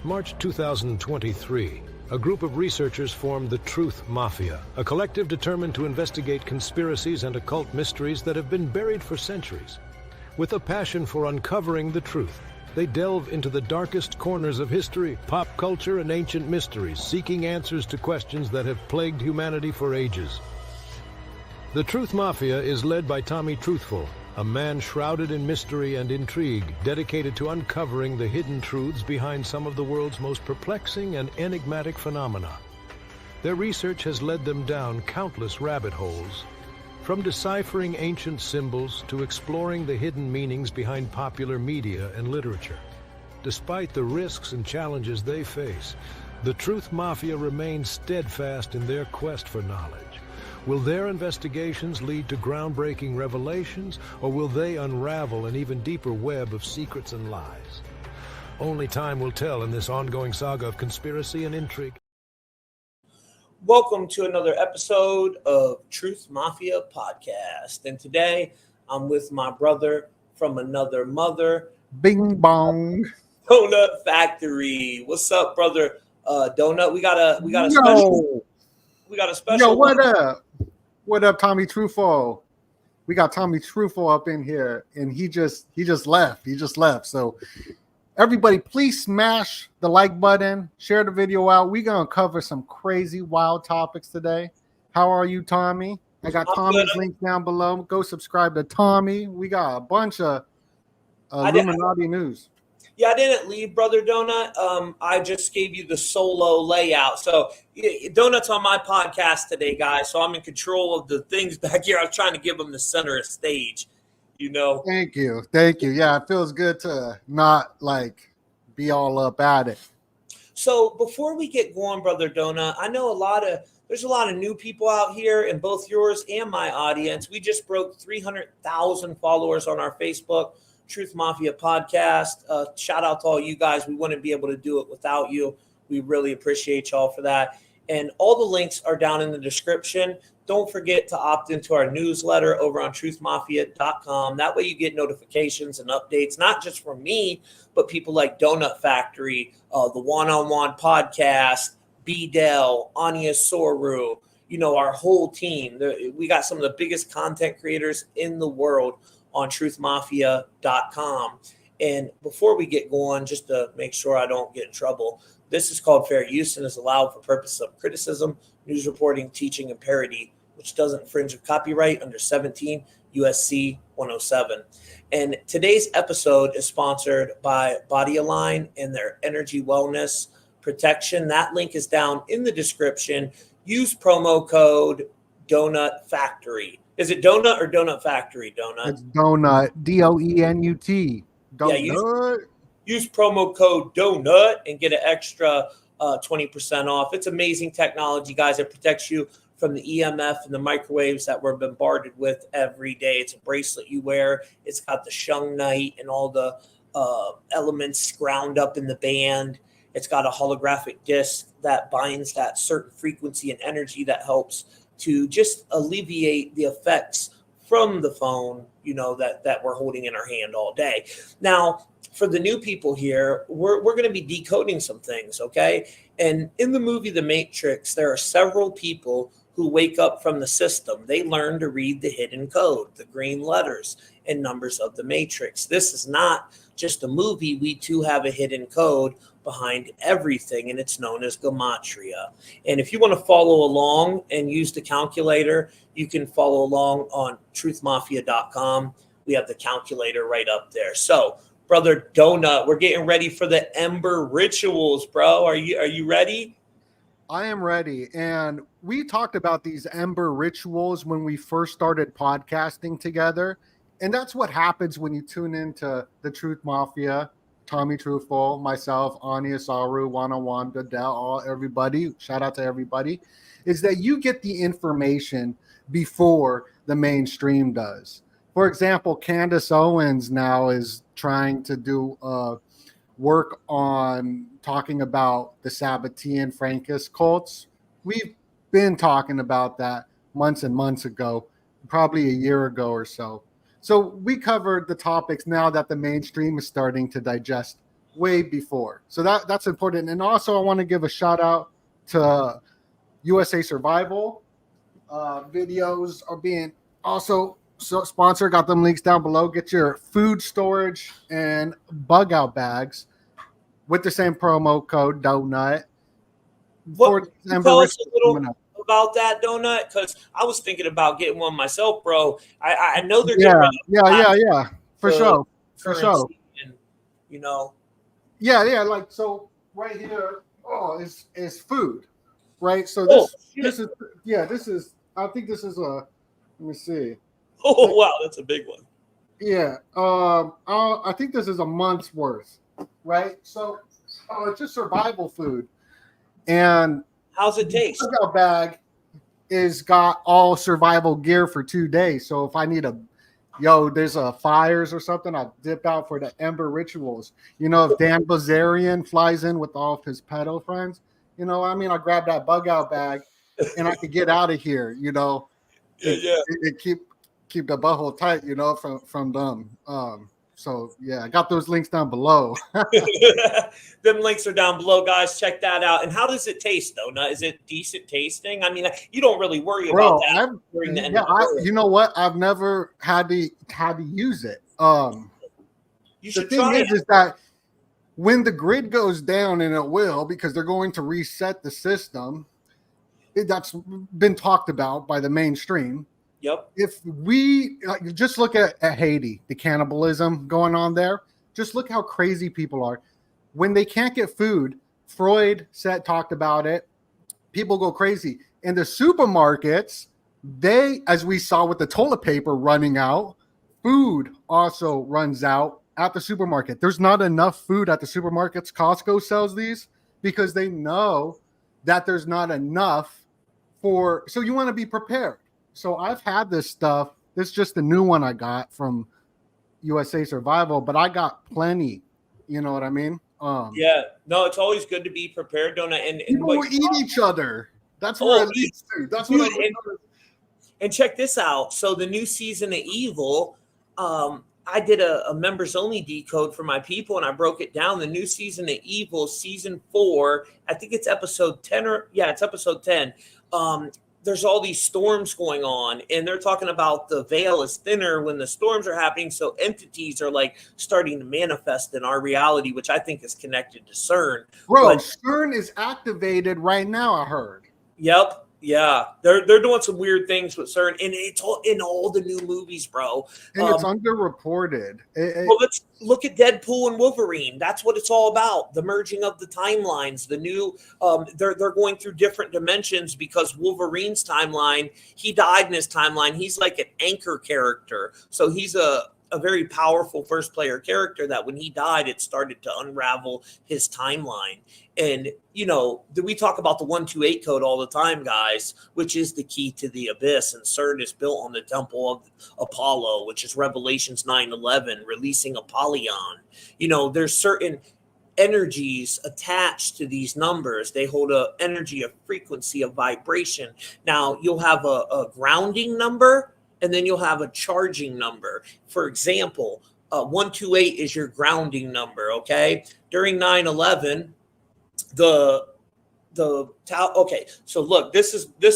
March 2023, a group of researchers formed the Truth Mafia, a collective determined to investigate conspiracies and occult mysteries that have been buried for centuries. With a passion for uncovering the truth, they delve into the darkest corners of history, pop culture, and ancient mysteries, seeking answers to questions that have plagued humanity for ages. The Truth Mafia is led by Tommy Truthful, a man shrouded in mystery and intrigue, dedicated to uncovering the hidden truths behind some of the world's most perplexing and enigmatic phenomena. Their research has led them down countless rabbit holes, from deciphering ancient symbols to exploring the hidden meanings behind popular media and literature. Despite the risks and challenges they face, the Truth Mafia remains steadfast in their quest for knowledge. Will their investigations lead to groundbreaking revelations, or will they unravel an even deeper web of secrets and lies? Only time will tell in this ongoing saga of conspiracy and intrigue. Welcome to another episode of Truth Mafia Podcast. And today I'm with my brother from another mother, Bing bong. Doenut Factory. What's up, brother? Doenut, we got a special. We got a special. Yo, what up? What up, Tommy Truthful? We got Tommy Truthful up in here, and he just left. He just left. So everybody, please smash the like button, share the video out. We're gonna cover some crazy, wild topics today. How are you, Tommy? I got Tommy's link down below. Go subscribe to Tommy. We got a bunch of Illuminati news. Yeah, I didn't leave, brother Doenut. I just gave you the solo layout. So Doenut's on my podcast today, guys. So I'm in control of the things back here. I was trying to give him the center of stage, you know. Thank you. Yeah, it feels good to not be all up at it. So before we get going, brother Doenut, I know there's a lot of new people out here in both yours and my audience. We just broke 300,000 followers on our Facebook Truth Mafia podcast. Shout out to all you guys. We wouldn't be able to do it without you. We really appreciate y'all for that. And all the links are down in the description. Don't forget to opt into our newsletter over on truthmafia.com. That way you get notifications and updates, not just from me, but people like Doenut Factory, the One-on-One podcast, B-Dell, Anya Soru, our whole team. We got some of the biggest content creators in the world on truthmafia.com. And before we get going, just to make sure I don't get in trouble, this is called fair use and is allowed for purposes of criticism, news reporting, teaching, and parody, which doesn't infringe of copyright under 17 USC 107. And today's episode is sponsored by Body Align and their energy wellness protection. That link is down in the description. Use promo code Doenut Factory. Is it Doenut or Doenut Factory, Doenut? It's Doenut, Doenut. Yeah, use promo code Doenut and get an extra 20% off. It's amazing technology, guys. It protects you from the EMF and the microwaves that we're bombarded with every day. It's a bracelet you wear. It's got the shungite and all the elements ground up in the band. It's got a holographic disc that binds that certain frequency and energy that helps to just alleviate the effects from the phone, that we're holding in our hand all day. Now, for the new people here, we're going to be decoding some things, okay? And in the movie The Matrix, there are several people who wake up from the system. They learn to read the hidden code, the green letters and numbers of the Matrix. This is not just a movie. We too have a hidden code behind everything, and it's known as Gematria. And if you want to follow along and use the calculator, you can follow along on truthmafia.com. We have the calculator right up there. So, brother Doenut, we're getting ready for the Ember rituals, bro. Are you ready? I am ready. And we talked about these Ember rituals when we first started podcasting together. And that's what happens when you tune into the Truth Mafia. Tommy Truthful, myself, Anya Saru, One-on-One, Bedell, everybody, shout out to everybody, is that you get the information before the mainstream does. For example, Candace Owens now is trying to do work on talking about the Sabbatean Frankist cults. We've been talking about that months and months ago, probably a year ago or so. So we covered the topics now that the mainstream is starting to digest way before. So that's important. And also I want to give a shout out to USA Survival. Videos are being also sponsored. Got them links down below. Get your food storage and bug out bags with the same promo code Doenut. What, tell us a little about that, Doenut, because I was thinking about getting one myself, bro. I know they're getting for sure. And, you know. Yeah, like so right here, is food. Right. So this is I think this is let me see. Oh wow, that's a big one. Yeah. I think this is a month's worth, right? So it's just survival food. And how's it taste? The bag is got all survival gear for 2 days. So if I need there's a fires or something, I'll dip out for the Ember rituals. If Dan Bazarian flies in with all of his pedo friends, I'll grab that bug out bag and I could get out of here, and keep the butthole tight, from them. So yeah, I got those links down below. Them links are down below, guys. Check that out. And how does it taste, though? Now, is it decent tasting? I mean, you don't really worry about that during the end of the world. You know what? I've never had to use it. You should the thing is that when the grid goes down, and it will, because they're going to reset the system, that's been talked about by the mainstream. Yep. If we just look at Haiti, the cannibalism going on there, just look how crazy people are. When they can't get food, Freud talked about it. People go crazy. In the supermarkets, as we saw with the toilet paper running out, food also runs out at the supermarket. There's not enough food at the supermarkets. Costco sells these because they know that there's not enough so you want to be prepared. So I've had this stuff. This is just the new one I got from USA Survival, but I got plenty. You know what I mean? Yeah. No, it's always good to be prepared, don't I? And people will eat each other. That's what it leads to. That's what and check this out. So the new season of Evil, I did a members only decode for my people, and I broke it down. The new season of Evil, season 4, I think it's episode 10 it's episode 10. There's all these storms going on, and they're talking about the veil is thinner when the storms are happening. So entities are like starting to manifest in our reality, which I think is connected to CERN. Bro, CERN is activated right now, I heard. Yep. Yeah, they're doing some weird things with CERN, and it's all in all the new movies, bro. And it's underreported. Well, let's look at Deadpool and Wolverine. That's what it's all about. The merging of the timelines. The new, they're going through different dimensions because Wolverine's timeline, he died in his timeline. He's like an anchor character, so he's a very powerful first player character that when he died, it started to unravel his timeline. And, we talk about the 128 code all the time, guys, which is the key to the abyss. And CERN is built on the Temple of Apollo, which is Revelations 9:11, releasing Apollyon. There's certain energies attached to these numbers. They hold a energy, a frequency, a vibration. Now, you'll have a grounding number, and then you'll have a charging number. For example, 128 is your grounding number, okay? During 9/11, okay, so look, this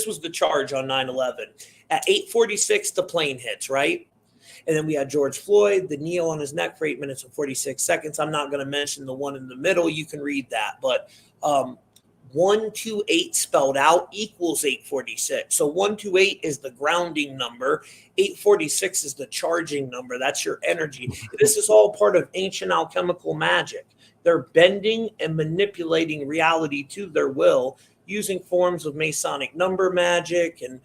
was the charge on 9/11. At 8:46, the plane hits, right? And then we had George Floyd, the knee on his neck for 8 minutes and 46 seconds. I'm not going to mention the one in the middle. You can read that. But 128 spelled out equals 846. So 128 is the grounding number. 846 is the charging number. That's your energy. This is all part of ancient alchemical magic. They're bending and manipulating reality to their will using forms of Masonic number magic and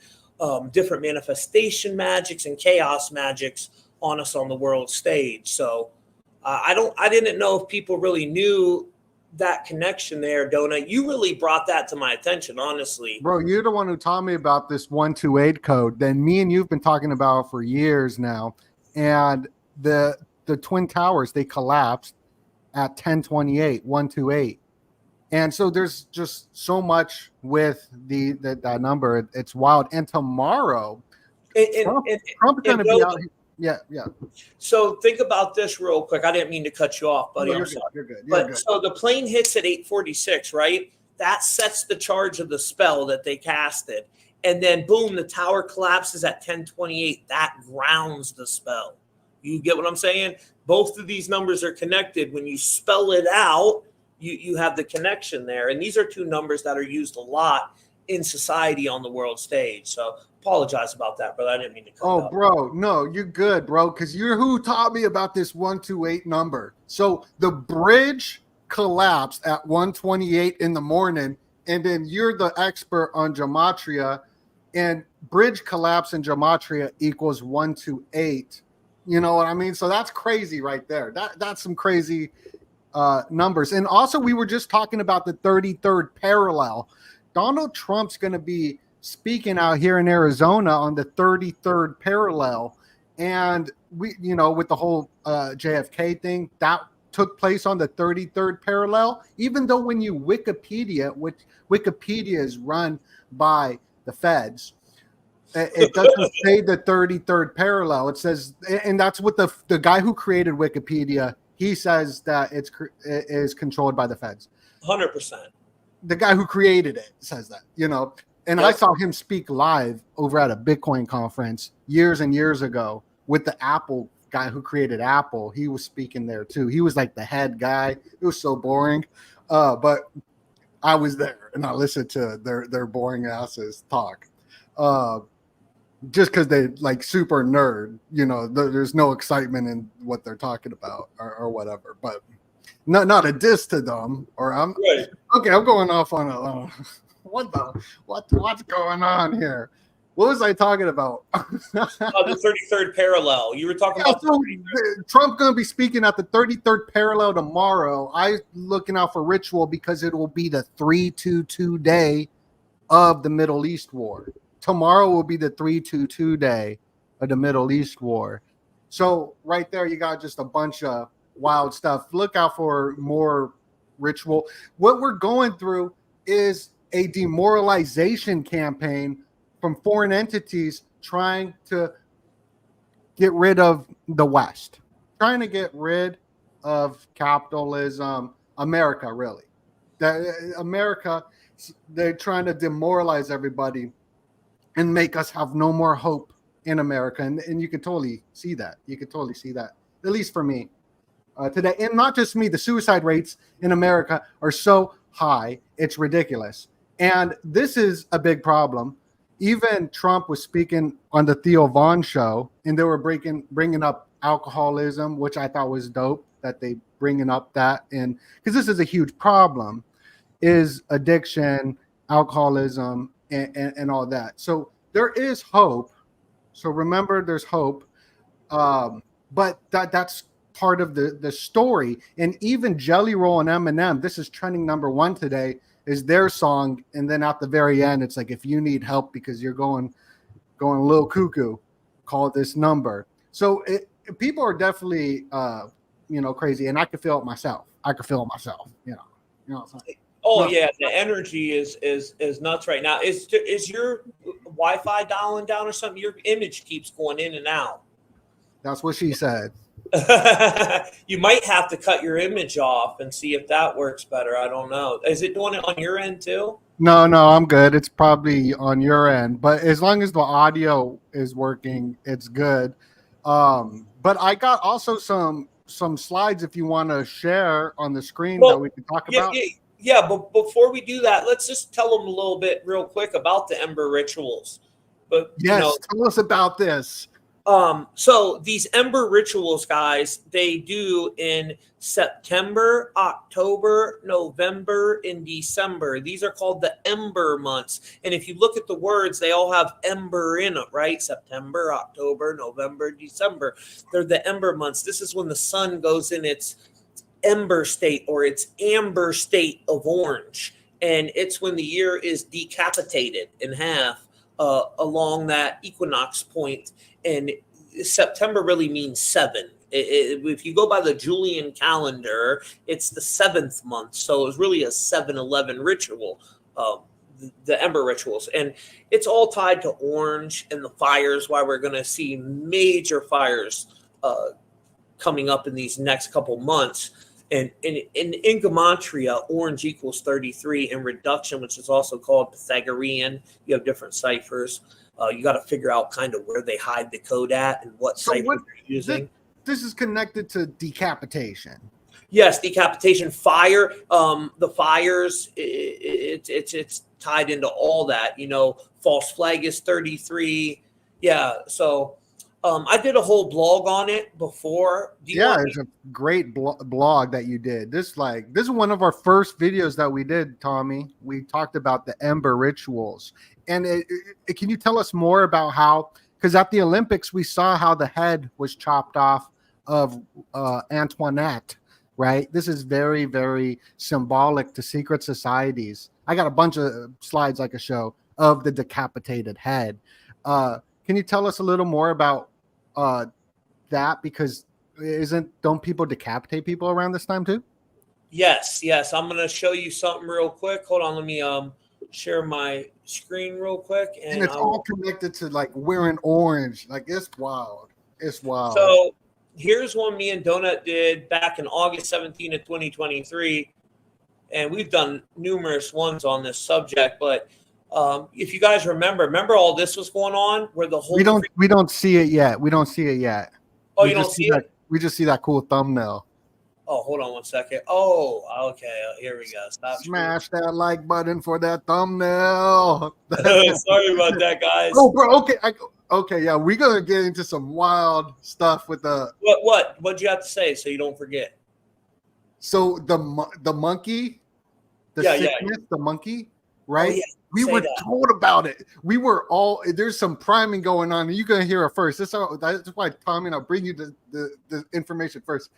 different manifestation magics and chaos magics on us on the world stage. So I didn't know if people really knew that connection there, Doenut. You really brought that to my attention, honestly. Bro, you're the one who taught me about this 128 code. Then me and you've been talking about for years now. And the Twin Towers, they collapsed at 1028, 128. And so there's just so much with that number. It's wild. And tomorrow, Trump's going to be out here. Yeah. So think about this real quick. I didn't mean to cut you off, buddy. No, I'm sorry. you're good. But so the plane hits at 8:46, right? That sets the charge of the spell that they casted. And then boom, the tower collapses at 10:28. That grounds the spell. You get what I'm saying? Both of these numbers are connected. When you spell it out, you have the connection there. And these are two numbers that are used a lot in society on the world stage. So apologize about that, brother. I didn't mean to cut you off. Bro, no, you're good, bro, because you're who taught me about this 128 number. So the bridge collapsed at 128 in the morning, and then you're the expert on Gematria, and bridge collapse in Gematria equals 128. You know what I mean? So that's crazy right there. That's some crazy numbers. And also, we were just talking about the 33rd parallel. Donald Trump's going to be speaking out here in Arizona on the 33rd parallel. And we, with the whole JFK thing, that took place on the 33rd parallel, even though when you Wikipedia, which Wikipedia is run by the feds, it doesn't say the 33rd parallel. It says, and that's what the guy who created Wikipedia, he says that it is controlled by the feds. 100%. The guy who created it says that, And I saw him speak live over at a Bitcoin conference years and years ago with the Apple guy who created Apple. He was speaking there too. He was like the head guy. It was so boring. But I was there and I listened to their boring asses talk. Just because they like super nerd, there's no excitement in what they're talking about or whatever. But not a diss to them. Or I'm going off on a what's going on here? What was I talking about? The 33rd parallel. You were talking about Trump going to be speaking at the 33rd parallel tomorrow. I'm looking out for ritual because it will be the 322 day of the Middle East war. Tomorrow will be the 322 day of the Middle East war. So right there, you got just a bunch of wild stuff. Look out for more ritual. What we're going through is a demoralization campaign from foreign entities trying to get rid of the West, trying to get rid of capitalism, America, really. America, they're trying to demoralize everybody and make us have no more hope in America. And you can totally see that. At least for me today. And not just me, the suicide rates in America are so high, it's ridiculous. And this is a big problem. Even Trump was speaking on the Theo Von show, and they were bringing up alcoholism, which I thought was dope that they bringing up that. And because this is a huge problem, is addiction, alcoholism, and all that. So there is hope. So remember, there's hope. But that's part of the story. And even Jelly Roll and Eminem, this is trending number 1 today, is their song. And then at the very end, it's like, if you need help because you're going a little cuckoo, call this number. So people are definitely, crazy. And I can feel it myself. Oh yeah, the energy is nuts right now. Is your Wi-Fi dialing down or something? Your image keeps going in and out. That's what she said. You might have to cut your image off and see if that works better. I don't know. Is it doing it on your end too? No, I'm good. It's probably on your end, but as long as the audio is working, it's good. But I got also some slides if you want to share on the screen that we can talk about. Yeah, but before we do that, let's just tell them a little bit real quick about the Ember rituals. But yes, tell us about this. So these Ember rituals, guys, they do in September, October, November, and December. These are called the Ember months. And if you look at the words, they all have Ember in it, right? September, October, November, December. They're the Ember months. This is when the sun goes in its Ember state or its amber state of orange. And it's when the year is decapitated in half along that equinox point. And September really means 7. If you go by the Julian calendar, it's the 7th month. So it was really a 7-11 ritual. the Ember rituals, and it's all tied to orange and the fires. Why we're going to see major fires coming up in these next couple months. And in Gematria, orange equals 33. In reduction, which is also called Pythagorean, you have different ciphers. You got to figure out kind of where they hide the code at and what cipher they're using. This is connected to decapitation. Yes, decapitation, fire. The fires, it's tied into all that. False flag is 33. Yeah, so I did a whole blog on it before. It's a great blog that you did. This is one of our first videos that we did, Tommy. We talked about the Ember rituals. And can you tell us more about how, because at the Olympics, we saw how the head was chopped off of Antoinette, right? This is very, very symbolic to secret societies. I got a bunch of slides I could show of the decapitated head. Can you tell us a little more about that? Because don't people decapitate people around this time too? Yes. I'm going to show you something real quick. Hold on, let me share my screen real quick, and it's all connected to like wearing orange. Like it's wild. So here's one me and Doenut did back in August 17th of 2023, and we've done numerous ones on this subject, but if you guys remember all this was going on where the whole we don't see it yet. Oh, you don't see it? We just see that cool thumbnail. Oh, hold on one second. Oh, okay. Here we go. Smash that like button for that thumbnail. Sorry about that, guys. Oh, bro. Okay. Yeah, we're gonna get into some wild stuff with the What'd you have to say so you don't forget? So the monkey, sickness, the monkey, right? Oh, yeah. We were told about it. We were all there's some priming going on, and you're gonna hear it first. That's why, Tommy, and I'll bring you the information first.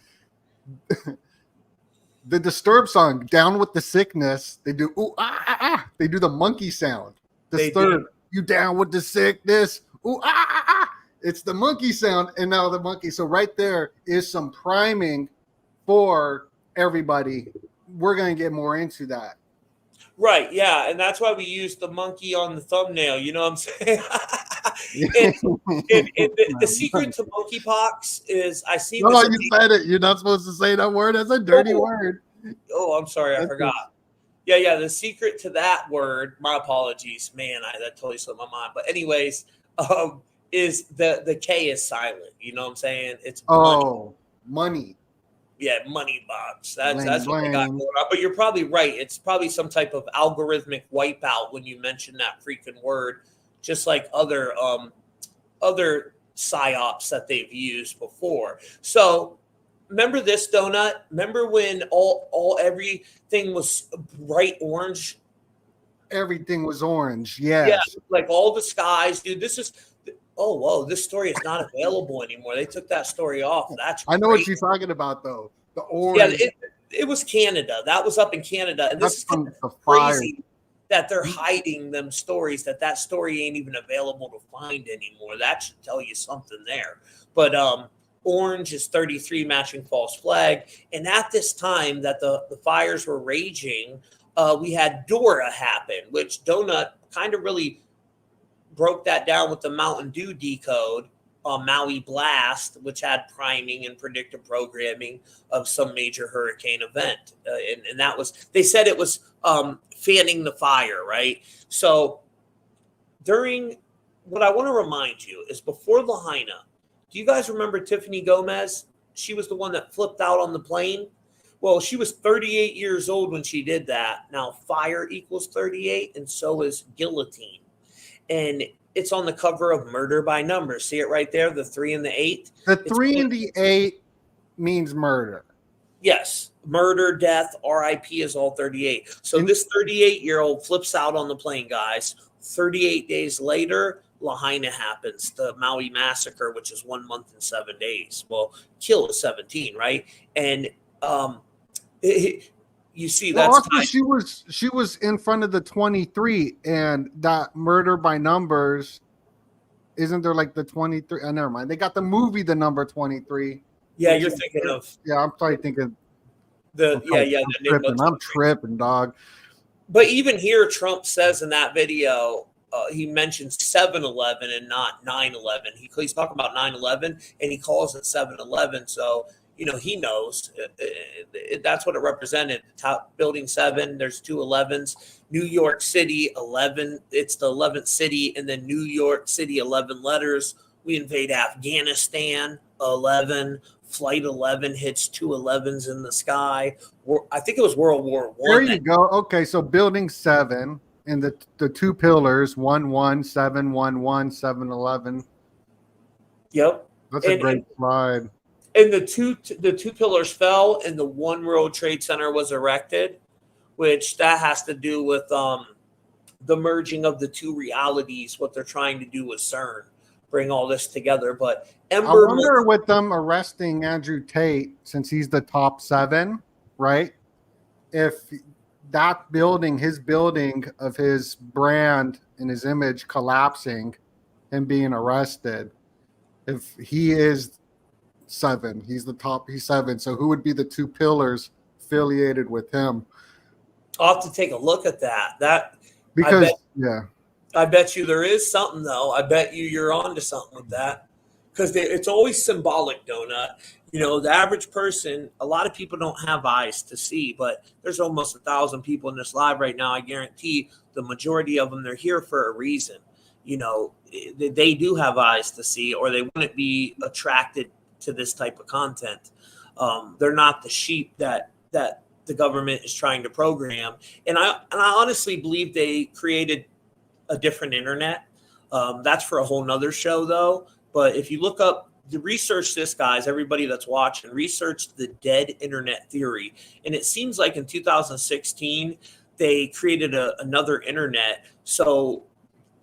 The Disturbed song, "Down with the Sickness," they do ooh ah ah ah. They do the monkey sound. Disturbed, you down with the sickness? Ooh ah ah ah. It's the monkey sound, and now the monkey. So right there is some priming for everybody. We're gonna get more into that. Right, yeah, and that's why we use the monkey on the thumbnail. You know what I'm saying? and the secret to monkeypox is I see. No, you said it. You're not supposed to say that word. That's a dirty word. Oh, I'm sorry, I forgot. Yeah. The secret to that word. My apologies, man. That totally slipped my mind. But anyways, is the K is silent. You know what I'm saying? It's money. Yeah, money box. That's what I got going on. But you're probably right. It's probably some type of algorithmic wipeout when you mention that freaking word, just like other psyops that they've used before. So remember this, Doenut? Remember when everything was bright orange? Everything was orange. Yes. Yeah, like all the skies, dude. This story is not available anymore. They took that story off. I know what you're talking about, though. The orange. Yeah, it was Canada. That was up in Canada. And this is kind of crazy that they're hiding them stories, that story ain't even available to find anymore. That should tell you something there. But orange is 33, matching false flag. And at this time that the fires were raging, we had Dora happen, which Doenut kind of really broke that down with the Mountain Dew decode, Maui Blast, which had priming and predictive programming of some major hurricane event. And that was, they said it was fanning the fire, right? So what I want to remind you is before Lahaina, do you guys remember Tiffany Gomez? She was the one that flipped out on the plane. Well, she was 38 years old when she did that. Now, fire equals 38, and so is guillotine. And it's on the cover of Murder by Numbers. See it right there, the 3 and the 8? The 3 and the 8 means murder. Yes. Murder, death, RIP is all 38. So this 38-year-old flips out on the plane, guys. 38 days later, Lahaina happens, the Maui massacre, which is 1 month and 7 days. Well, kill is 17, right? And you see that's she was in front of the 23, and that Murder by Numbers, isn't there like the 23? Never mind. They got the movie, the number 23. Yeah, you're thinking of. Yeah, I'm probably thinking. I'm tripping, dog. But even here, Trump says in that video, he mentions 7-Eleven and not 9/11. He's talking about 9/11 and he calls it 7-Eleven. So, he knows that's what it represented. Top building 7, there's 2 11s. New York City 11, it's the 11th city, and then New York City 11 letters. We invade Afghanistan 11. Flight 11 hits 2 11s in the sky. I think it was World War One. There you go. Okay, so building 7 and the 2 pillars 1-1, 7-1-1, 7-11. Yep, That's a great slide. And the two pillars fell, and the One World Trade Center was erected, which that has to do with the merging of the two realities. What they're trying to do with CERN, bring all this together. But Ember, I wonder with them arresting Andrew Tate, since he's the top 7, right? If that building, his building of his brand and his image collapsing and being arrested, if he is 7, he's the top, he's 7. So who would be the 2 pillars affiliated with him? I'll have to take a look at that. Because I bet you there is something, though. I bet you're on to something with that, because it's always symbolic, Donut. The average person, a lot of people don't have eyes to see, but there's almost 1,000 people in this live right now. I guarantee the majority of them, they're here for a reason. They do have eyes to see, or they wouldn't be attracted to this type of content. They're not the sheep that the government is trying to program. And I honestly believe they created a different internet. That's for a whole nother show, though. But if you look up, research this, guys, everybody that's watching, research the dead internet theory. And it seems like in 2016, they created another internet. So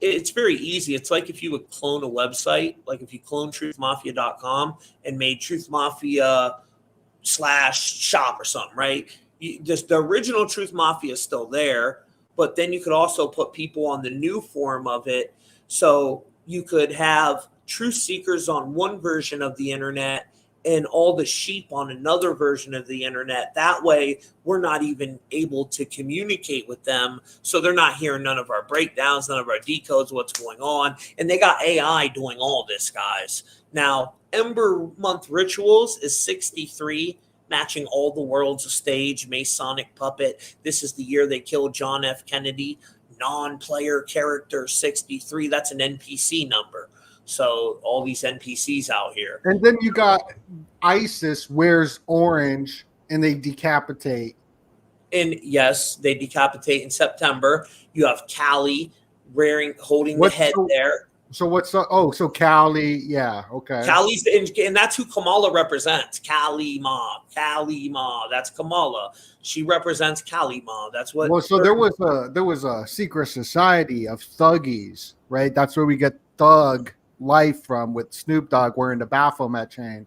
it's very easy. It's like if you would clone a website, like if you clone truthmafia.com and made truthmafia/shop or something, right? The original Truth Mafia is still there, but then you could also put people on the new form of it. So you could have truth seekers on one version of the internet and all the sheep on another version of the internet. That way, we're not even able to communicate with them. So they're not hearing none of our breakdowns, none of our decodes, what's going on. And they got AI doing all this, guys. Now, Ember Month Rituals is 63, matching all the world's a stage, Masonic puppet. This is the year they killed John F. Kennedy. Non-player character 63, that's an NPC number. So all these NPCs out here. And then you got ISIS wears orange and they decapitate. And yes, they decapitate in September. You have Kali holding the head there. So what's so Kali? Yeah, okay. Kali's and that's who Kamala represents. Kali Ma, that's Kamala. She represents Kali Ma. That's what. Well, so there was a secret society of thuggies, right? That's where we get Thug Life from, with Snoop Dogg wearing the Baphomet chain.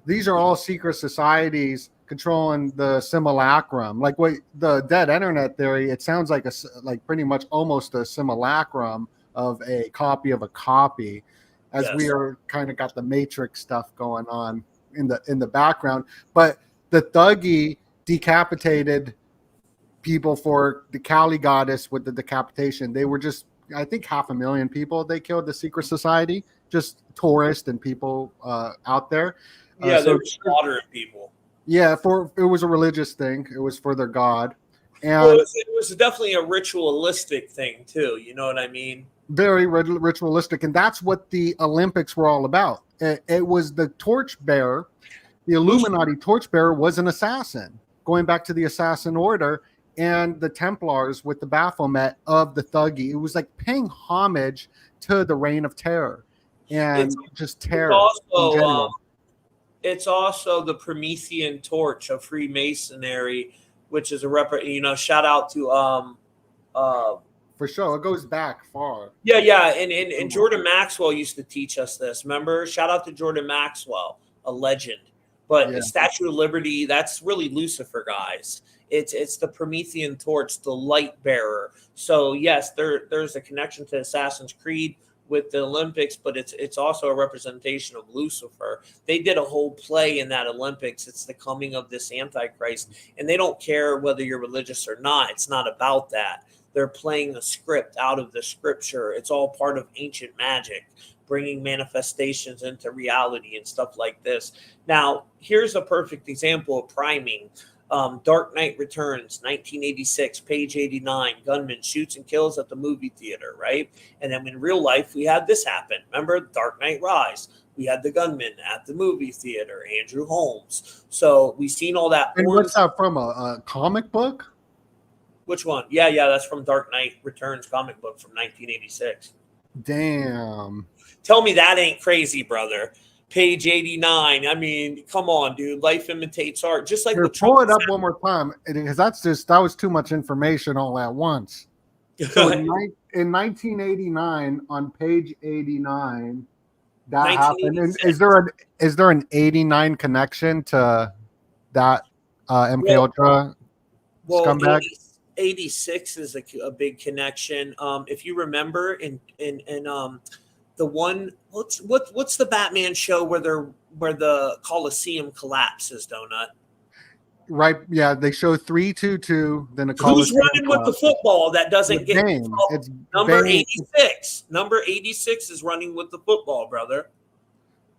These are all secret societies controlling the simulacrum. Like what the dead internet theory, it sounds like pretty much almost a simulacrum of a copy of a copy, as we are kind of got the Matrix stuff going on in the background. But the thuggy decapitated people for the Kali goddess with the decapitation. They were just, I think, 500,000 people they killed, the secret society, just tourists and people out there. Yeah, they were slaughtering people. Yeah, it was a religious thing. It was for their god. And it was definitely a ritualistic thing too. You know what I mean? Very ritualistic, and that's what the Olympics were all about. It was the torchbearer, the Illuminati torchbearer was an assassin, going back to the assassin order, and the Templars with the Baphomet of the thuggy. It was like paying homage to the reign of terror and just terror. It's also the Promethean torch of Freemasonry, which is a shout out to for sure, it goes back far. Yeah, and Jordan Maxwell used to teach us this. Remember, shout out to Jordan Maxwell, a legend. But the Statue of Liberty, that's really Lucifer, guys. It's the Promethean torch, the light bearer. So yes, there's a connection to Assassin's Creed with the Olympics, but it's also a representation of Lucifer. They did a whole play in that Olympics. It's the coming of this Antichrist, and they don't care whether you're religious or not. It's not about that. They're playing a script out of the scripture. It's all part of ancient magic, bringing manifestations into reality and stuff like this. Now, here's a perfect example of priming. Dark Knight Returns, 1986, page 89. Gunman shoots and kills at the movie theater, right? And then in real life, we had this happen. Remember Dark Knight Rise? We had the gunman at the movie theater, Andrew Holmes. So we've seen all that. And what's that from, a comic book? Which one? Yeah, that's from Dark Knight Returns comic book from 1986. Damn. Tell me that ain't crazy, brother. Page 89. I mean, come on, dude. Life imitates art. Just like Here, pull it up one more time, because that was too much information all at once. So in 1989, on page 89, that happened. And is there an 89 connection to that MK Ultra scumbag? 86 is a big connection. If you remember, in the one, what's the Batman show where the Coliseum collapses, Doenut? Right, yeah, they show 3-2-2, then a Who's running with the football that doesn't get Bane. It's number Bane. 86. Number 86 is running with the football, brother.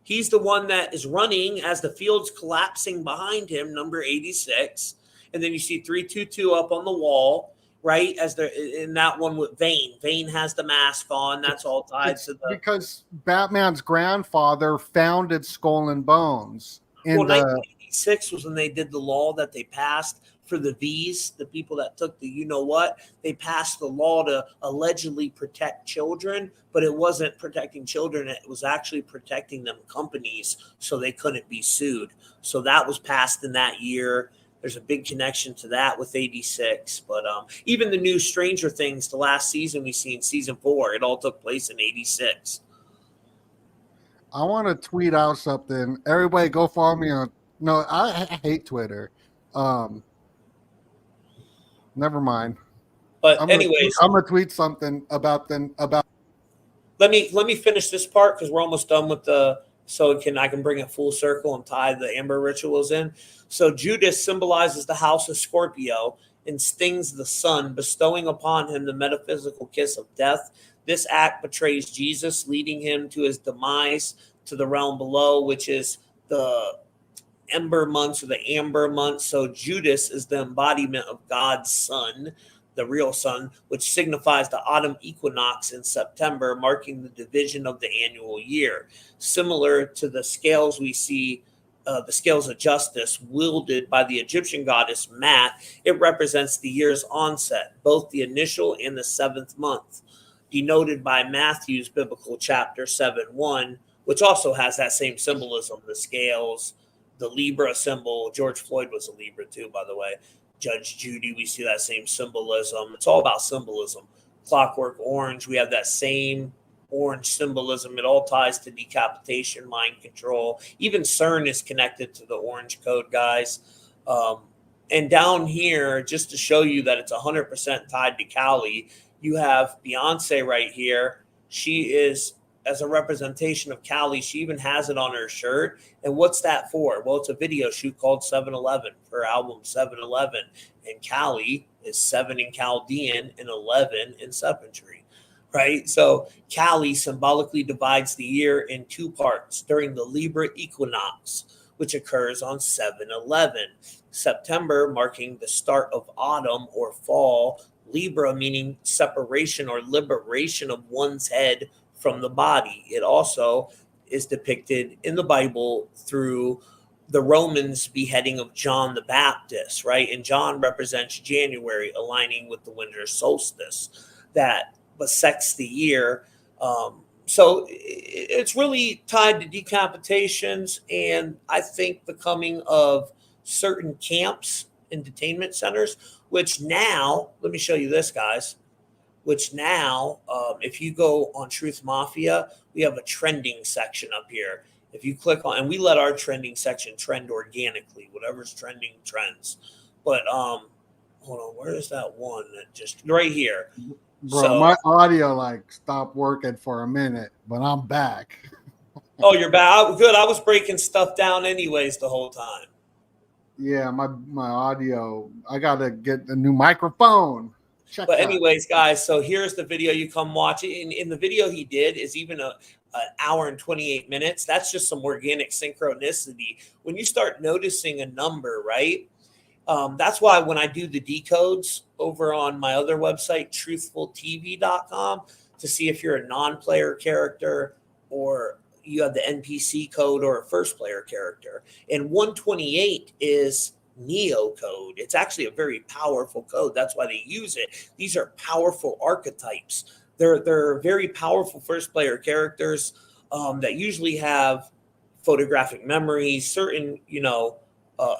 He's the one that is running as the field's collapsing behind him, number 86. And then you see 3-2-2 up on the wall, right? As they're in that one with Vane. Vane has the mask on. That's all tied to the. Because Batman's grandfather founded Skull and Bones. Well, 1986 was when they did the law that they passed for the V's, the people that took the you-know-what. They passed the law to allegedly protect children, but it wasn't protecting children. It was actually protecting them companies so they couldn't be sued. So that was passed in that year. There's a big connection to that with 86. But even the new Stranger Things, the last season we see in season 4, it all took place in 86. I want to tweet out something. Everybody go follow me on. No, I hate Twitter. Never mind. But anyways, I'm gonna tweet something about. Let me finish this part because we're almost done with I can bring it full circle and tie the Ember rituals in. So Judas symbolizes the house of Scorpio and stings the sun, bestowing upon him the metaphysical kiss of death. This act betrays Jesus, leading him to his demise to the realm below, which is the Ember months or the Amber months. So Judas is the embodiment of God's sun, the real sun, which signifies the autumn equinox in September, marking the division of the annual year. Similar to the scales we see, the scales of justice wielded by the Egyptian goddess Mat, it represents the year's onset, both the initial and the 7th month, denoted by Matthew's biblical chapter 7:1, which also has that same symbolism, the scales, the Libra symbol. George Floyd was a Libra too, by the way. Judge Judy, we see that same symbolism. It's all about symbolism. Clockwork Orange, we have that same orange symbolism. It all ties to decapitation, mind control. Even CERN is connected to the orange code, guys. And down here, just to show you that it's 100% tied to Kali, you have Beyonce right here. She is, as a representation of Kali, she even has it on her shirt. And what's that for? Well, it's a video shoot called 7-Eleven, her album 7-Eleven. And Kali is 7 in Chaldean and 11 in Sepentry, right? So Kali symbolically divides the year in 2 parts during the Libra equinox, which occurs on 7-Eleven. September marking the start of autumn or fall. Libra meaning separation or liberation of one's head from the body. It also is depicted in the Bible through the Romans beheading of John the Baptist, right? And John represents January, aligning with the winter solstice that bisects the year. So it's really tied to decapitations, and I think the coming of certain camps and detainment centers, which now, let me show you this, guys, which now, if you go on Truth Mafia, we have a trending section up here. If you click on, and we let our trending section trend organically, whatever's trending trends. But hold on, where is that one that just right here? Bro, my audio like stopped working for a minute, but I'm back. Oh, you're back. Good. I was breaking stuff down anyways the whole time. Yeah, my audio. I gotta get a new microphone. Check But that. anyways, guys, so here's the video. You come watch it. In the video he did is even an hour and 28 minutes. That's just some organic synchronicity. When you start noticing a number, right? That's why when I do the decodes over on my other website, truthfultv.com, to see if you're a non-player character or you have the NPC code or a first player character. And 128 is Neo code. It's actually a very powerful code. That's why they use it. These are powerful archetypes. They're very powerful first player characters that usually have photographic memories, certain,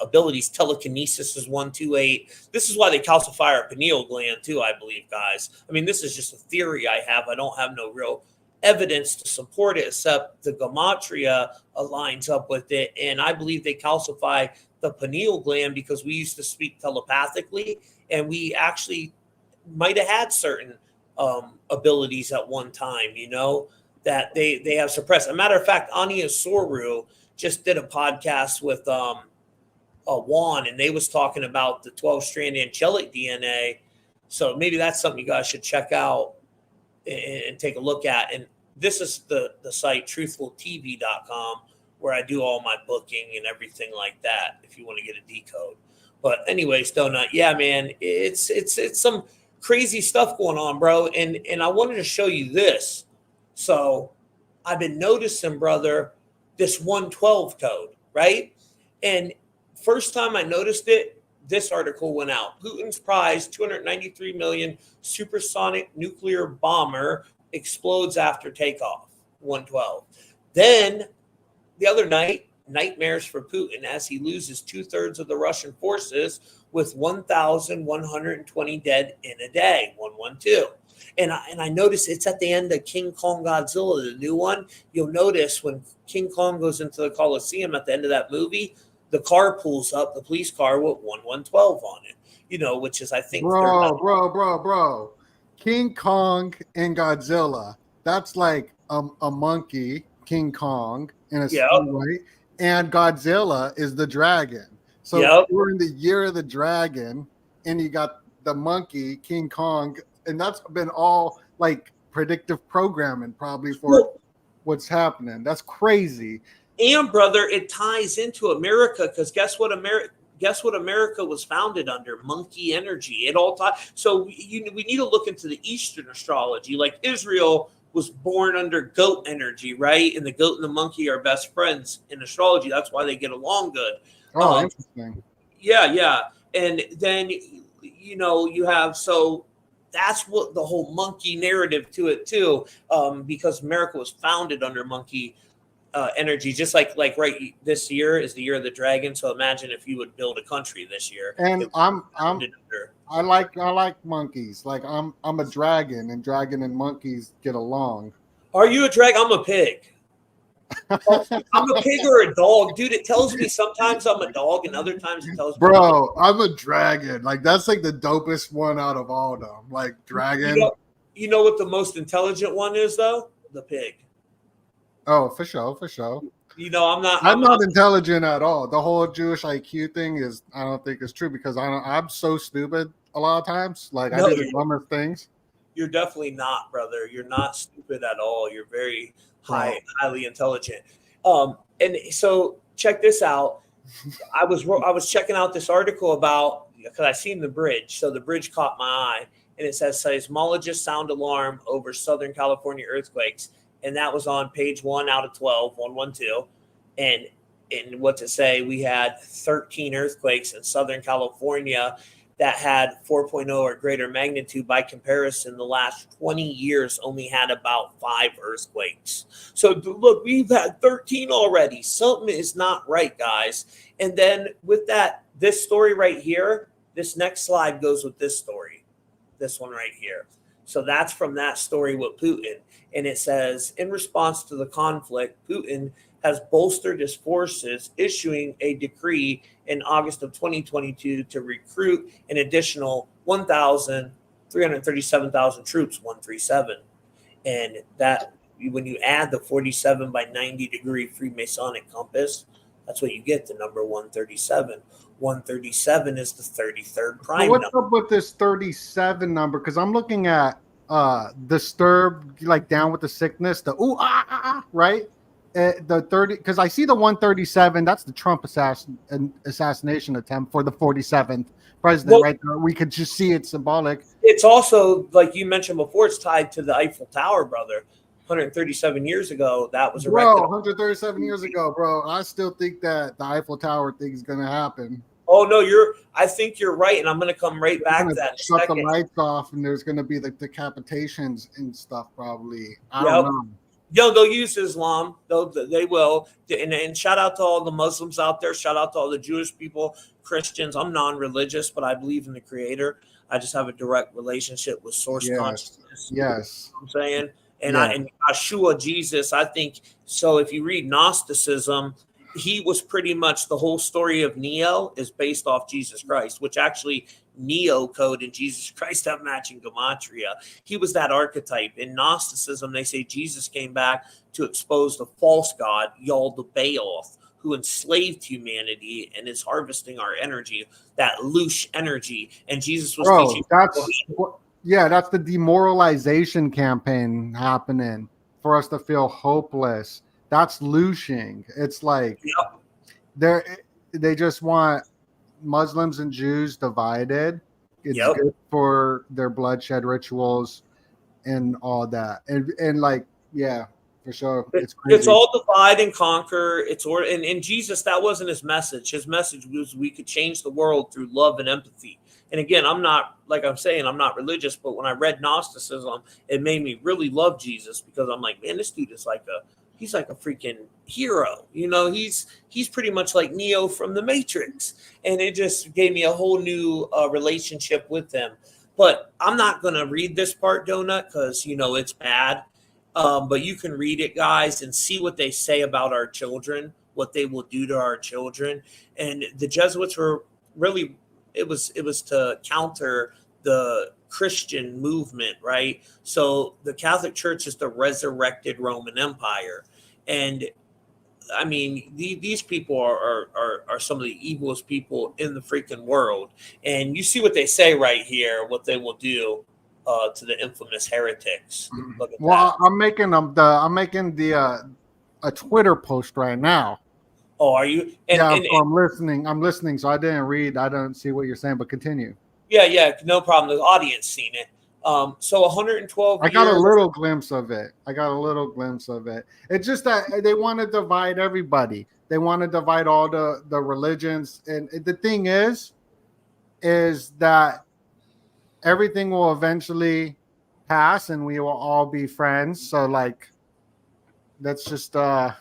abilities. Telekinesis is 128. This is why they calcify our pineal gland too, I believe, guys. I mean, this is just a theory I have. I don't have no real evidence to support it, except the Gematria lines up with it. And I believe they calcify the pineal gland because we used to speak telepathically, and we actually might have had certain abilities at one time, that they have suppressed. As a matter of fact, Anya Soru just did a podcast with Juan, and they was talking about the 12-strand angelic DNA. So maybe that's something you guys should check out and take a look at. And this is the site, truthfultv.com, where I do all my booking and everything like that, if you want to get a decode. But anyways, Doenut, yeah, man, it's some crazy stuff going on, bro. And I wanted to show you this. So I've been noticing, brother, this 112 code, right? And first time I noticed it, this article went out. Putin's prize, 293 million supersonic nuclear bomber explodes after takeoff, 112. Then the other night, nightmares for Putin as he loses 2/3 of the Russian forces with 1,120 dead in a day, 112. And I notice it's at the end of King Kong Godzilla, the new one. You'll notice when King Kong goes into the Coliseum at the end of that movie, the car pulls up, the police car with 1112 on it, which is, I think, bro. King Kong and Godzilla. That's like a monkey, King Kong, in a way, and Godzilla is the dragon. So we're in the year of the dragon, and you got the monkey, King Kong, and that's been all like predictive programming probably for what's happening. That's crazy. And brother, it ties into America, because guess what America was founded under? Monkey energy. It all ties. So we need to look into the Eastern astrology. Like Israel was born under goat energy, right? And the goat and the monkey are best friends in astrology. That's why they get along good. Oh, interesting. Yeah. And then you have, so that's what the whole monkey narrative to it too, because America was founded under monkey energy, just like right, this year is the year of the dragon. So imagine if you would build a country this year. And I like monkeys. Like I'm a dragon, and dragon and monkeys get along. Are you a dragon? I'm a pig. I'm a pig or a dog, dude. It tells me sometimes I'm a dog, and other times it tells me. Bro, I'm a dragon. Like that's like the dopest one out of all of them. Like dragon. You know what the most intelligent one is though? The pig. Oh, for sure. I'm not intelligent at all. The whole Jewish IQ thing is, I don't think it's true, because I'm so stupid a lot of times. Like I do the dumbest things. You're definitely not, brother. You're not stupid at all. You're very highly intelligent. And so check this out. I was checking out this article about, because I seen the bridge. So the bridge caught my eye, and it says seismologists sound alarm over Southern California earthquakes. And that was on page 1 out of 12, 112. And what's it say? We had 13 earthquakes in Southern California that had 4.0 or greater magnitude. By comparison, the last 20 years only had about 5 earthquakes. So look, we've had 13 already. Something is not right, guys. And then with that, this story right here, this next slide goes with this story, this one right here. So that's from that story with Putin. And it says, in response to the conflict, Putin has bolstered his forces, issuing a decree in August of 2022 to recruit an additional 1,000 337,000 troops, 137. And that, when you add the 47 by 90 degree Freemasonic compass, that's what you get, the number 137. 137 is the 33rd prime What's number. up with this 37 number? Because I'm looking at Disturbed, like Down with the Sickness, the right? The 30, because I see the 137. That's the Trump assassination attempt for the 47th president, right there. We could just see it symbolic. It's also, like you mentioned before, it's tied to the Eiffel Tower, brother. 137 years ago, that was erected. Bro, 137 years ago, bro. I still think that the Eiffel Tower thing is gonna happen. Oh no, I think you're right, and I'm gonna come right back to that. Shut the lights off, and there's gonna be like decapitations and stuff. Probably. I Yep. don't know. Yo, they'll use Islam. They will. And shout out to all the Muslims out there. Shout out to all the Jewish people, Christians. I'm non-religious, but I believe in the Creator. I just have a direct relationship with Source consciousness. Yes. You know what I'm saying? And and Yeshua, Jesus, I think so. If you read Gnosticism, he was pretty much, the whole story of Neo is based off Jesus Christ, which actually Neo code and Jesus Christ have matching Gematria. He was that archetype. In Gnosticism, they say Jesus came back to expose the false god, Yal the Baoth, who enslaved humanity and is harvesting our energy, that louche energy. And Jesus was teaching. That's the demoralization campaign happening for us to feel hopeless. That's louching. It's like they just want Muslims and Jews divided. It's good for their bloodshed rituals and all that. And like, yeah, for sure. It's crazy. It's all divide and conquer. And Jesus, that wasn't his message. His message was we could change the world through love and empathy. And again, I'm not religious, but when I read Gnosticism, it made me really love Jesus, because I'm like, man, this dude is he's like a freaking hero. You know, he's pretty much like Neo from the Matrix. And it just gave me a whole new relationship with him. But I'm not going to read this part, Doenut, because, it's bad. But you can read it, guys, and see what they say about our children, what they will do to our children. And the Jesuits were really, it was to counter the Christian movement, right? So the Catholic Church is the resurrected Roman Empire. And I mean, these people are some of the evilest people in the freaking world. And you see what they say right here, what they will do to the infamous heretics. Look at that. I'm making a Twitter post right now. Oh, are you? I'm listening. So I didn't read. I don't see what you're saying, but continue. Yeah, no problem. The audience seen it. So 112 I got a little glimpse of it. It's just that they want to divide everybody. They want to divide all the religions. And the thing is that everything will eventually pass and we will all be friends. So like, let's just look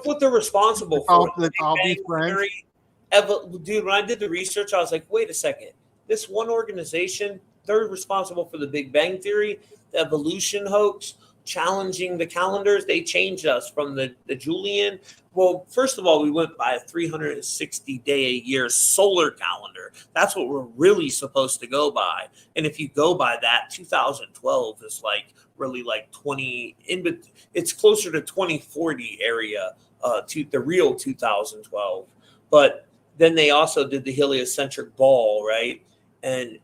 what they're responsible for. Let's all be friends. Dude, when I did the research, I was like, wait a second. This one organization, they're responsible for the Big Bang Theory, the evolution hoax, challenging the calendars. They changed us from the Julian. Well, first of all, we went by a 360-day-a-year solar calendar. That's what we're really supposed to go by. And if you go by that, 2012 is really 20, it's closer to 2040 area to the real 2012. But then they also did the heliocentric ball, right? And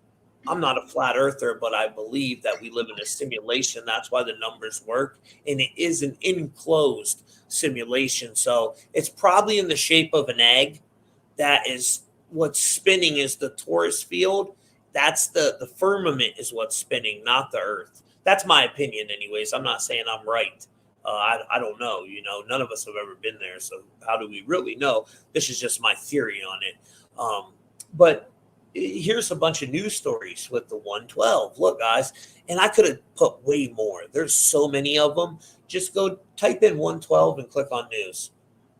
I'm not a flat earther, but I believe that we live in a simulation. That's why the numbers work. And it is an enclosed simulation. So it's probably in the shape of an egg. That is what's spinning is the torus field. That's the firmament is what's spinning, not the earth. That's my opinion anyways. I'm not saying I'm right. I don't know. None of us have ever been there. So how do we really know? This is just my theory on it. But here's a bunch of news stories with the 112. Look, guys, and I could have put way more. There's so many of them. Just go type in 112 and click on news.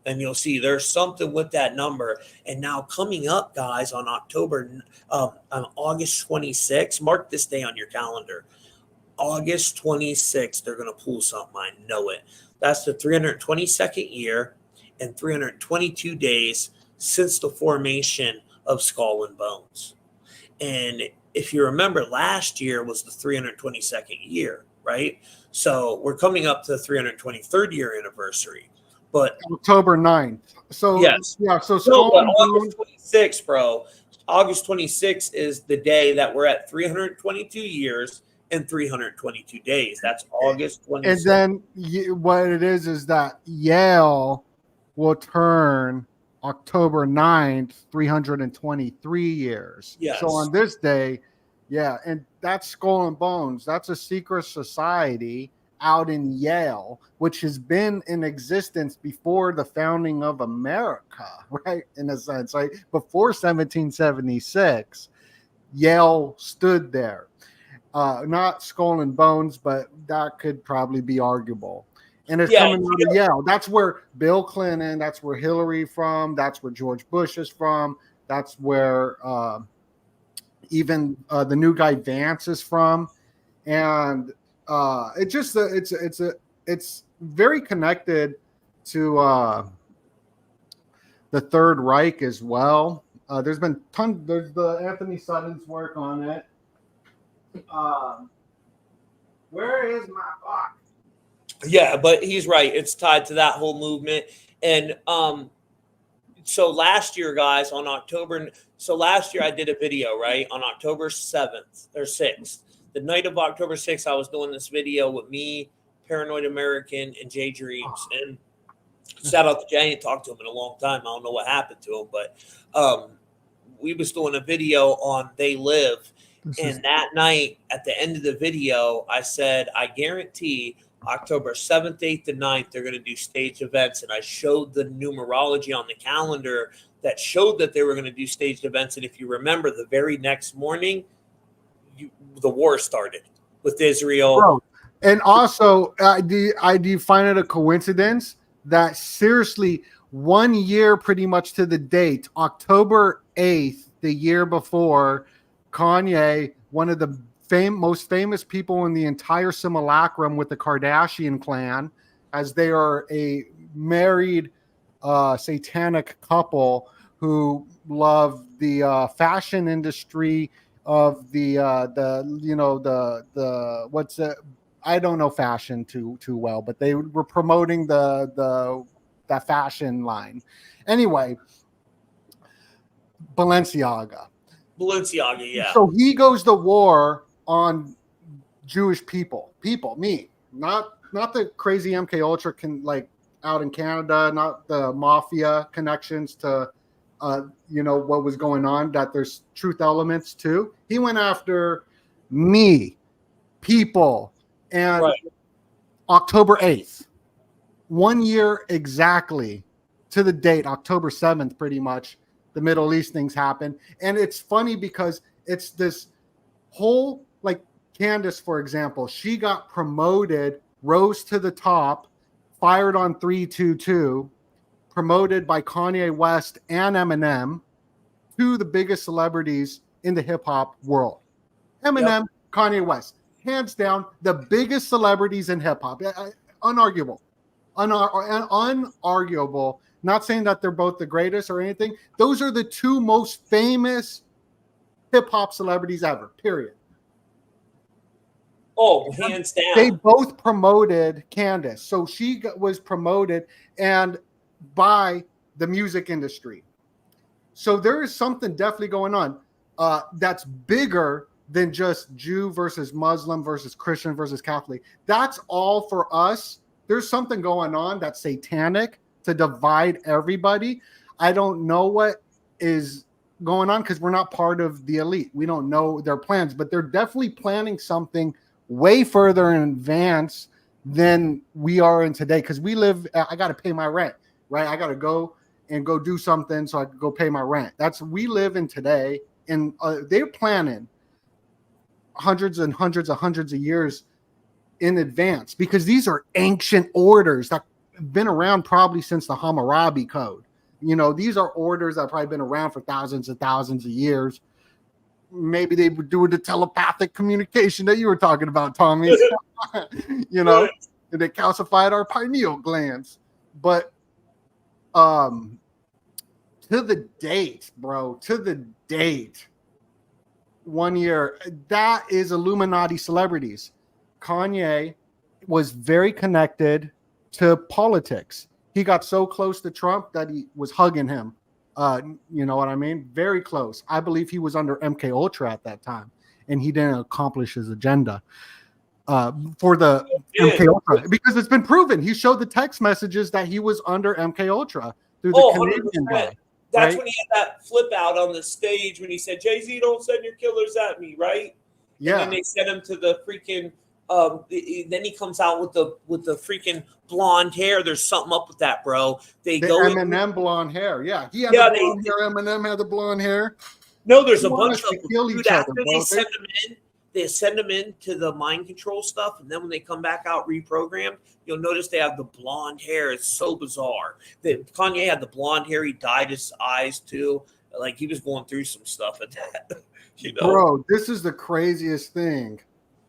And you'll see there's something with that number. And now coming up, guys, on August 26th, mark this day on your calendar. August 26th, they're going to pull something. I know it. That's the 322nd year and 322 days since the formation of Skull and Bones. And if you remember, last year was the 322nd year, right? So we're coming up to the 323rd year anniversary. But October 9th. So yes. yeah, so No, but Skull August 26th, bro. August 26th is the day that we're at 322 years and 322 days. That's August 26th. and then what it is that Yale will turn October 9th, 323 years. Yes. So on this day, yeah, and that's Skull and Bones. That's a secret society out in Yale, which has been in existence before the founding of America, right? In a sense, right? Before 1776, Yale stood there. Not Skull and Bones, but that could probably be arguable. And it's coming out of Yale. That's where Bill Clinton, that's where Hillary from, that's where George Bush is from, that's where even the new guy Vance is from. And it's very connected to the Third Reich as well. There's the Anthony Sutton's work on it. Where is my book? Yeah, but he's right. It's tied to that whole movement. And so last year, guys, last year I did a video, right? On October 7th or 6th. The night of October 6th, I was doing this video with me, Paranoid American, and Jay Dreams. And shout out to Jay. I ain't talked to him in a long time. I don't know what happened to him, but we was doing a video on They Live. And that night, at the end of the video, I said, I guarantee October 7th, 8th, and 9th, they're going to do staged events. And I showed the numerology on the calendar that showed that they were going to do staged events. And if you remember, the very next morning, the war started with Israel. Bro. And also, do you find it a coincidence that seriously 1 year pretty much to the date, October 8th, the year before, Kanye, one of the most famous people in the entire Simulacrum with the Kardashian clan, as they are a married satanic couple who love the fashion industry of the what's it? I don't know fashion too well, but they were promoting the fashion line. Anyway, Balenciaga, yeah. So he goes to war on Jewish people, me, not the crazy MK Ultra out in Canada, not the Mafia connections to what was going on, that there's truth elements too. He went after me, people, and right. October 8th, 1 year exactly to the date, October 7th, pretty much, the Middle East things happen. And it's funny because it's this whole, like Candace, for example, she got promoted, rose to the top, fired on 322, promoted by Kanye West and Eminem, two of the biggest celebrities in the hip-hop world. Eminem, yep. Kanye West, hands down, the biggest celebrities in hip-hop. Unarguable. Unarguable. Not saying that they're both the greatest or anything. Those are the two most famous hip-hop celebrities ever, period. Oh, hands down. They both promoted Candace. So she was promoted and by the music industry. So there is something definitely going on that's bigger than just Jew versus Muslim versus Christian versus Catholic. That's all for us. There's something going on that's satanic to divide everybody. I don't know what is going on because we're not part of the elite. We don't know their plans, but they're definitely planning something way further in advance than we are in today. Because I got to pay my rent, right? I got to go do something so I can go pay my rent. We live in today, and they're planning hundreds and hundreds of years in advance because these are ancient orders that have been around probably since the Hammurabi Code. These are orders that have probably been around for thousands and thousands of years. Maybe they were doing the telepathic communication that you were talking about, Tommy. And they calcified our pineal glands. But to the date, bro, 1 year. That is Illuminati celebrities. Kanye was very connected to politics. He got so close to Trump that he was hugging him. You know what I mean? Very close. I believe he was under MK Ultra at that time, and he didn't accomplish his agenda for the MK Ultra because it's been proven. He showed the text messages that he was under MK Ultra through the Canadian 100%. guy. That's right? when he had that flip out on the stage when he said, "Jay-Z, don't send your killers at me," right? Yeah. And then they sent him to the freaking. Then he comes out with the freaking blonde hair. There's something up with that, bro. They The go Eminem blonde hair. Yeah, he had the blonde hair. Eminem had the blonde hair. No, there's They a bunch of to kill dude, each other, after bro. they send them in to the mind control stuff, and then when they come back out reprogrammed, you'll notice they have the blonde hair. It's so bizarre. Kanye had the blonde hair. He dyed his eyes too. Like he was going through some stuff at that. You know, bro, this is the craziest thing.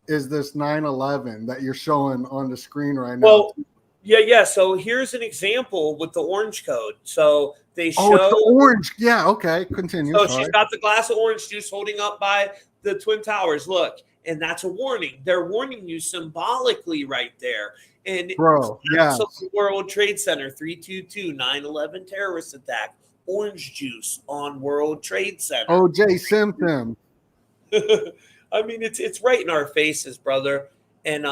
Is this 9/11 that you're showing on the screen right now? Well, yeah. So here's an example with the orange code. So they show the orange. Yeah, okay. Continue. So she's got the glass of orange juice holding up by the Twin Towers. Look, and that's a warning. They're warning you symbolically right there. And bro, yeah. World Trade Center 322 9/11 terrorist attack. Orange juice on World Trade Center. O.J. Simpson. I mean, it's right in our faces, brother. And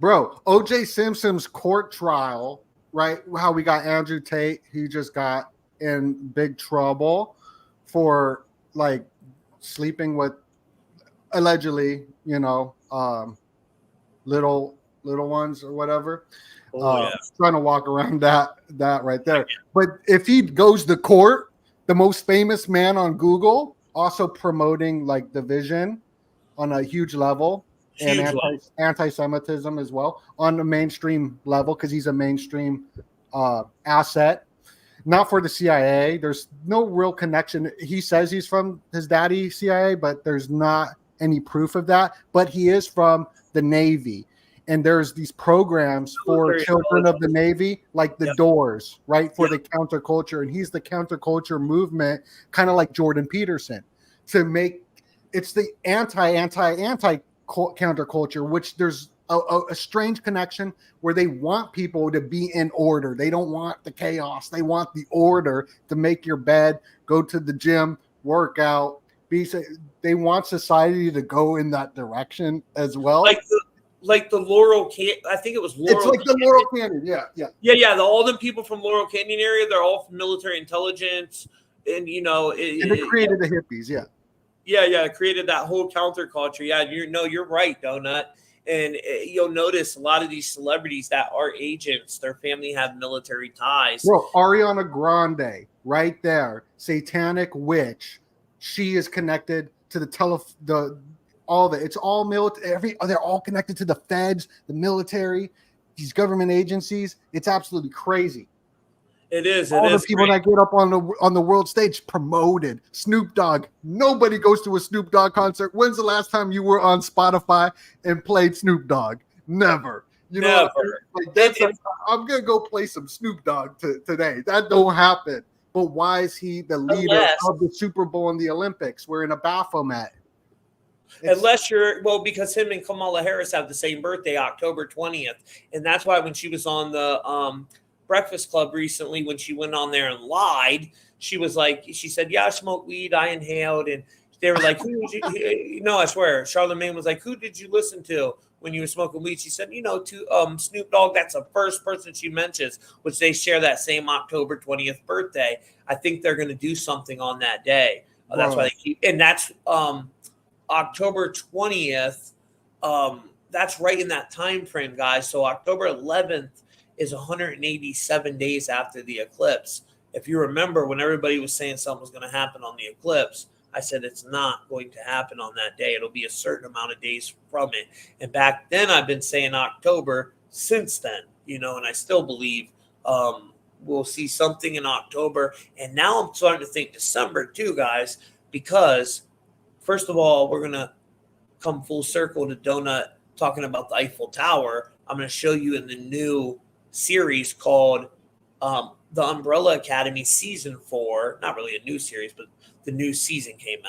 bro, O.J. Simpson's court trial, right? How we got Andrew Tate, he just got in big trouble for like sleeping with allegedly, you know, little ones or whatever. Trying to walk around that right there. But if he goes to court, the most famous man on Google, also promoting like division on a huge level and anti-Semitism as well on a mainstream level because he's a mainstream asset. Not for the CIA. There's no real connection. He says he's from his daddy CIA, but there's not any proof of that. But he is from the Navy. And there's these programs for children of the Navy, like the Doors, right? For the counterculture. And he's the counterculture movement, kind of like Jordan Peterson, to make it's the anti counterculture, which there's a strange connection where they want people to be in order. They don't want the chaos. They want the order to make your bed, go to the gym, work out. They want society to go in that direction as well. Like the Laurel Canyon. I think it was Laurel. It's like the Laurel Canyon. Yeah. All the people from Laurel Canyon area, they're all from military intelligence, and you know, they created the hippies. Yeah. Yeah. Created that whole counterculture. Yeah, you're right, Doenut. And you'll notice a lot of these celebrities that are agents, their family have military ties. Bro, Ariana Grande, right there, satanic witch. She is connected to it's all military. They're all connected to the feds, the military, these government agencies. It's absolutely crazy. It is. All the people that get up on the world stage promoted. Snoop Dogg. Nobody goes to a Snoop Dogg concert. When's the last time you were on Spotify and played Snoop Dogg? Never. You know, I'm gonna go play some Snoop Dogg today. That don't happen. But why is he the leader of the Super Bowl and the Olympics? We're in a Baphomet. Because him and Kamala Harris have the same birthday, October 20th, and that's why when she was on the Breakfast Club recently, when she went on there and lied, she said, yeah, I smoked weed, I inhaled, and they were like, who did you, no, I swear, Charlamagne was like, who did you listen to when you were smoking weed? She said, to Snoop Dogg. That's the first person she mentions, which they share that same October 20th birthday. I think they're going to do something on that day. That's why they keep, and that's October 20th. That's right in that time frame, guys. So October 11th is 187 days after the eclipse. If you remember, when everybody was saying something was going to happen on the eclipse, I said it's not going to happen on that day. It'll be a certain amount of days from it. And back then, I've been saying October since then, and I still believe we'll see something in October. And now I'm starting to think December too, guys, because first of all, we're going to come full circle to Doenut talking about the Eiffel Tower. I'm going to show you in the new series called The Umbrella Academy Season 4. Not really a new series, but the new season came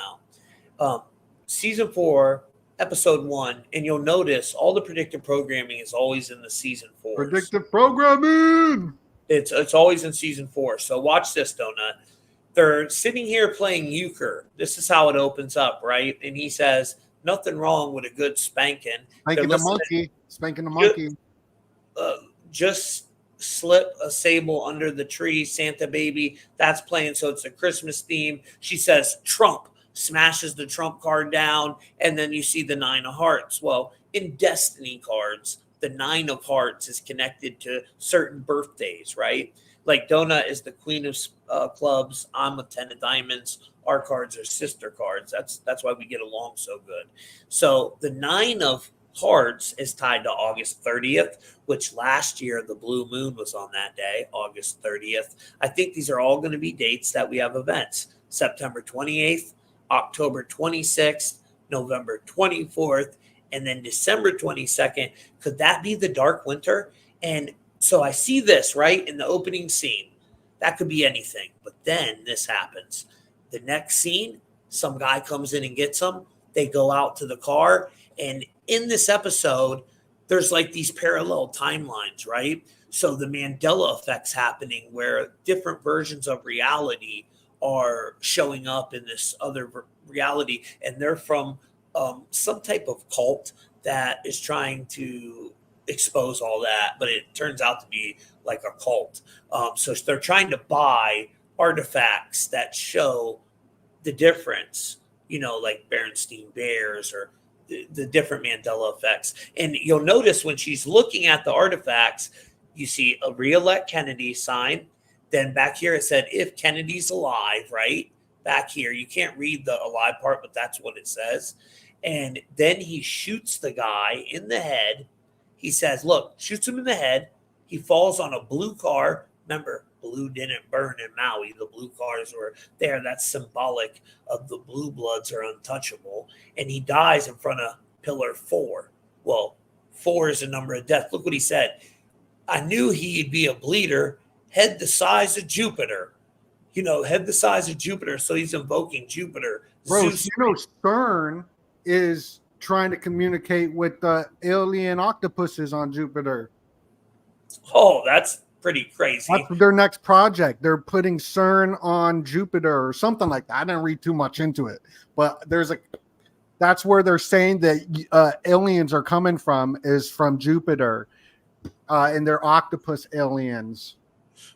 out. season 4, episode 1, and you'll notice all the predictive programming is always in the season 4. Predictive programming. It's always in season 4. So watch this, Doenut. They're sitting here playing euchre. This is how it opens up, right? And he says, "Nothing wrong with a good spanking." Spanking the monkey. Spanking the monkey. Just slip a sable under the tree, Santa baby. That's playing, so it's a Christmas theme. She says, "Trump," smashes the trump card down, and then you see the 9 of hearts. Well, in Destiny cards, the 9 of hearts is connected to certain birthdays, right? Like Doenut is the queen of clubs. I'm a 10 of diamonds. Our cards are sister cards. That's why we get along so good. So the 9 of hearts is tied to August 30th, which last year the blue moon was on that day, August 30th. I think these are all going to be dates that we have events. September 28th, October 26th, November 24th, and then December 22nd. Could that be the dark winter? And so I see this, right, in the opening scene. That could be anything. But then this happens. The next scene, some guy comes in and gets them. They go out to the car. And in this episode, there's like these parallel timelines, right? So the Mandela effect's happening where different versions of reality are showing up in this other reality. And they're from some type of cult that is trying to expose all that, but it turns out to be like a cult. So they're trying to buy artifacts that show the difference, like Berenstein Bears or the different Mandela effects. And you'll notice when she's looking at the artifacts, you see a re-elect Kennedy sign. Then back here it said, if Kennedy's alive, right? Back here, you can't read the alive part, but that's what it says. And then he shoots the guy in the head. He says, look, shoots him in the head. He falls on a blue car. Remember, blue didn't burn in Maui. The blue cars were there. That's symbolic of the blue bloods are untouchable. And he dies in front of pillar 4. Well, 4 is a number of death. Look what he said. I knew he'd be a bleeder, head the size of Jupiter. Head the size of Jupiter. So he's invoking Jupiter. Bro, Zeus. CERN is trying to communicate with the alien octopuses on Jupiter. Oh, that's pretty crazy. That's their next project. They're putting CERN on Jupiter or something like that. I didn't read too much into it, but that's where they're saying that aliens are coming from, is from Jupiter, and they're octopus aliens.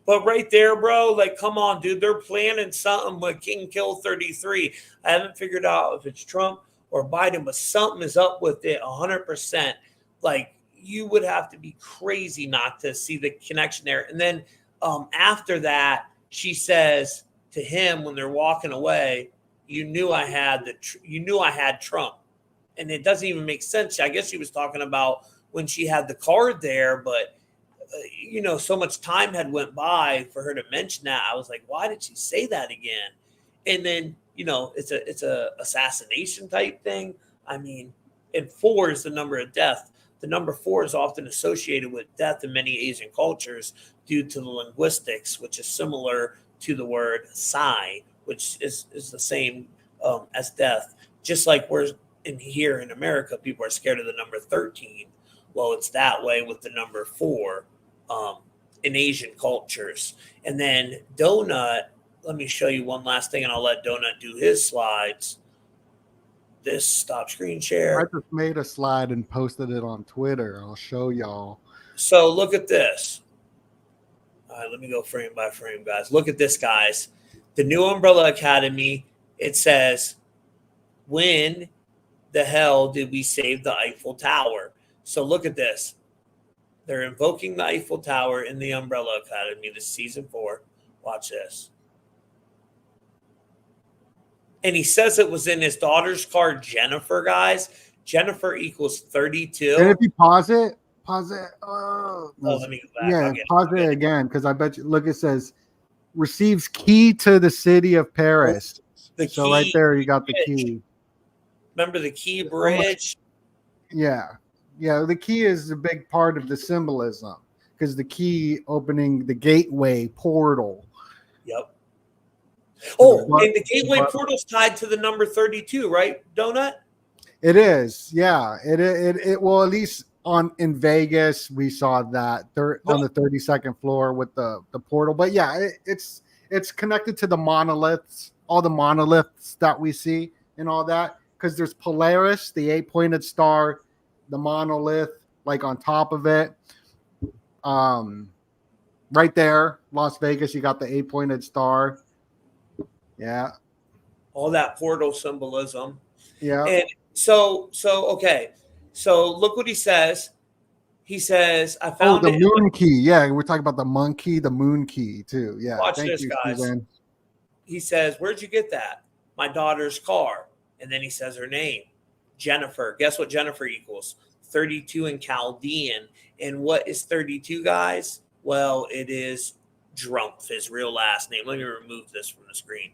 But right there, bro, like, come on, dude. They're planning something with King Kill 33. I haven't figured out if it's Trump or Biden, but something is up with it 100%. Like, you would have to be crazy not to see the connection there. And then after that, she says to him when they're walking away, you knew I had Trump. And it doesn't even make sense. I guess she was talking about when she had the card there, but so much time had went by for her to mention that. I was like, why did she say that again? And then, it's a assassination type thing. I mean, and 4 is the number of death. The number 4 is often associated with death in many Asian cultures due to the linguistics, which is similar to the word sai, which is the same as death. Just like we're here in America, people are scared of the number 13. Well, it's that way with the number 4 in Asian cultures. And then Doenut, let me show you one last thing, and I'll let Doenut do his slides. This stop screen share. I just made a slide and posted it on Twitter. I'll show y'all. So look at this. All right, let me go frame by frame, guys. Look at this, guys. The new Umbrella Academy, it says, when the hell did we save the Eiffel Tower? So look at this. They're invoking the Eiffel Tower in the Umbrella Academy. This season 4. Watch this. And he says it was in his daughter's card, Jennifer, guys. Jennifer equals 32. And if you pause it. Let me go back. Yeah, pause it again, because I bet you, look, it says, receives key to the city of Paris. So right there, you got the key. Remember the key bridge? Yeah. Yeah, the key is a big part of the symbolism, because the key opening the gateway portal. Yep. Oh, and the gateway portal's tied to the number 32, right, Doenut? It is, yeah. It well, at least on in Vegas we saw that they're on the 32nd floor with the portal. But yeah, it's connected to the monoliths, all the monoliths that we see and all that. Because there's Polaris, the 8-pointed star, the monolith, like on top of it. Right there, Las Vegas, you got the 8-pointed star. Yeah. All that portal symbolism. Yeah. And so okay. So look what he says. He says, I found the it. moon key. Yeah, we're talking about the monkey, the moon key too. Yeah. Watch Thank this, you, guys. Steven. He says, where'd you get that? My daughter's car. And then he says her name, Jennifer. Guess what Jennifer equals? 32 in Chaldean. And what is 32, guys? Well, it is Drumpf, his real last name. Let me remove this from the screen.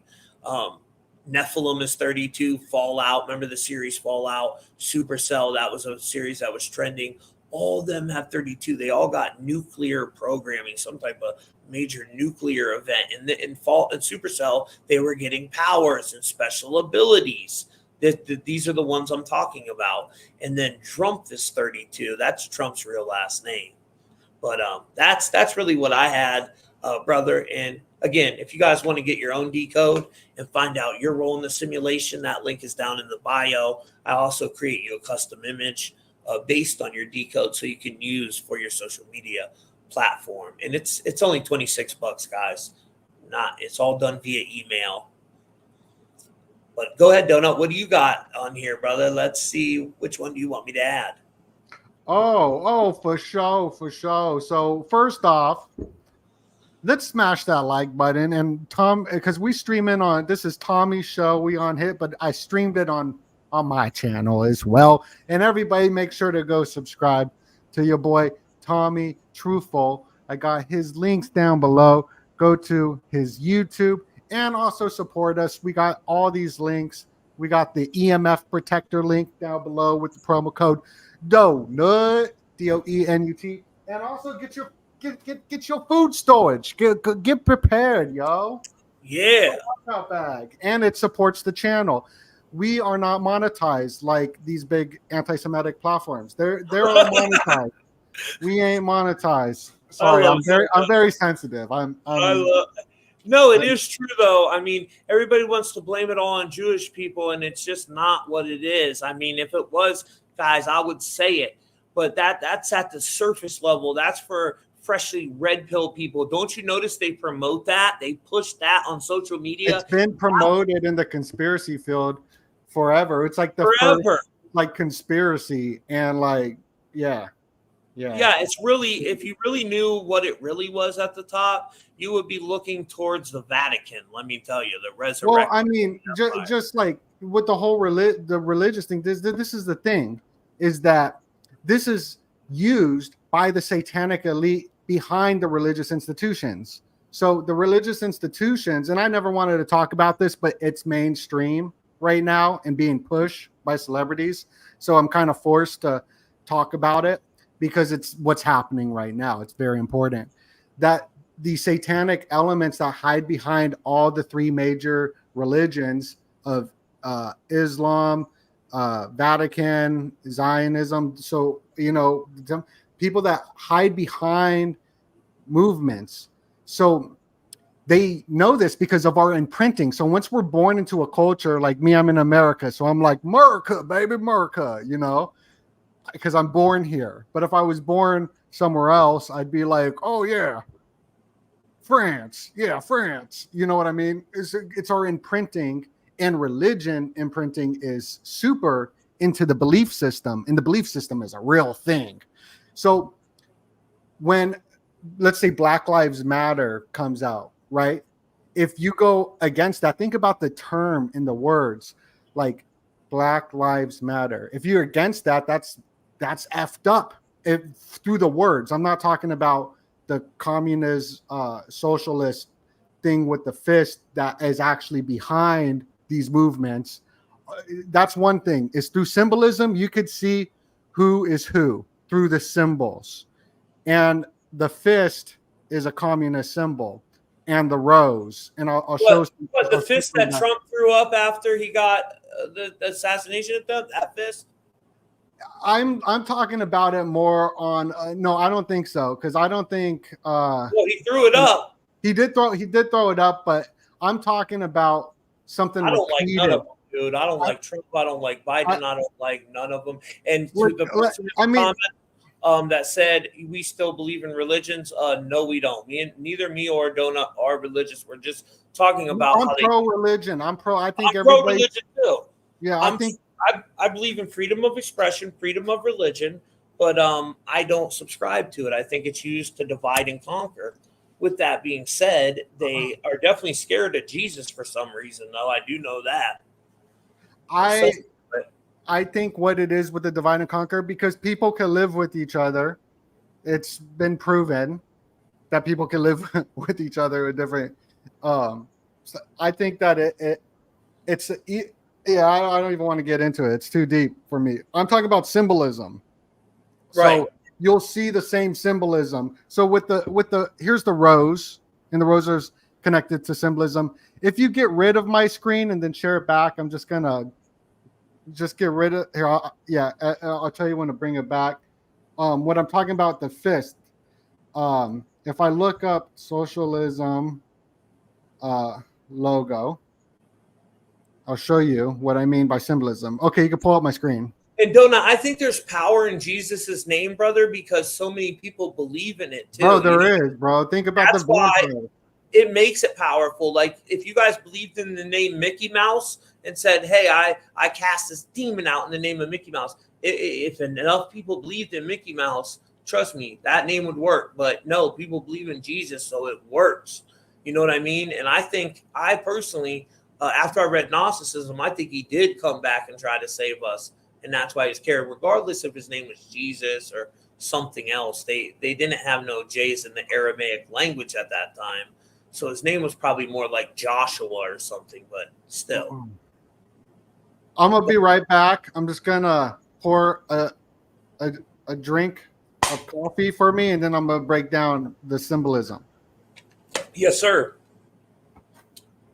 Nephilim is 32. Fallout, remember the series Fallout? Supercell, that was a series that was trending. All of them have 32. They all got nuclear programming, some type of major nuclear event. And in Supercell, they were getting powers and special abilities. These are the ones I'm talking about. And then Trump is 32. That's Trump's real last name. But that's really what I had, brother. And again, if you guys want to get your own decode and find out your role in the simulation, that link is down in the bio. I also create you a custom image based on your decode so you can use for your social media platform. And it's only $26, guys. It's all done via email. But go ahead, Doenut. What do you got on here, brother? Let's see, which one do you want me to add? Oh, for sure, for sure. So first off, let's smash that like button. And Tom, because we stream in on, this is Tommy's show, we on Hit, but I streamed it on my channel as well. And everybody make sure to go subscribe to your boy Tommy Truthful. I got his links down below. Go to his YouTube and also support us. We got all these links. We got the EMF protector link down below with the promo code Doenut, Doenut. And also get your food storage. Get prepared, yo. Yeah. Bag. And it supports the channel. We are not monetized like these big anti-Semitic platforms. They're all monetized. We ain't monetized. Sorry, I'm very sensitive. No, it is true though. I mean, everybody wants to blame it all on Jewish people, and it's just not what it is. I mean, if it was, guys, I would say it. But that's at the surface level. That's for freshly red pill people. Don't you notice they promote that? They push that on social media. It's been promoted in the conspiracy field forever. It's like the first like conspiracy, and like yeah. It's really, if you really knew what it really was at the top, you would be looking towards the Vatican. Let me tell you, the resurrection. Well, I mean, just like with the whole the religious thing, this is the thing, is that this is used by the satanic elite behind the religious institutions. So the religious institutions, and I never wanted to talk about this, but it's mainstream right now and being pushed by celebrities. So I'm kind of forced to talk about it because it's what's happening right now. It's very important that the satanic elements that hide behind all the three major religions of Islam, Vatican, Zionism. So, people that hide behind movements. So they know this because of our imprinting. So once we're born into a culture, like me, I'm in America. So I'm like, America, baby, America, because I'm born here. But if I was born somewhere else, I'd be like, oh yeah, France. Yeah, France. You know what I mean? It's our imprinting, and religion imprinting is super into the belief system, and the belief system is a real thing. So when, let's say, Black Lives Matter comes out, right? If you go against that, think about the term in the words, like Black Lives Matter. If you're against that, that's effed up through the words. I'm not talking about the communist, socialist thing with the fist that is actually behind these movements. That's one thing. Is through symbolism, you could see who is who through the symbols. And the fist is a communist symbol. and the rose. And I'll show. What the fist that Trump threw up after he got the assassination attempt? That fist. I'm talking about it more on. No, I don't think so, because I don't think. Well, he threw it up. He did throw it up, but I'm talking about something. I don't like none of them, dude. I don't like Trump. I don't like Biden. I don't like none of them. And to the person in the comment that said we still believe in religions, no, we don't. Neither me or Doenut are religious. We're just talking about. I'm pro-religion. I'm pro. I think I'm pro-religion too. Yeah, I believe in freedom of expression, freedom of religion, but I don't subscribe to it. I think it's used to divide and conquer. With that being said, they are definitely scared of Jesus for some reason, though. I do know that. I think what it is with the divide and conquer, because people can live with each other. It's been proven that people can live with each other with different. So I think that it's. Yeah, I don't even want to get into it. It's too deep for me. I'm talking about symbolism. Right. So you'll see the same symbolism. So with the here's the rose, and the rose is connected to symbolism. If you get rid of my screen and then share it back, I'm just gonna get rid of here. I'll tell you when to bring it back. What I'm talking about, the fist. If I look up socialism logo, I'll show you what I mean by symbolism. Okay, you can pull up my screen. And Donut, I think there's power in Jesus's name, brother, because so many people believe in it too. Bro, there is, bro. Think about that's why it makes it powerful. Like if you guys believed in the name Mickey Mouse and said, "Hey, I cast this demon out in the name of Mickey Mouse," if enough people believed in Mickey Mouse, trust me, that name would work. But no, people believe in Jesus, so it works. You know what I mean? And I personally. After I read Gnosticism, I think he did come back and try to save us. And that's why he's carried, regardless if his name was Jesus or something else. They didn't have no J's in the Aramaic language at that time. So his name was probably more like Joshua or something, but still. I'm going to be right back. I'm just going to pour a drink of coffee for me, and then I'm going to break down the symbolism. Yes, sir.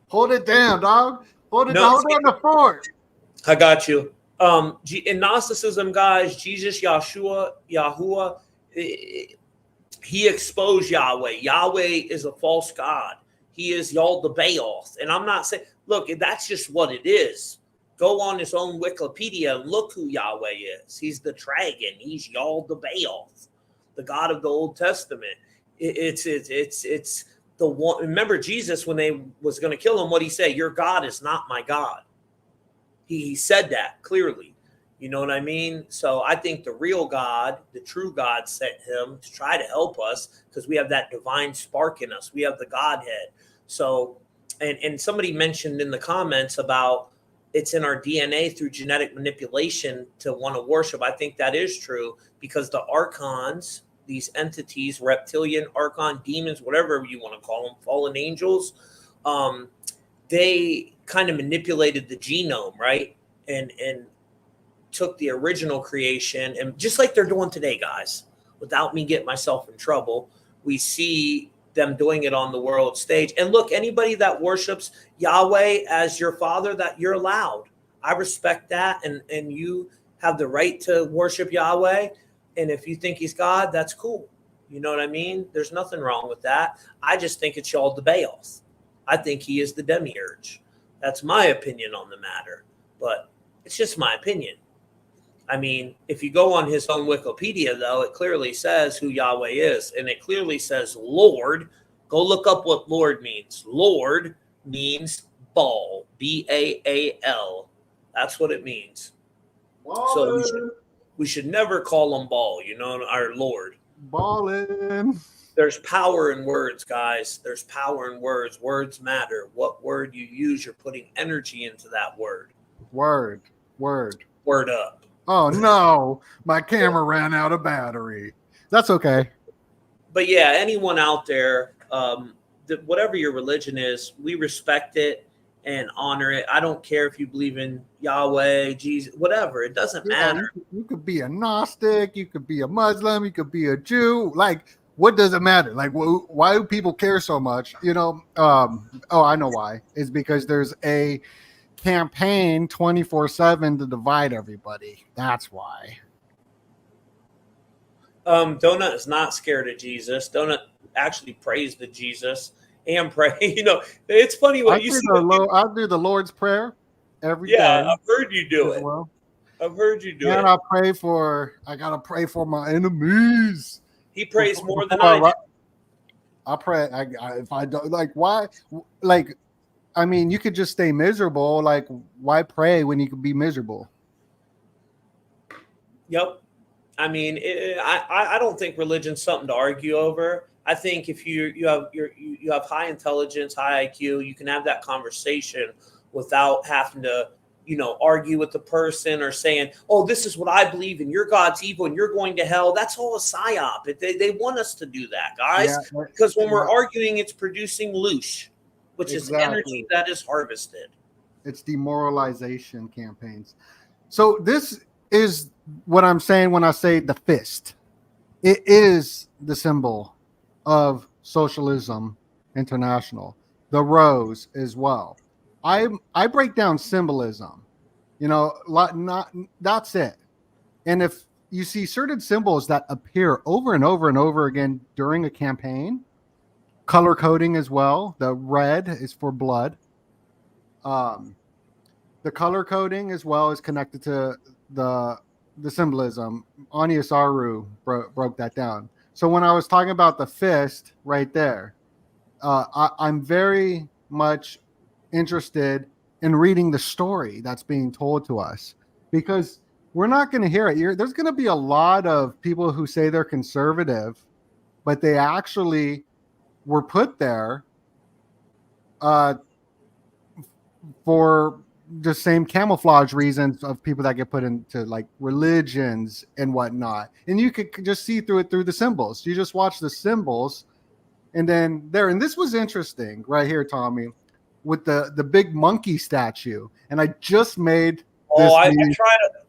Hold it down, dog. Hold it down. Hold on the fort. I got you. In Gnosticism, guys, Jesus, Yahuwah, he exposed Yahweh. Yahweh is a false god. He is Yal the Baoth. And I'm not saying, look, that's just what it is. Go on his own Wikipedia and look who Yahweh is. He's the dragon. He's Yal the Baoth, the God of the Old Testament. It's the one. Remember Jesus, when they was going to kill him, what he said? Your God is not my God. He said that clearly. You know what I mean? So I think the real God, the true God, sent him to try to help us because we have that divine spark in us. We have the Godhead. So, and somebody mentioned in the comments about it's in our DNA through genetic manipulation to want to worship. I think that is true because the Archons, these entities, reptilian, Archon, demons, whatever you want to call them, fallen angels, they kind of manipulated the genome, right? And took the original creation, and just like they're doing today, guys, without me getting myself in trouble, we see them doing it on the world stage. And look, anybody that worships Yahweh as your father, that you're allowed. I respect that. And you have the right to worship Yahweh. And if you think he's God, that's cool. You know what I mean? There's nothing wrong with that. I just think it's Yal the Baoth. I think he is the demiurge. That's my opinion on the matter. But it's just my opinion. I mean, if you go on his own Wikipedia, though, it clearly says who Yahweh is. And it clearly says Lord. Go look up what Lord means. Lord means Baal. B-A-A-L. That's what it means. Ballin'. So we should never call him Baal, you know, our Lord. Ballin'. There's power in words, guys. There's power in words. Words matter. What word you use, you're putting energy into that word. Word up. Oh, no. My camera ran out of battery. That's okay. But yeah, anyone out there, whatever your religion is, we respect it and honor it. I don't care if you believe in Yahweh, Jesus, whatever. It doesn't matter. You could be a Gnostic. You could be a Muslim. You could be a Jew. Like, what does it matter? Like, why do people care so much? I know why. It's because there's a campaign 24/7 to divide everybody. That's why. Doenut is not scared of Jesus. Doenut actually prays to Jesus and pray. It's funny what you see. I'll do the Lord's Prayer every day. Yeah, I've heard you do it. Well. I've heard you do it. And I gotta pray for my enemies. He prays more than I do. I pray. If I don't why, you could just stay miserable. Like, why pray when you could be miserable? Yep. I don't think religion's something to argue over. I think if you have high intelligence, high IQ, you can have that conversation without having to argue with the person or saying, oh, this is what I believe and your God's evil and you're going to hell. That's all a psyop. They want us to do that, guys, because when we're arguing, it's producing loosh, which is energy that is harvested. It's demoralization campaigns. So this is what I'm saying when I say the fist. It is the symbol of Socialism International. The rose as well. I break down symbolism, that's it. And if you see certain symbols that appear over and over and over again during a campaign, color coding as well. The red is for blood. The color coding as well is connected to the symbolism. Anya Saru broke that down. So when I was talking about the fist right there, I'm very much interested in reading the story that's being told to us, because we're not going to hear it. There's going to be a lot of people who say they're conservative, but they actually were put there for the same camouflage reasons of people that get put into religions and whatnot. And you could just see through the symbols. You just watch the symbols and then there. And this was interesting right here, Tommy, with the big monkey statue. And I just made this.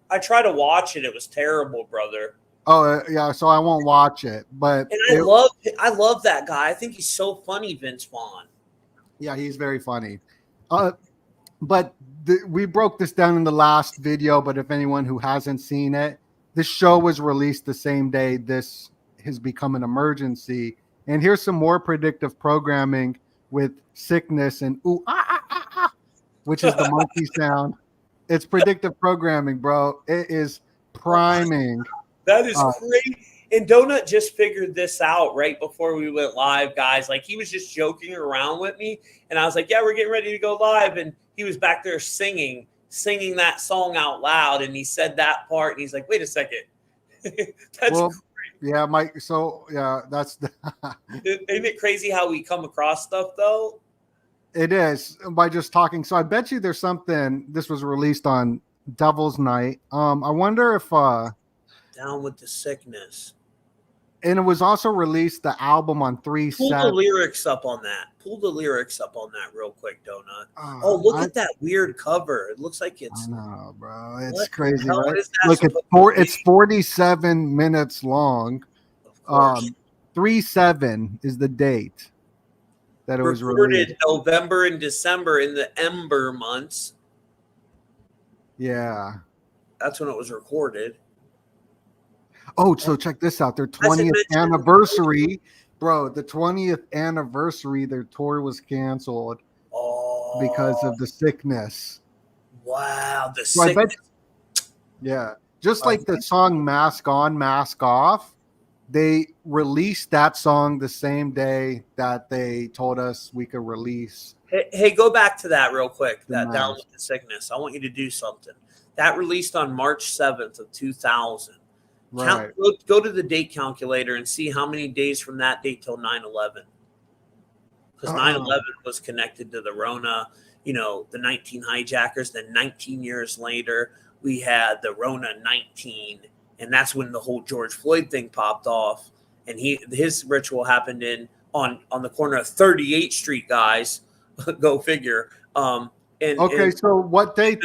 I tried to watch it. It was terrible, brother. Oh yeah, so I won't watch it. But I love that guy. I think he's so funny, Vince Vaughn. Yeah, he's very funny. But we broke this down in the last video. But if anyone who hasn't seen it, this show was released the same day this has become an emergency. And here's some more predictive programming with sickness and which is the monkey sound. It's predictive programming, bro. It is priming. That is great. And Doenut just figured this out right before we went live, guys. Like, he was just joking around with me. And I was like, yeah, we're getting ready to go live. And he was back there singing that song out loud. And he said that part. And he's like, wait a second. That's great. Yeah, Mike. So, yeah, that's Isn't it crazy how we come across stuff, though? It is, by just talking. So I bet you there's something. This was released on Devil's Night. I wonder if Down with the Sickness. And it was also released the album on 3/7. Pull the lyrics up on that. Pull the lyrics up on that real quick, Doenut. Look at that weird cover. It looks like it's. I know, bro. It's crazy, right? Look, it's 47 minutes long. 3/7 is the date that it was released. November and December in the Ember months. Yeah, that's when it was recorded. Oh, so check this out. Their 20th anniversary, bro. The 20th anniversary, their tour was canceled because of the sickness. Wow, the sickness. Yeah, just like the song "Mask On, Mask Off," they released that song the same day that they told us we could release. Hey, go back to that real quick. That Down with the Sickness. I want you to do something. That released on March 7th of 2000. Right. Go to the date calculator and see how many days from that date till 9/11. Because 9/11 was connected to the Rona, the 19 hijackers. Then 19 years later, we had the Rona 19. And that's when the whole George Floyd thing popped off. And his ritual happened on the corner of 38th Street, guys. Go figure. So what day?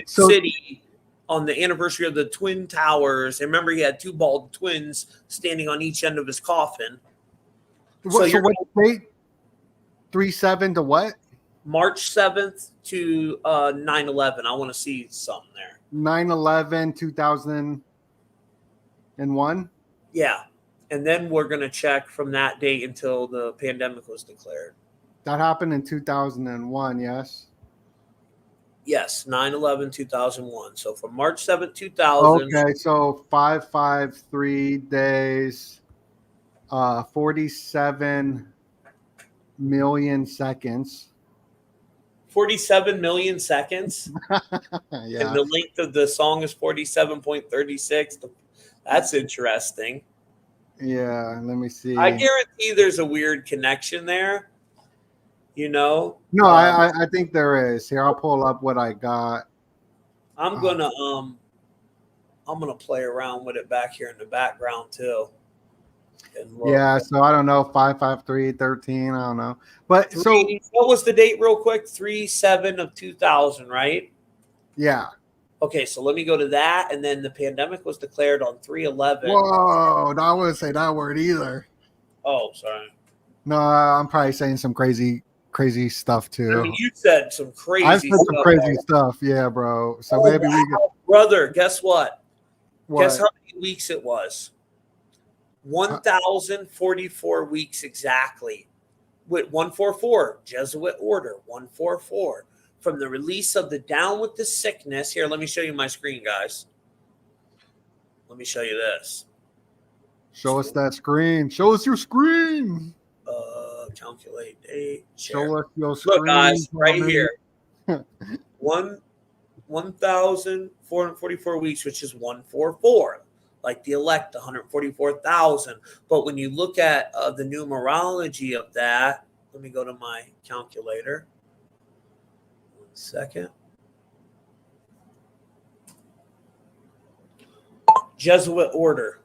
City. On the anniversary of the Twin Towers. And remember, he had two bald twins standing on each end of his coffin. So what date? 3/7 to what? March 7th to 9/11. I want to see something there. 9/11, 2001. Yeah. And then we're going to check from that date until the pandemic was declared. That happened in 2001, yes? Yes, 9/11, 2001. So from March 7th, 2000. Okay, so 553 days, 47 million seconds. 47 million seconds. Yeah. And the length of the song is 47.36. That's interesting. Yeah, let me see. I guarantee there's a weird connection there. You know? No, I think there is. Here, I'll pull up what I got. I'm gonna play around with it back here in the background too. Yeah, so I don't know, 553 13, I don't know. But so what was the date real quick? 3/7 of 2000, right? Yeah. Okay, so let me go to that, and then the pandemic was declared on 3/11. Whoa, no, I wouldn't say that word either. Oh, sorry. No, I'm probably saying some crazy stuff too. I mean, you said some crazy I've said stuff. some crazy stuff, yeah, bro. So maybe we could. Brother, guess what? What? Guess how many weeks it was? 1,044 weeks exactly. With 144, Jesuit order, 144. From the release of the Down with the Sickness. Here, let me show you my screen, guys. Let me show you this. Show us that screen. Show us your screen. Calculate date. Share. Show us your screen. Look, guys, right here. 1,444 weeks, which is 144. Like the elect, 144,000. But when you look at the numerology of that, let me go to my calculator. 1 second. Jesuit order.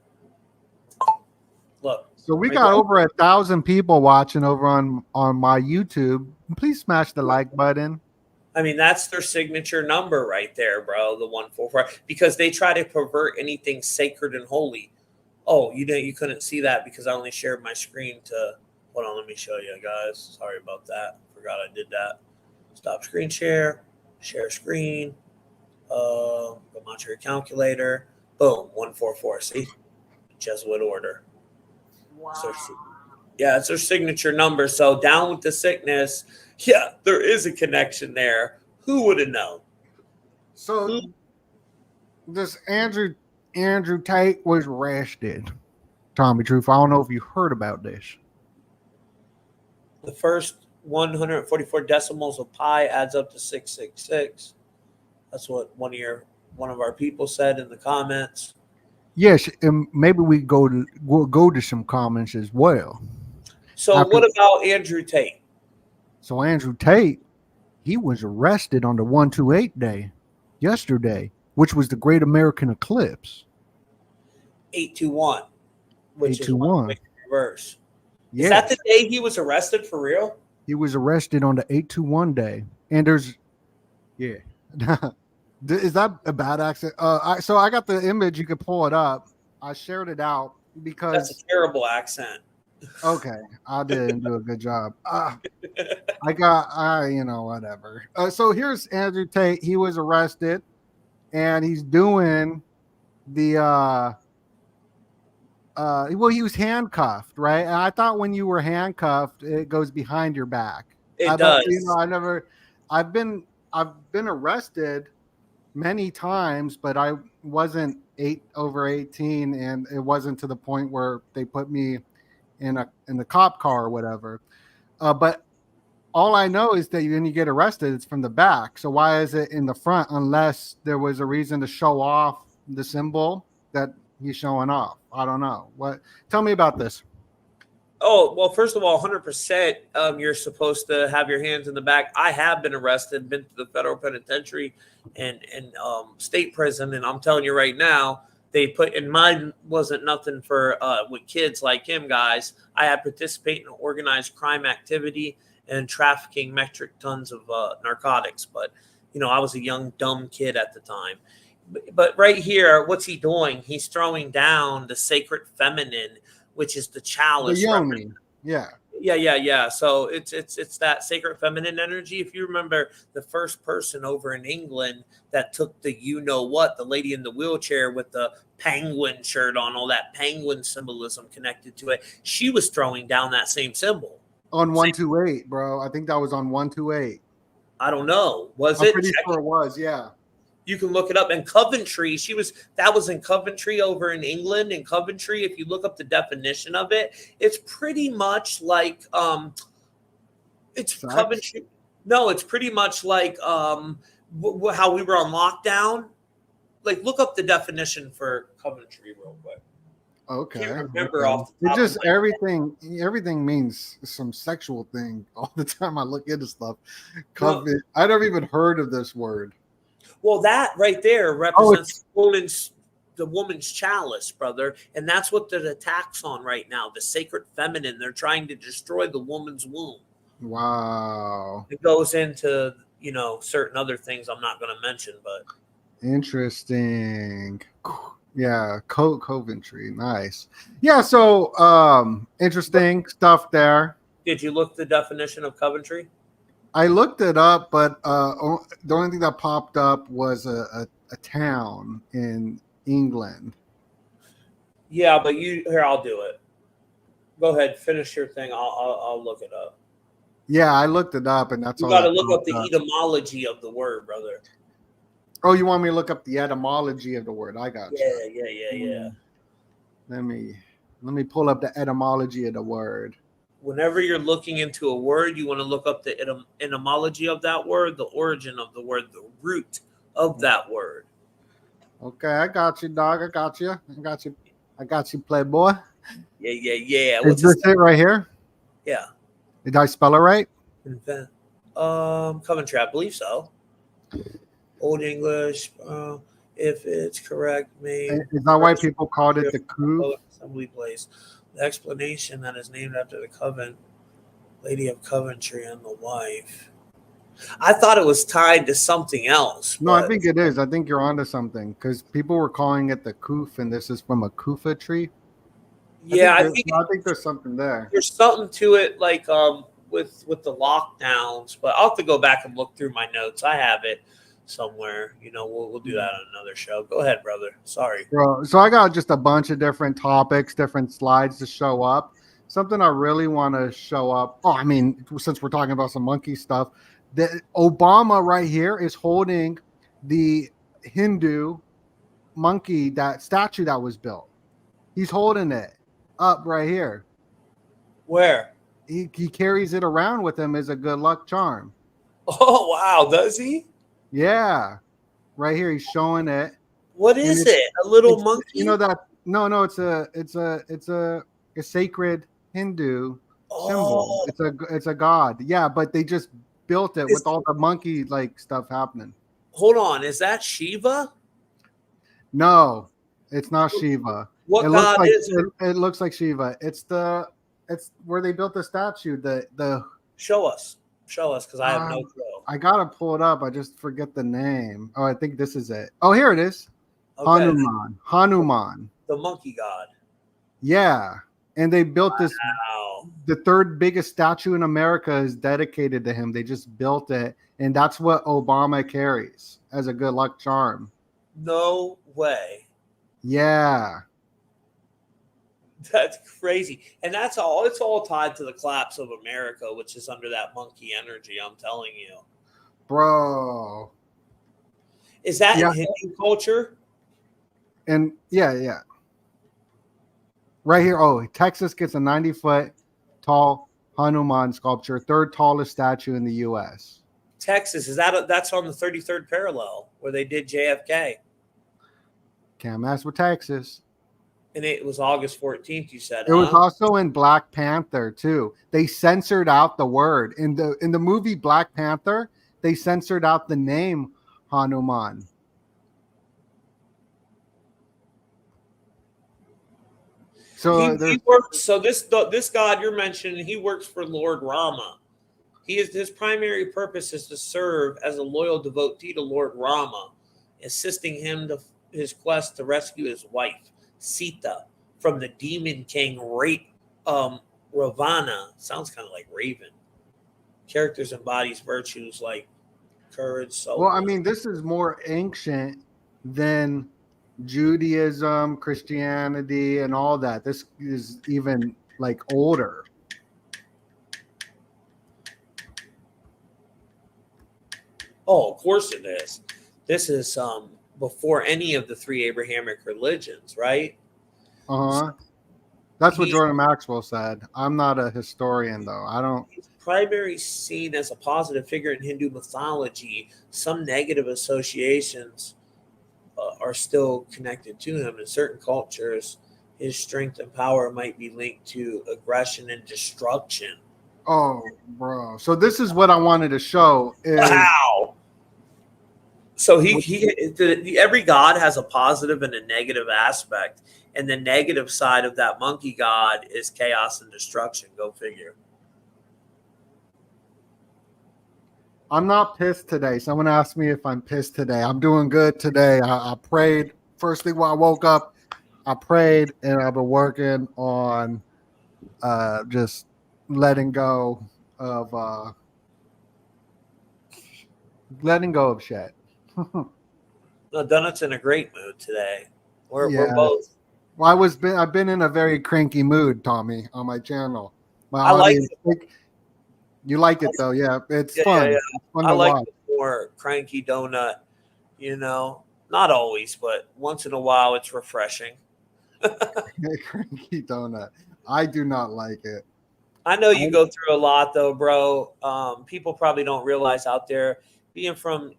Look. So we got over 1,000 people watching over on my YouTube. Please smash the like button. I mean, that's their signature number right there, bro. The 144, because they try to pervert anything sacred and holy. Oh, you couldn't see that because I only shared my screen to. Hold on, let me show you guys. Sorry about that. Forgot I did that. Stop screen share. Share screen. Gematria calculator. Boom, 144. See, Jesuit order. Wow. So, yeah, it's their signature number. So Down with the Sickness. Yeah, there is a connection there. Who would have known? So this Andrew Tate was arrested. Tommy Truthful, I don't know if you heard about this. The first 144 decimals of pi adds up to 666. That's what one of our people said in the comments. Yes, and maybe we'll go to some comments as well. So what about Andrew Tate? So Andrew Tate, he was arrested on the 128 day yesterday, which was the Great American Eclipse. 821, which 821. Is reverse. Yes. Is that the day he was arrested for real? He was arrested on the 821 day, and there's, yeah. Is that a bad accent? So I got the image. You could pull it up. I shared it out because that's a terrible accent. Okay, I didn't do a good job. Whatever. So here's Andrew Tate. He was arrested, and he's doing the he was handcuffed, right? And I thought when you were handcuffed, it goes behind your back. It does. I've been arrested many times, but I wasn't over 18, and it wasn't to the point where they put me in the cop car or whatever. But all I know is that when you get arrested, it's from the back. So why is it in the front unless there was a reason to show off the symbol that he's showing off? I don't know. Tell me about this. Oh, well, first of all, 100%, you're supposed to have your hands in the back. I have been arrested, been to the federal penitentiary and state prison, and I'm telling you right now, they put, and mine wasn't nothing for with kids like him, guys. I had participated in organized crime activity and trafficking metric tons of narcotics. But, I was a young, dumb kid at the time. But right here, what's he doing? He's throwing down the sacred feminine, which is the chalice. The yoni. Yeah. Yeah. So it's that sacred feminine energy. If you remember the first person over in England that took the the lady in the wheelchair with the penguin shirt on, all that penguin symbolism connected to it, she was throwing down that same symbol. On 128, bro. I think that was on 128. I don't know. Was I'm it? pretty sure it was, yeah. You can look it up. And Coventry, that was in Coventry over in England. In Coventry, if you look up the definition of it, it's pretty much like it's Sex? Coventry. No, it's pretty much like how we were on lockdown. Like, look up the definition for Coventry real quick. Okay. Can't remember okay. off the top It just of my everything means some sexual thing all the time I look into stuff. No. I never even heard of this word. Well, that right there represents the woman's chalice, brother. And that's what the attack's on right now, the sacred feminine. They're trying to destroy the woman's womb. Wow. It goes into, certain other things I'm not going to mention, but. Interesting. Yeah, Coventry. Nice. Yeah, so interesting stuff there. Did you look the definition of Coventry? I looked it up, but the only thing that popped up was a town in England. Yeah, but I'll do it. Go ahead, finish your thing. I'll look it up. Yeah, I looked it up, and that's you all. You got to look up the etymology of the word, brother. Oh, you want me to look up the etymology of the word? I got you. Yeah. Let me pull up the etymology of the word. Whenever you're looking into a word, you want to look up the etymology of that word, the origin of the word, the root of that word. Okay, I got you, dog. I got you, playboy. Yeah. Is this it right here? Yeah. Did I spell it right? Coventry, I believe so. Old English, if it's correct, Is that why people called it the coup? Assembly place. The explanation that is named after the Coven, Lady of Coventry and the wife. I thought it was tied to something else. No, I think it is. I think you're onto something because people were calling it the coof, and this is from a kufa tree. Yeah, I think there's something there. There's something to it, like with the lockdowns, but I'll have to go back and look through my notes. I have it somewhere. We'll do that on another show. Go ahead, brother. Sorry, bro. So I got just a bunch of different topics, different slides to show up. Something I really want to show up. Oh, I mean, since we're talking about some monkey stuff, the Obama right here is holding the Hindu monkey, that statue that was built. He's holding it up right here. Where? He carries it around with him as a good luck charm. Oh wow, does he? Yeah, right here he's showing it. What is it? A little monkey? You know that? No, it's a sacred Hindu symbol. It's a god. Yeah, but they just built it with all the monkey like stuff happening. Hold on, is that Shiva? No, it's not Shiva. What god is it? It looks like Shiva. It's where they built the statue. The show us because I have no clue. I gotta pull it up. I just forget the name. Oh, I think this is it. Oh, here it is. Okay. Hanuman. The monkey god. Yeah. And they built this. The third biggest statue in America is dedicated to him. They just built it. And that's what Obama carries as a good luck charm. No way. Yeah. That's crazy. And it's all tied to the collapse of America, which is under that monkey energy, I'm telling you. Bro. Is that in Hindu culture? And yeah. Right here. Oh, Texas gets a 90-foot tall Hanuman sculpture, third tallest statue in the U.S. Texas, that's on the 33rd parallel where they did JFK. Can't mess with Texas. And it was August 14th, you said. It was also in Black Panther too. They censored out the word in the movie Black Panther. They censored out the name Hanuman. So he works. So this god you're mentioning, he works for Lord Rama. His primary purpose is to serve as a loyal devotee to Lord Rama, assisting him to his quest to rescue his wife Sita from the demon king Ravana sounds kind of like Raven. Characters embodies virtues like courage, Well, I soberness. mean, this is more ancient than Judaism, Christianity, and all that. This is even like older. Oh, of course it is. This is before any of the three Abrahamic religions, right? Uh-huh. That's what He's Jordan Maxwell said. I'm not a historian though. I don't. primarily seen as a positive figure in Hindu mythology. Some negative associations are still connected to him. In certain cultures, his strength and power might be linked to aggression and destruction. Oh, bro. So this is what I wanted to show is Wow. So every god has a positive and a negative aspect, and the negative side of that monkey god is chaos and destruction. Go figure. I'm not pissed today. Someone asked me if I'm pissed today. I'm doing good today. I prayed. First thing when I woke up, I prayed and I've been working on just letting go of shit. No, Doenut's in a great mood today. We're Yeah. both. Well, I've been in a very cranky mood, Tommy, on my channel. My I like audience, you like it though, yeah. It's yeah, fun. yeah. It's fun I to like watch. the more cranky Doenut. Not always, but once in a while, it's refreshing. Cranky donut. I do not like it. I know I, you go through a lot, though, bro. People probably don't realize out there being from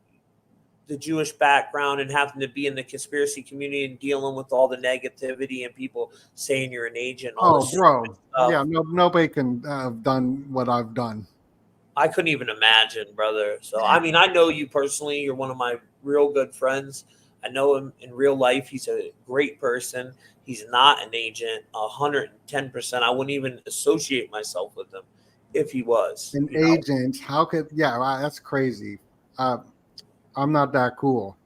the Jewish background and having to be in the conspiracy community and dealing with all the negativity and people saying you're an agent, all oh, this bro. stuff. Yeah, nobody can have done what I've done. I couldn't even imagine, brother. So, I mean, I know you personally. You're one of my real good friends. I know him in real life. He's a great person. He's not an agent, 110%. I wouldn't even associate myself with him if he was. An agent, how could, yeah, wow, that's crazy. I'm not that cool.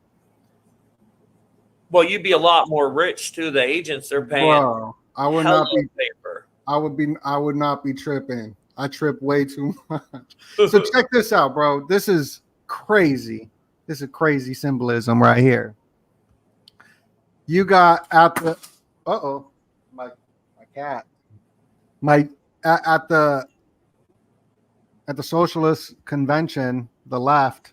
Well, you'd be a lot more rich too. The agents, they're paying Bro, I would hella not be, paper. I would not be tripping. I trip way too much. So check this out, bro. This is crazy. This is crazy symbolism right here. You got at the my cat. My at the socialist convention, the left,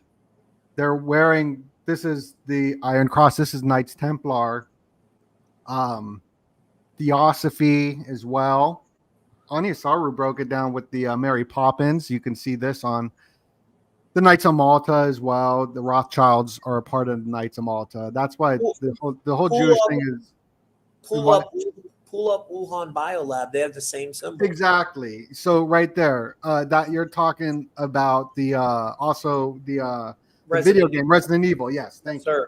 they're wearing, this is the Iron Cross, this is Knights Templar, Theosophy as well. Anisaru broke it down with the Mary Poppins. You can see this on the Knights of Malta as well. The Rothschilds are a part of the Knights of Malta. That's why the whole Jewish thing is pull what, up Wuhan Biolab. They have the same symbol. exactly. So right there, that you're talking about the also the video game Resident Evil. Yes, thank you.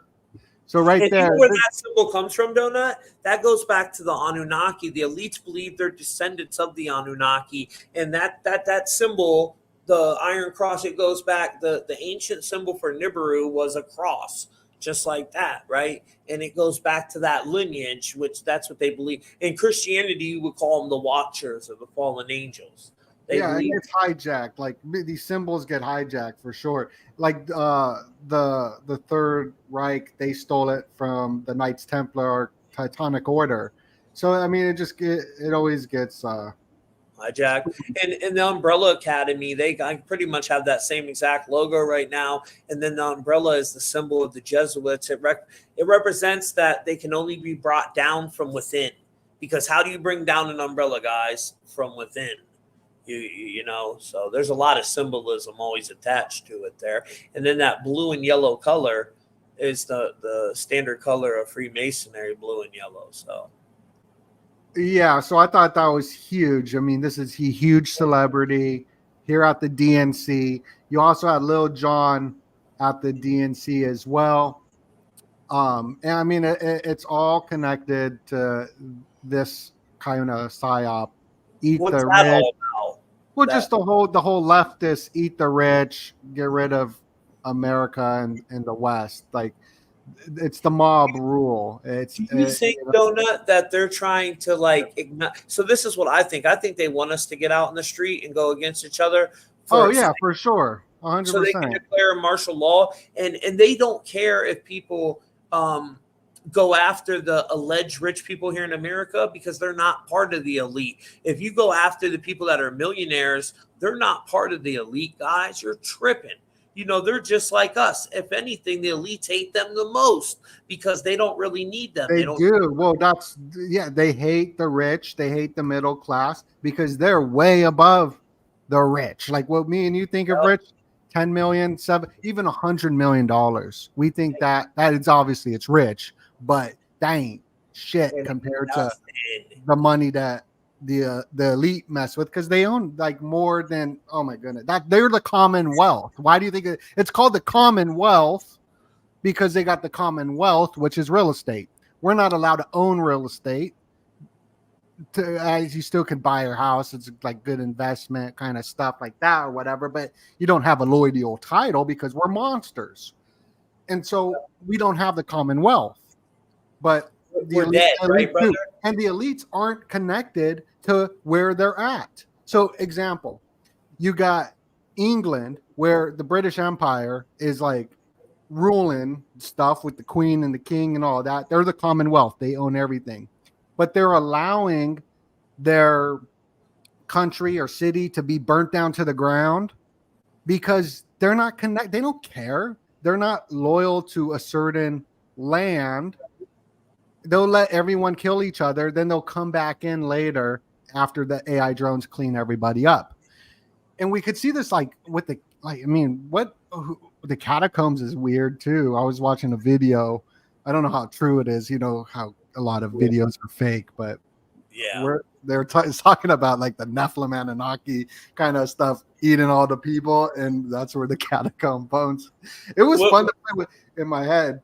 So right and there, you know where that symbol comes from, Doenut? That goes back to the Anunnaki. The elites believe they're descendants of the Anunnaki, and that symbol, the Iron Cross, it goes back. The ancient symbol for Nibiru was a cross, just like that, right? And it goes back to that lineage, which that's what they believe. In Christianity, you would call them the Watchers or the fallen angels. It gets hijacked. Like these symbols get hijacked for sure. Like the Third Reich, they stole it from the Knights Templar Teutonic Order. So I mean, it always gets hijacked. And the Umbrella Academy, I pretty much have that same exact logo right now. And then the umbrella is the symbol of the Jesuits. It represents that they can only be brought down from within. Because how do you bring down an umbrella, guys? From within. You know, so there's a lot of symbolism always attached to it there. And then that blue and yellow color is the standard color of Freemasonry, blue and yellow. So yeah, so I thought that was huge. I mean, this is a huge celebrity here at the DNC. You also had Lil Jon at the DNC as well. And I mean, it's all connected to this kind of psyop. Eat what's the that rich. all about? Well, just the whole leftist, eat the rich, get rid of America and the West. Like It's the mob rule. It's Do you think, Donut, that they're trying to like ignite? So this is what I think. I think they want us to get out in the street and go against each other oh for yeah, for sure, so they can 100%. declare martial law, and they don't care if people go after the alleged rich people here in America because they're not part of the elite. If you go after the people that are millionaires, they're not part of the elite, guys. You're tripping. They're just like us. If anything, the elites hate them the most because they don't really need them. They They don't. do. Well, they hate the rich. They hate the middle class because they're way above the rich. Like what me and you think of rich, 10 million, even $100 million. We think that is obviously it's rich, but that ain't shit compared to the money that the elite mess with because they own like more than, oh my goodness, that they're the Commonwealth. Why do you think it's called the Commonwealth? Because they got the Commonwealth, which is real estate. We're not allowed to own real estate. You still can buy your house. It's like good investment kind of stuff like that or whatever, but you don't have a loyal title because we're monsters. And so we don't have the Commonwealth. But we're dead, right, brother? And the elites aren't connected to where they're at. So example, you got England, where the British Empire is like ruling stuff with the Queen and the King and all that. They're the Commonwealth. They own everything. But they're allowing their country or city to be burnt down to the ground because they're not connected. They don't care. They're not loyal to a certain land. They'll let everyone kill each other. Then they'll come back in later after the AI drones clean everybody up. And we could see this like with the, like, I mean, the catacombs is weird too. I was watching a video. I don't know how true it is. You know how a lot of videos are fake, but they're talking about like the Nephilim Anunnaki kind of stuff eating all the people, and that's where the catacomb bones. It was fun to play with in my head.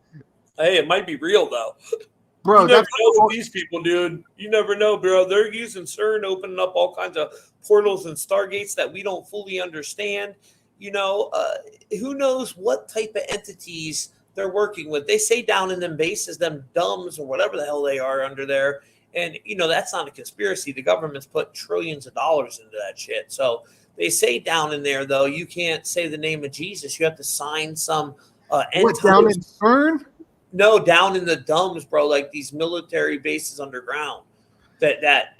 Hey, it might be real though. Bro, you never know with these people, dude. You never know, bro. They're using CERN, opening up all kinds of portals and stargates that we don't fully understand. Who knows what type of entities they're working with. They say down in them bases, them dumbs or whatever the hell they are under there. And, that's not a conspiracy. The government's put trillions of dollars into that shit. So they say down in there, though, you can't say the name of Jesus. You have to sign some down in CERN? No, down in the dumbs, bro, like these military bases underground. That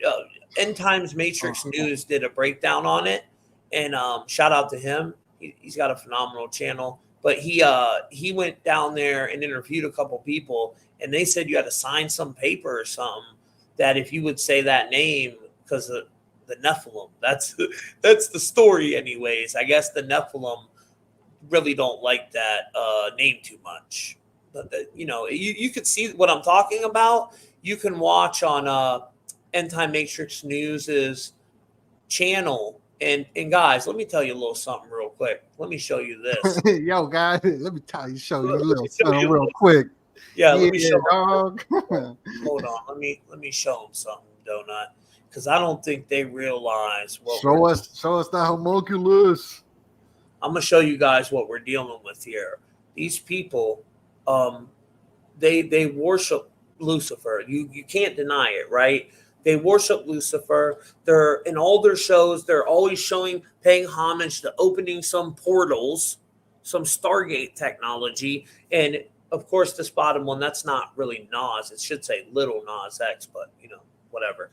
End Times Matrix News did a breakdown on it, and shout out to him. He's got a phenomenal channel. But he went down there and interviewed a couple people, and they said you had to sign some paper or something that if you would say that name, because of the Nephilim, that's the story, anyways. I guess the Nephilim really don't like that name too much. But you could see what I'm talking about. You can watch on End Time Matrix News's channel. And guys, let me tell you a little something real quick. Let me show you this. Yo, guys, let me show you a little something real quick. Yeah, let me show dog. Hold on, let me show them something, Donut, because I don't think they realize what. Show us the homunculus. I'm gonna show you guys what we're dealing with here. These people, they worship Lucifer. You can't deny it, right? They worship Lucifer. They're in all their shows. They're always paying homage to opening some portals, some Stargate technology. And of course, this bottom one, that's not really Nas. It should say Little Nas X, but whatever.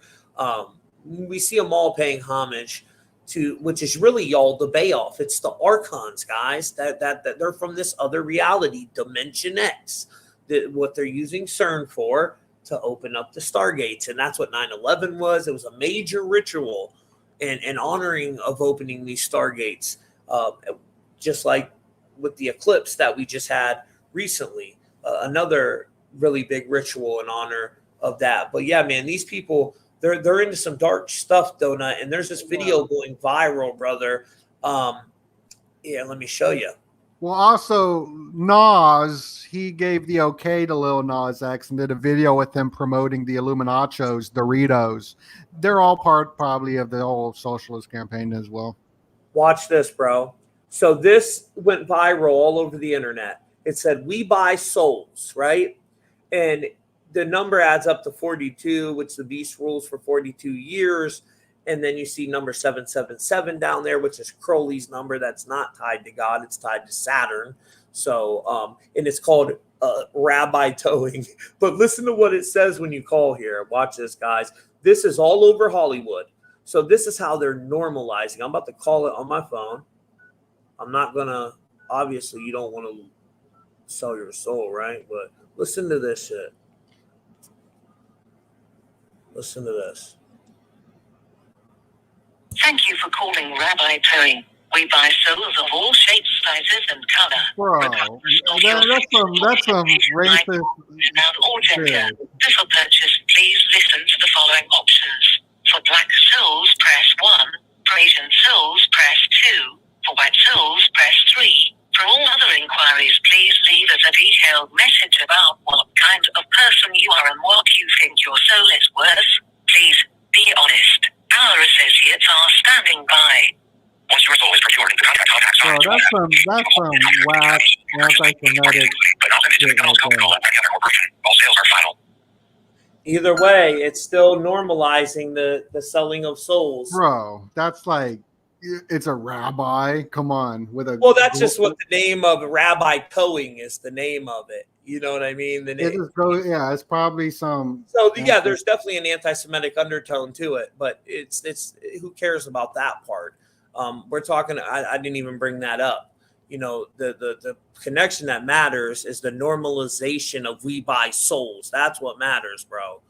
We see them all paying homage to, which is really y'all the Bayoff. It's the Archons, guys. That they're from this other reality, Dimension X. What they're using CERN for, to open up the stargates. And that's what 9/11 was. It was a major ritual and honoring of opening these stargates, just like with the eclipse that we just had recently, another really big ritual in honor of that. But yeah, man, these people, they're into some dark stuff, Donut. And there's this video going viral, brother. Yeah, let me show you. Well, also Nas, he gave the okay to Lil Nas X and did a video with him promoting the Illuminachos, Doritos. They're all part probably of the whole socialist campaign as well. Watch this, bro. So this went viral all over the internet. it said, we buy souls, right? And the number adds up to 42, which the beast rules for 42 years. And then you see number 777 down there, which is Crowley's number. That's not tied to God. It's tied to Saturn. So, and it's called rabbi towing. But listen to what it says when you call here. Watch this, guys. This is all over Hollywood. So this is how they're normalizing. I'm about to call it on my phone. I'm not going to, obviously, you don't want to sell your soul, right? But listen to this shit. Listen to this. Thank you for calling Rabbi Towing. We buy souls of all shapes, sizes, and color. Bro, that's some racist shit. For purchase, please listen to the following options. For black souls, press 1. For Asian souls, press 2. For white souls, press 3. For all other inquiries, please leave us a detailed message about what kind of person you are and what you think your soul is worth. Please be honest. Our associates are standing by. Once your soul is procured, the contract contacts that's some whack anti-Semitic shit right there. All sales are final. Either way, it's still normalizing the selling of souls. Bro, that's like, it's a rabbi. Come on, with a. Well, that's just what the name of rabbi towing is. The name of it. You know what I mean? The name. Yeah, it's probably some. So yeah, there's definitely an anti-Semitic undertone to it, but it's who cares about that part? We're talking. I didn't even bring that up. You know, the connection that matters is the normalization of we buy souls. That's what matters, bro.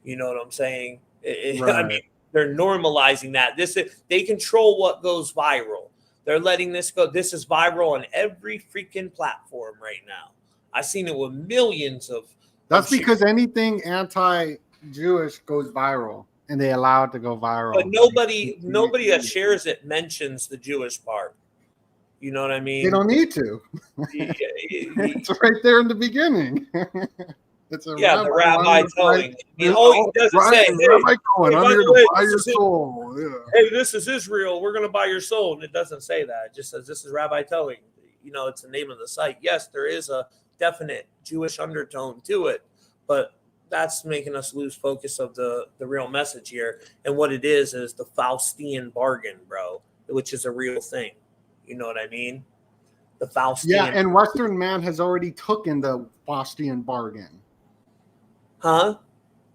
You know what I'm saying? Right. I mean, they're normalizing that. They control what goes viral. They're letting this go. This is viral on every freaking platform right now. I've seen it with millions of. That's because anything anti-Jewish goes viral, and they allow it to go viral. But nobody that shares it mentions the Jewish part. You know what I mean? They don't need to. It's right there in the beginning. It's a the rabbi telling. He doesn't say, "Hey, Rabbi Cohen, I'm here to buy your soul." Yeah. Hey, this is Israel. We're going to buy your soul, and it doesn't say that. It just says this is Rabbi telling. You know, it's the name of the site. Yes, there is a definite Jewish undertone to it, but that's making us lose focus of the real message here. And what it is the Faustian bargain, bro, which is a real thing. You know what I mean? The Faustian. Yeah, and Western man has already taken the Faustian bargain. Huh?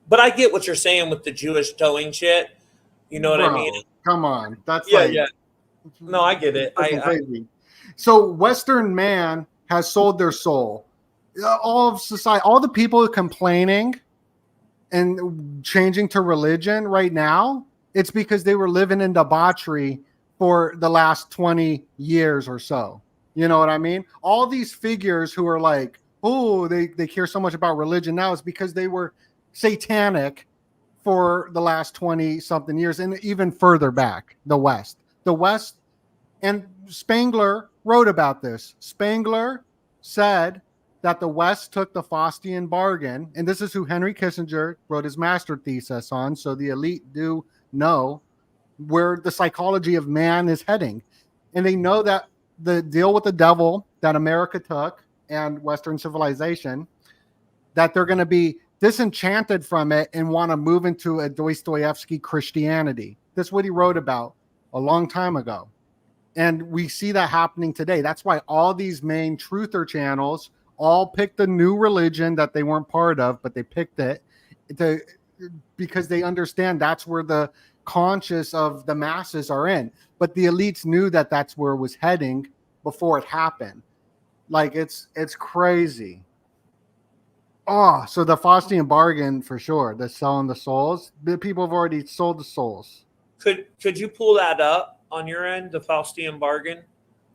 But I get what you're saying with the Jewish towing shit. You know what I mean? Come on. That's yeah. No, I get it. Crazy. So Western man has sold their soul. All of society, all the people complaining and changing to religion right now, it's because they were living in debauchery for the last 20 years or so. You know what I mean? All these figures who are like, oh, they care so much about religion now is because they were satanic for the last 20 something years, and even further back, the West, and Spengler wrote about this. Spengler said that the West took the Faustian bargain, and this is who Henry Kissinger wrote his master thesis on, so the elite do know where the psychology of man is heading. And they know that the deal with the devil that America took and Western civilization, that they're going to be disenchanted from it and want to move into a Dostoevsky Christianity. That's what he wrote about a long time ago. And we see that happening today. That's why all these main truther channels all picked a new religion that they weren't part of, but they picked it because they understand that's where the conscious of the masses are in. But the elites knew that that's where it was heading before it happened. Like, it's crazy. Oh, so the Faustian bargain for sure. They're selling the souls. The people have already sold the souls. Could you pull that up on your end, the Faustian bargain?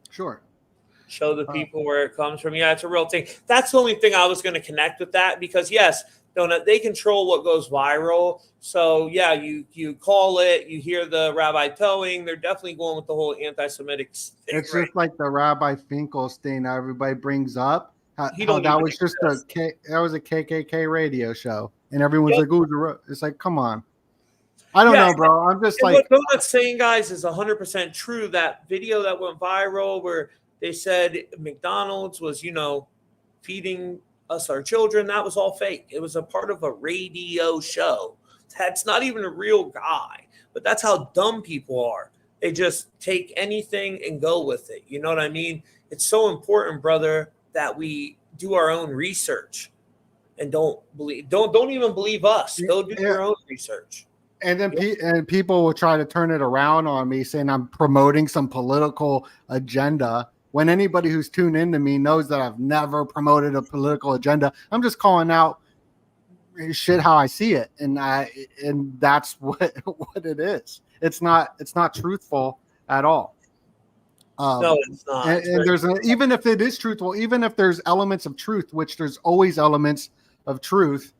Sure. Show the people where it comes from. Yeah, it's a real thing. That's the only thing I was going to connect with that, because yes, Doenut, they control what goes viral. So yeah, you call it, you hear the rabbi towing. They're definitely going with the whole anti-Semitic thing. It's just like the Rabbi Finkelstein that everybody brings up. That was just that was a KKK radio show, and everyone's like, "Oh, it's like, come on." I don't know, bro. I'm just like, what Doenut's saying, guys, is 100% true. That video that went viral where they said McDonald's was, feeding us our children, that was all fake. It was a part of a radio show. That's not even a real guy. But that's how dumb people are. They just take anything and go with it. You know what I mean? It's so important, brother, that we do our own research and don't even believe us. Go do your own research. And then and people will try to turn it around on me, saying I'm promoting some political agenda. When anybody who's tuned into me knows that I've never promoted a political agenda. I'm just calling out shit how I see it, and that's what it is. It's not truthful at all. No, it's not. And there's even if it is truthful, even if there's elements of truth, which there's always elements of truth.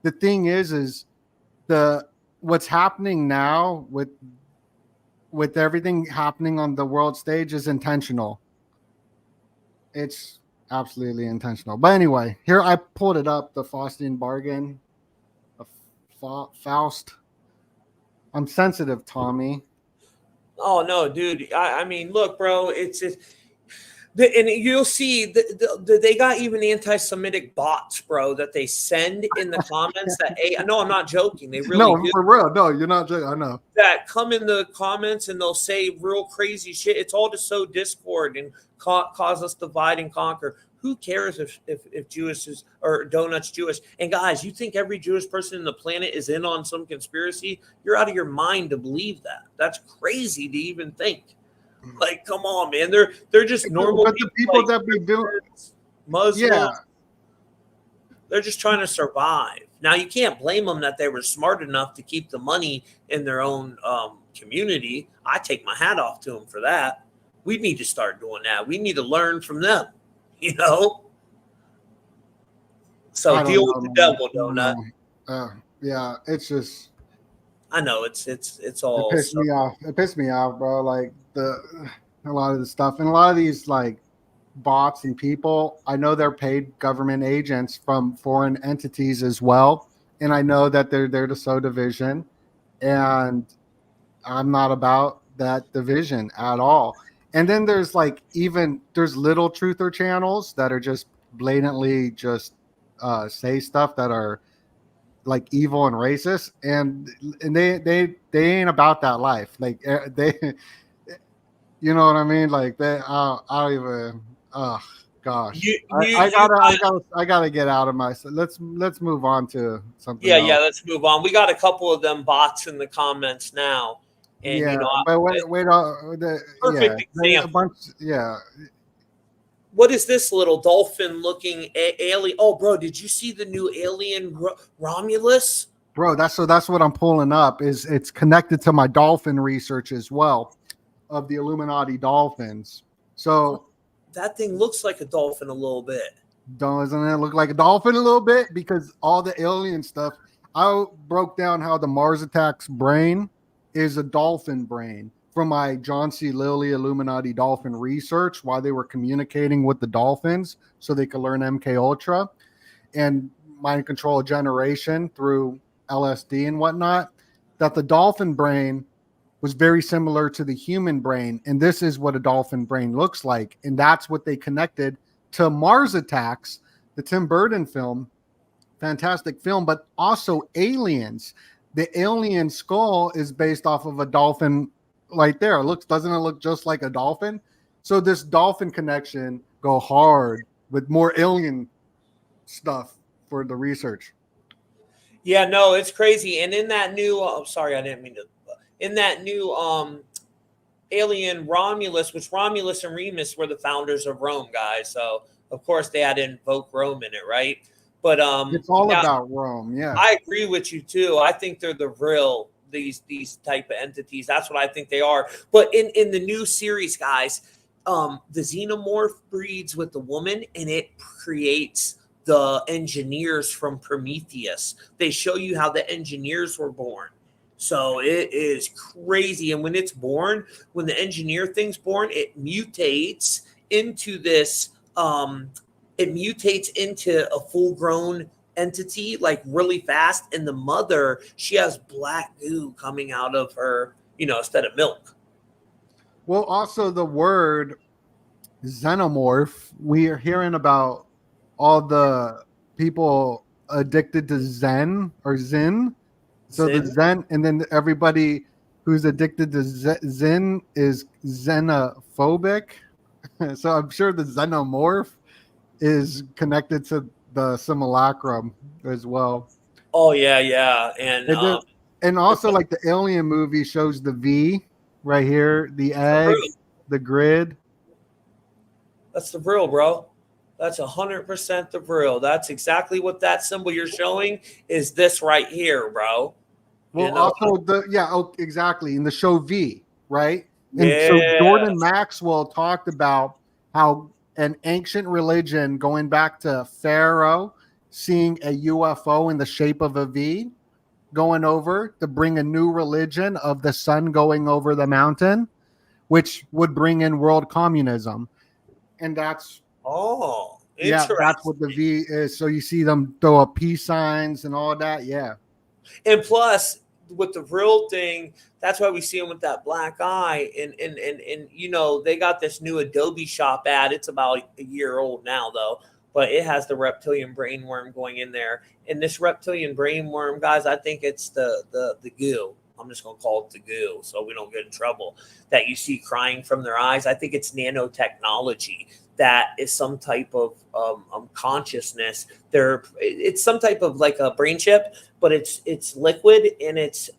The thing is what's happening now with everything happening on the world stage is intentional. It's absolutely intentional. But anyway, here I pulled it up, the Faustian bargain. Faust. I'm sensitive, Tommy. Oh no, dude. I mean, look, bro. And you'll see they got even anti-Semitic bots, bro, that they send in the comments. No, I'm not joking. They really do. For real. No, you're not joking. I know that come in the comments and they'll say real crazy shit. It's all to sow discord and cause us divide and conquer. Who cares if Jewish is or Doenut's Jewish? And guys, you think every Jewish person in the planet is in on some conspiracy? You're out of your mind to believe that. That's crazy to even think. Like, come on, man. They're just normal but the people like that be doing Muslims. Yeah. They're just trying to survive. Now you can't blame them that they were smart enough to keep the money in their own community. I take my hat off to them for that. We need to start doing that. We need to learn from them. You know, so deal with the devil, Doenut. Yeah, it's just. I know it's all. It pissed me off, bro. Like a lot of the stuff and a lot of these like bots and people. I know they're paid government agents from foreign entities as well, and I know that they're there to sow division, and I'm not about that division at all. And then there's little truther channels that are just blatantly just say stuff that are like evil and racist, and they ain't about that life. Like they, you know what I mean? Like they, I don't even. Oh gosh, I gotta get out of my. Let's move on to something. Yeah, let's move on. We got a couple of them bots in the comments now. And, but perfect example. What is this little dolphin-looking alien? Oh, bro, did you see the new alien Romulus? Bro, that's what I'm pulling up. It's connected to my dolphin research as well, of the Illuminati dolphins. So that thing looks like a dolphin a little bit. Doesn't it look like a dolphin a little bit? Because all the alien stuff. I broke down how the Mars Attacks brain is a dolphin brain from my John C. Lilly Illuminati dolphin research while they were communicating with the dolphins so they could learn MK Ultra and mind control generation through LSD and whatnot, that the dolphin brain was very similar to the human brain. And this is what a dolphin brain looks like. And that's what they connected to Mars Attacks, the Tim Burton film, fantastic film, but also Aliens. The alien skull is based off of a dolphin right there. Doesn't it look just like a dolphin? So this dolphin connection go hard with more alien stuff for the research. Yeah, no, it's crazy. And in that new, sorry, I didn't mean to. In that new alien Romulus, which Romulus and Remus were the founders of Rome, guys. So of course they had to invoke Rome in it, right? But it's all about Rome. Yeah, I agree with you too. I think they're the real these type of entities. That's what I think they are. But in the new series, guys, the xenomorph breeds with the woman, and it creates the engineers from Prometheus. They show you how the engineers were born. So it is crazy. And when it's born, when the engineer thing's born, it mutates into this. It mutates into a full-grown entity like really fast. And the mother, she has black goo coming out of her, instead of milk. Well, also the word xenomorph, we are hearing about all the people addicted to Zen or Zen. So the Sin? Zen, and then everybody who's addicted to Zen is xenophobic. So I'm sure the xenomorph is connected to the simulacrum as well. Oh yeah, yeah. And And, and also, like the Alien movie shows the V right here, the egg, the grid. that's the Vril, bro. That's 100% the Vril. That's exactly what that symbol you're showing is this right here, bro. You Well, know? also exactly in the show V, right? And so Yeah. Jordan Maxwell talked about how an ancient religion going back to Pharaoh seeing a UFO in the shape of a V going over to bring a new religion of the sun going over the mountain, which would bring in world communism. And Oh, that's what the interesting. V is. So you see them throw up peace signs and all that. Yeah. And plus, with the Vril thing, that's why we see him with that black eye. And you know, they got this new Adobe Shop ad. It's about a year old now, though. But it has the reptilian brainworm going in there. And this reptilian brainworm, guys, I think it's the goo. I'm just gonna call it the goo, so we don't get in trouble. That you see crying from their eyes. I think it's nanotechnology that is some type of consciousness. It's some type of like a brain chip, but it's liquid and it's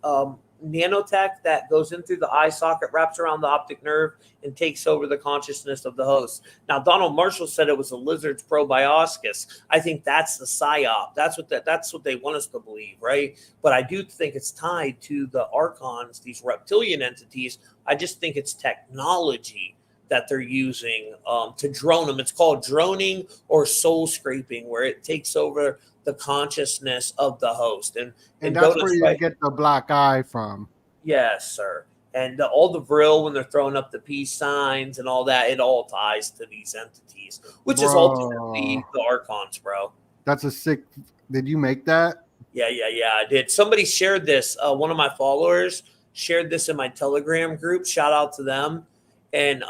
nanotech that goes in through the eye socket, wraps around the optic nerve, and takes over the consciousness of the host. Now, Donald Marshall said it was a lizard's proboscis. I think that's the psyop. That's what they want us to believe, right? But I do think it's tied to the Archons, these reptilian entities. I just think it's technology that they're using to drone them. It's called droning or soul scraping, where it takes over the consciousness of the host. And And that's where Donut's you right. get the black eye from. Yes, sir. And all the Vril, when they're throwing up the peace signs and all that, it all ties to these entities, which is Bro, ultimately the Archons, bro. that's a sick. Did you make that? Yeah. I did. Somebody shared this. One of my followers shared this in my Telegram group. Shout out to them. And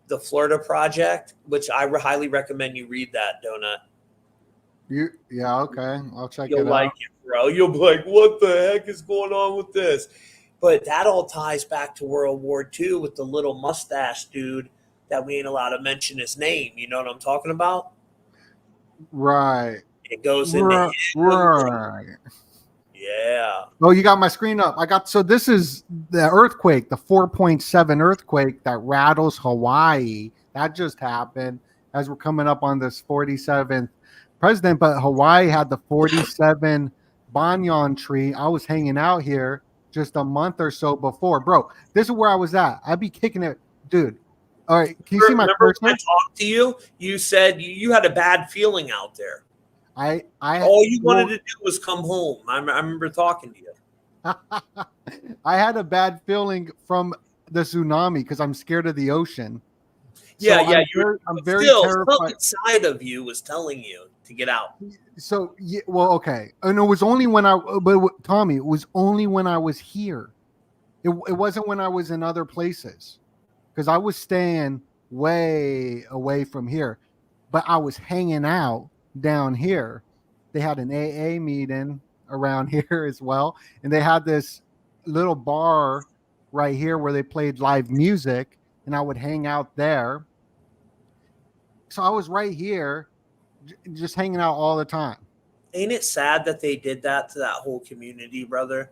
the Florida Project, which I highly recommend you read that, Donut. Yeah, okay. I'll check You'll it like out. it, bro. You'll be like, what the heck is going on with this? But that all ties back to World War II with the little mustache dude that we ain't allowed to mention his name. You know what I'm talking about? Right. It goes into Right. him. Right. Yeah. Oh, you got my screen up. So this is the earthquake, the 4.7 earthquake that rattles Hawaii. That just happened as we're coming up on this 47th president. But Hawaii had the 47 banyan tree. I was hanging out here just a month or so before. Bro, this is where I was at. I'd be kicking it. Dude. All right. Can you see my Remember when I cursor? talked to you? You said you had a bad feeling out there. I All you wanted well, to do was come home. I remember talking to you. I had a bad feeling from the tsunami because I'm scared of the ocean. Yeah, So yeah. I'm But very still, something terrified. inside of you was telling you to get out. So yeah, well, okay, and it was only when Tommy, it was only when I was here. It wasn't when I was in other places because I was staying way away from here, but I was hanging out down here. They had an AA meeting around here as well, and they had this little bar right here where they played live music, and I would hang out there. So I was right here, just hanging out all the time. Ain't it sad that they did that to that whole community, brother?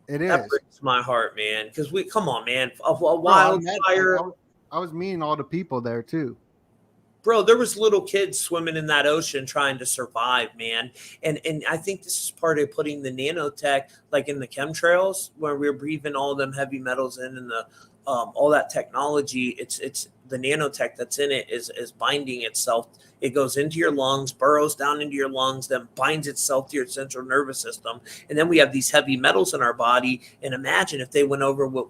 It That is, breaks my heart, man. Because come on, man, a bro. wildfire. I was meeting all the people there too. Bro, there was little kids swimming in that ocean trying to survive, man. And I think this is part of putting the nanotech, like in the chemtrails, where we're breathing all them heavy metals in, and the all that technology. It's the nanotech that's in it is binding itself. It goes into your lungs, burrows down into your lungs, then binds itself to your central nervous system, and then we have these heavy metals in our body. And imagine if they went over with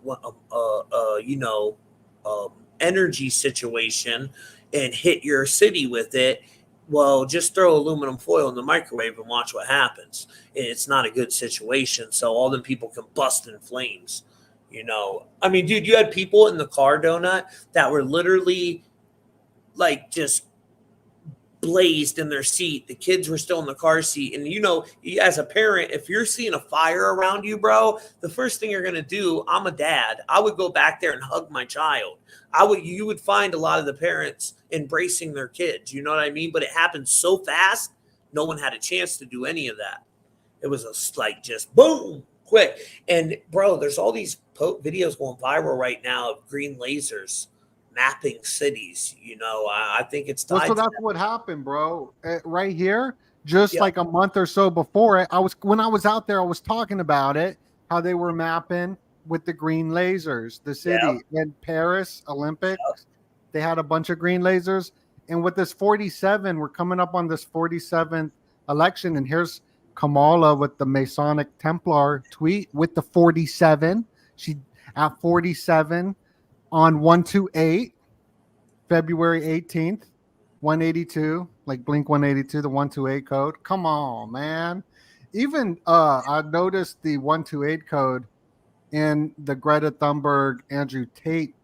energy situation and hit your city with it. Well, just throw aluminum foil in the microwave and watch what happens. It's not a good situation. So all them people can bust in flames. I mean, dude, you had people in the car, Donut, that were literally like just blazed in their seat. The kids were still in the car seat. And, you know, as a parent, if you're seeing a fire around you, bro, the first thing you're going to do, I'm a dad, I would go back there and hug my child. You would find a lot of the parents embracing their kids. You know what I mean? But it happened so fast, no one had a chance to do any of that. It was like just boom, quick. And bro, there's all these videos going viral right now of green lasers mapping cities. You know, I think it's tied. Well, so that's what happened, bro. Right here, just like a month or so before it, when I was out there, I was talking about it, how they were mapping with the green lasers, the city in Paris Olympics. They had a bunch of green lasers, and with this 47, we're coming up on this 47th election, and here's Kamala with the Masonic Templar tweet with the 47. She at 47 on 128, February 18th, 182, like Blink 182, the 128 code. Come on, man. Even I noticed the 128 code in the Greta Thunberg Andrew Tate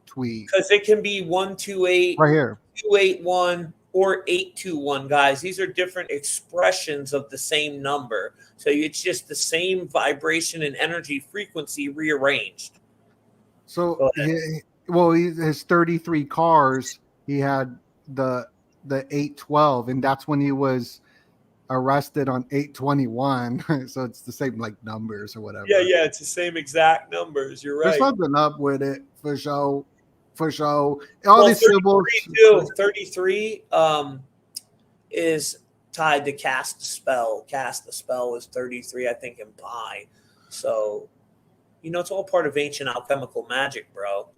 tweet. Because it can be 128 right here, 281 or 821, guys. These are different expressions of the same number. So it's just the same vibration and energy frequency rearranged. So his 33 cars, he had the 812, and that's when he was arrested on 821. So it's the same like numbers or whatever. Yeah, it's the same exact numbers. You're right. There's something up with it for sure. All these symbols. 33 is tied to cast a spell. Cast a spell is 33, I think, in pi. So, you know, it's all part of ancient alchemical magic, bro.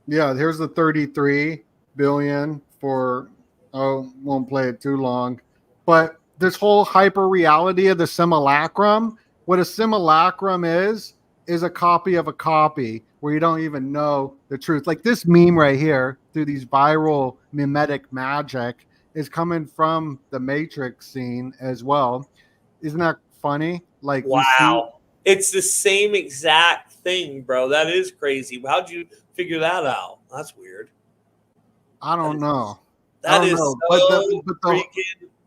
Yeah, here's the 33 billion for, won't play it too long. But this whole hyper reality of the simulacrum, what a simulacrum is a copy of a copy where you don't even know the truth. Like this meme right here, through these viral mimetic magic, is coming from the Matrix scene as well. Isn't that funny? Like, wow. It's the same exact thing, bro. That is crazy. How'd you figure that out? That's weird. I don't know. That is so freaking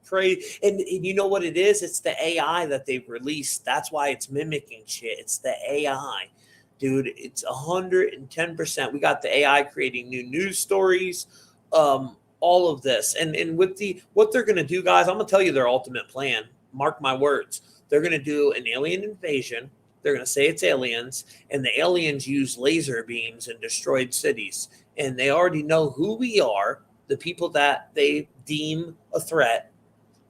crazy. And you know what it is? It's the AI that they've released. That's why it's mimicking shit. It's the AI. Dude, it's 110%. We got the AI creating new news stories, all of this. And with what they're going to do, guys, I'm going to tell you their ultimate plan. Mark my words. They're going to do an alien invasion. They're going to say it's aliens, and the aliens use laser beams and destroyed cities. And they already know who we are, the people that they deem a threat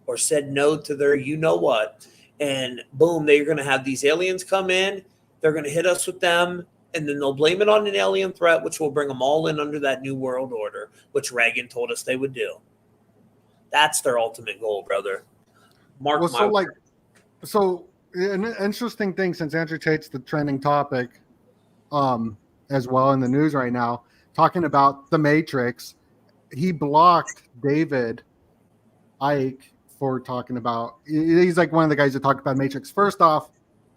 or said no to their you-know-what. And boom, they're going to have these aliens come in. They're going to hit us with them, and then they'll blame it on an alien threat, which will bring them all in under that new world order, which Reagan told us they would do. That's their ultimate goal, brother. Mark my words. So an interesting thing, since Andrew Tate's the trending topic as well in the news right now, talking about the Matrix, he blocked David Icke for talking about, he's like one of the guys that talked about Matrix. First off,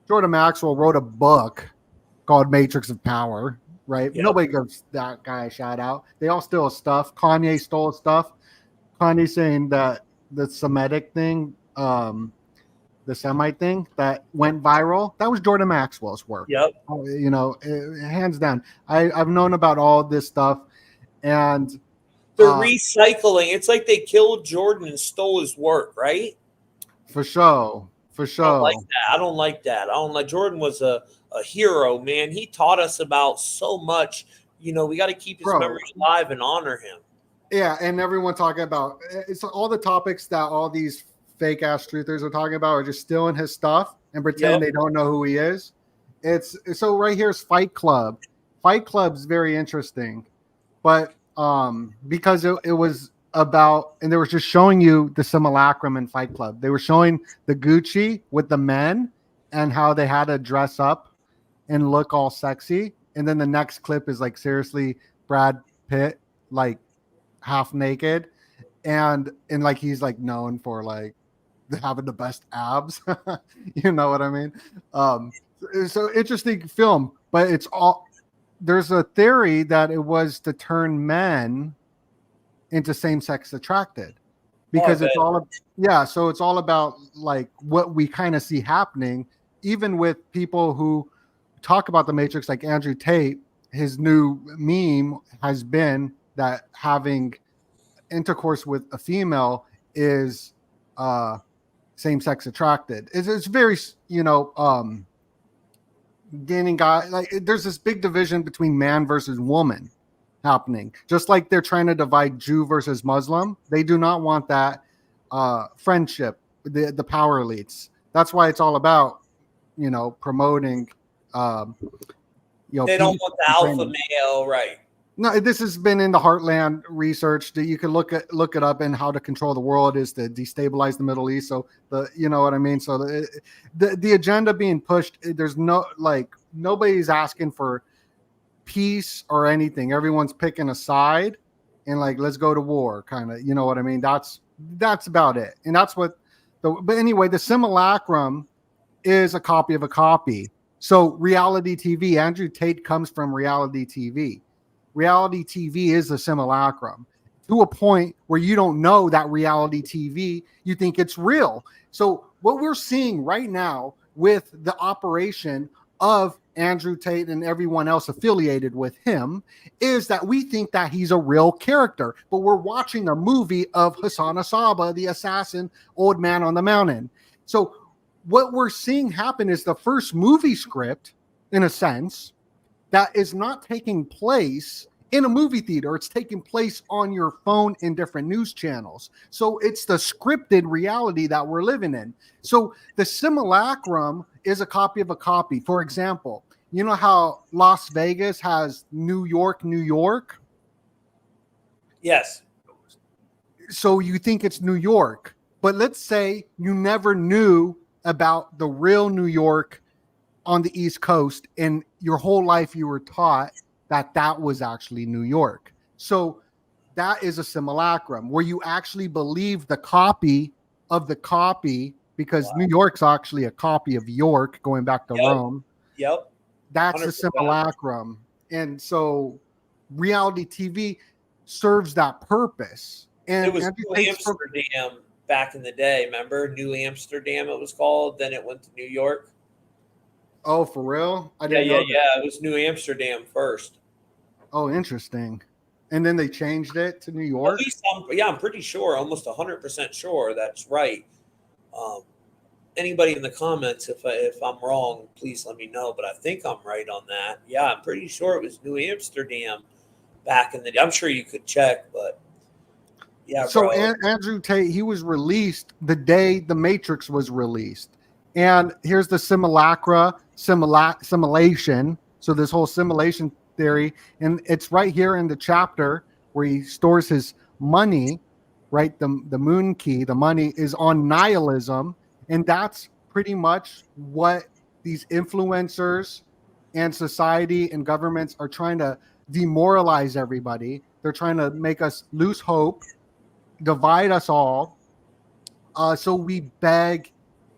Jordan Maxwell wrote a book called Matrix of Power, right? Yep. Nobody gives that guy a shout out. They all steal his stuff. Kanye stole his stuff. Kanye saying that the Semitic thing, the Semite thing that went viral, that was Jordan Maxwell's work. Yep. You know, hands down. I've known about all this stuff, and they're recycling. It's like they killed Jordan and stole his work, right? For sure. I don't like that. Jordan was a hero, man. He taught us about so much. You know, we got to keep his memory alive and honor him. Yeah, and everyone talking about it's all the topics that all these fake ass truthers are talking about are just stealing his stuff and pretend they don't know who he is. It's so right here's Fight Club. Fight Club's very interesting, but because it was about, and they were just showing you the simulacrum in Fight Club. They were showing the Gucci with the men and how they had to dress up and look all sexy. And then the next clip is like seriously Brad Pitt like half naked, and like he's like known for like having the best abs. You know what I mean? So interesting film, but it's all, there's a theory that it was to turn men into same-sex attracted, because it's all so it's all about like what we kind of see happening, even with people who talk about the Matrix, like Andrew Tate. His new meme has been that having intercourse with a female is same-sex attracted. It's very, gaining guy, like there's this big division between man versus woman happening, just like they're trying to divide Jew versus Muslim. They do not want that friendship, the power elites. That's why it's all about promoting they don't want the alpha male, right? No, this has been in the Heartland research that you can look it up, and how to control the world is to destabilize the Middle East. So you know what I mean? So the agenda being pushed, there's nobody's asking for peace or anything. Everyone's picking a side and like, let's go to war, kind of, you know what I mean? That's about it. And that's what but anyway, the Simulacrum is a copy of a copy. So reality TV, Andrew Tate comes from reality TV. Reality TV is a simulacrum to a point where you don't know that reality TV, you think it's real. So what we're seeing right now with the operation of Andrew Tate and everyone else affiliated with him is that we think that he's a real character, but we're watching a movie of Hassan Asaba, the assassin, Old Man on the Mountain. So what we're seeing happen is the first movie script, in a sense, that is not taking place in a movie theater. It's taking place on your phone in different news channels. So it's the scripted reality that we're living in. So the Simulacrum is a copy of a copy. For example, you know how Las Vegas has New York, New York? Yes. So you think it's New York, but let's say you never knew about the real New York on the East Coast, and your whole life you were taught that was actually New York. So that is a simulacrum where you actually believe the copy of the copy, because New York's actually a copy of York, going back to Rome. Yep. That's 100%. A simulacrum. And so reality TV serves that purpose. And it was New Amsterdam back in the day. Remember New Amsterdam it was called, then it went to New York. Oh, for real? I didn't know that. Yeah. It was New Amsterdam first. Oh, interesting. And then they changed it to New York? At least I'm pretty sure, almost 100% sure that's right. Anybody in the comments, if I'm wrong, please let me know. But I think I'm right on that. Yeah, I'm pretty sure it was New Amsterdam back in the day. I'm sure you could check, but yeah. So Andrew Tate, he was released the day The Matrix was released. And here's the simulacra, simulation. So this whole simulation theory, and it's right here in the chapter where he stores his money, right? The moon key, the money is on nihilism. And that's pretty much what these influencers and society and governments are trying to demoralize everybody. They're trying to make us lose hope, divide us all. So we beg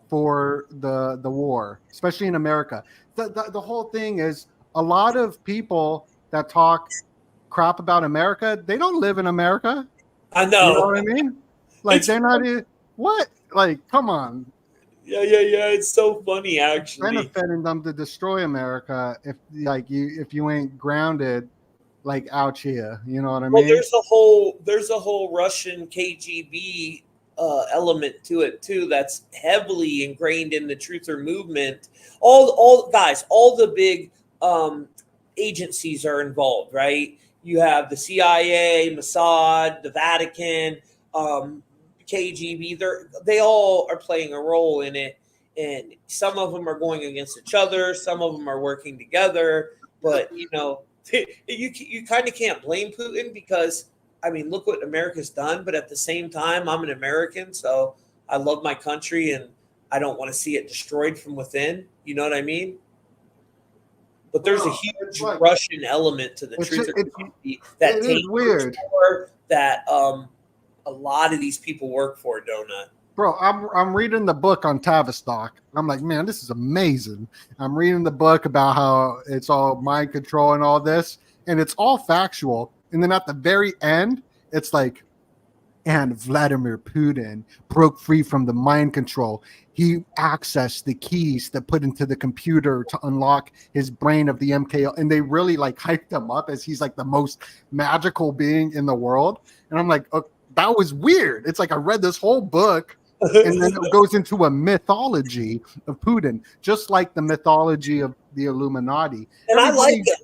for the war, especially in America. The whole thing is, a lot of people that talk crap about America, they don't live in America. I know. You know what I mean? Like, they're not what? Like, come on. Yeah. It's so funny, actually. Benefiting them to destroy America if you ain't grounded, like out here. You know what I mean? Well, there's a whole Russian KGB element to it too that's heavily ingrained in the truther movement. All the big agencies are involved, right? You have the CIA, Mossad, the Vatican, KGB. They all are playing a role in it, and some of them are going against each other, some of them are working together. But you kind of can't blame Putin, because I mean, look what America's done. But at the same time, I'm an American, so I love my country and I don't want to see it destroyed from within. You know what I mean? But there's a huge Russian element to the truth that takes weird. That a lot of these people work for, Doenut. Bro, I'm reading the book on Tavistock. I'm like, man, this is amazing. I'm reading the book about how it's all mind control and all this, and it's all factual. And then at the very end, it's like, and Vladimir Putin broke free from the mind control. He accessed the keys that put into the computer to unlock his brain of the MKO. And they really like hyped him up as he's like the most magical being in the world. And I'm like, oh, that was weird. It's like I read this whole book and then it goes into a mythology of Putin, just like the mythology of the Illuminati. And I like him.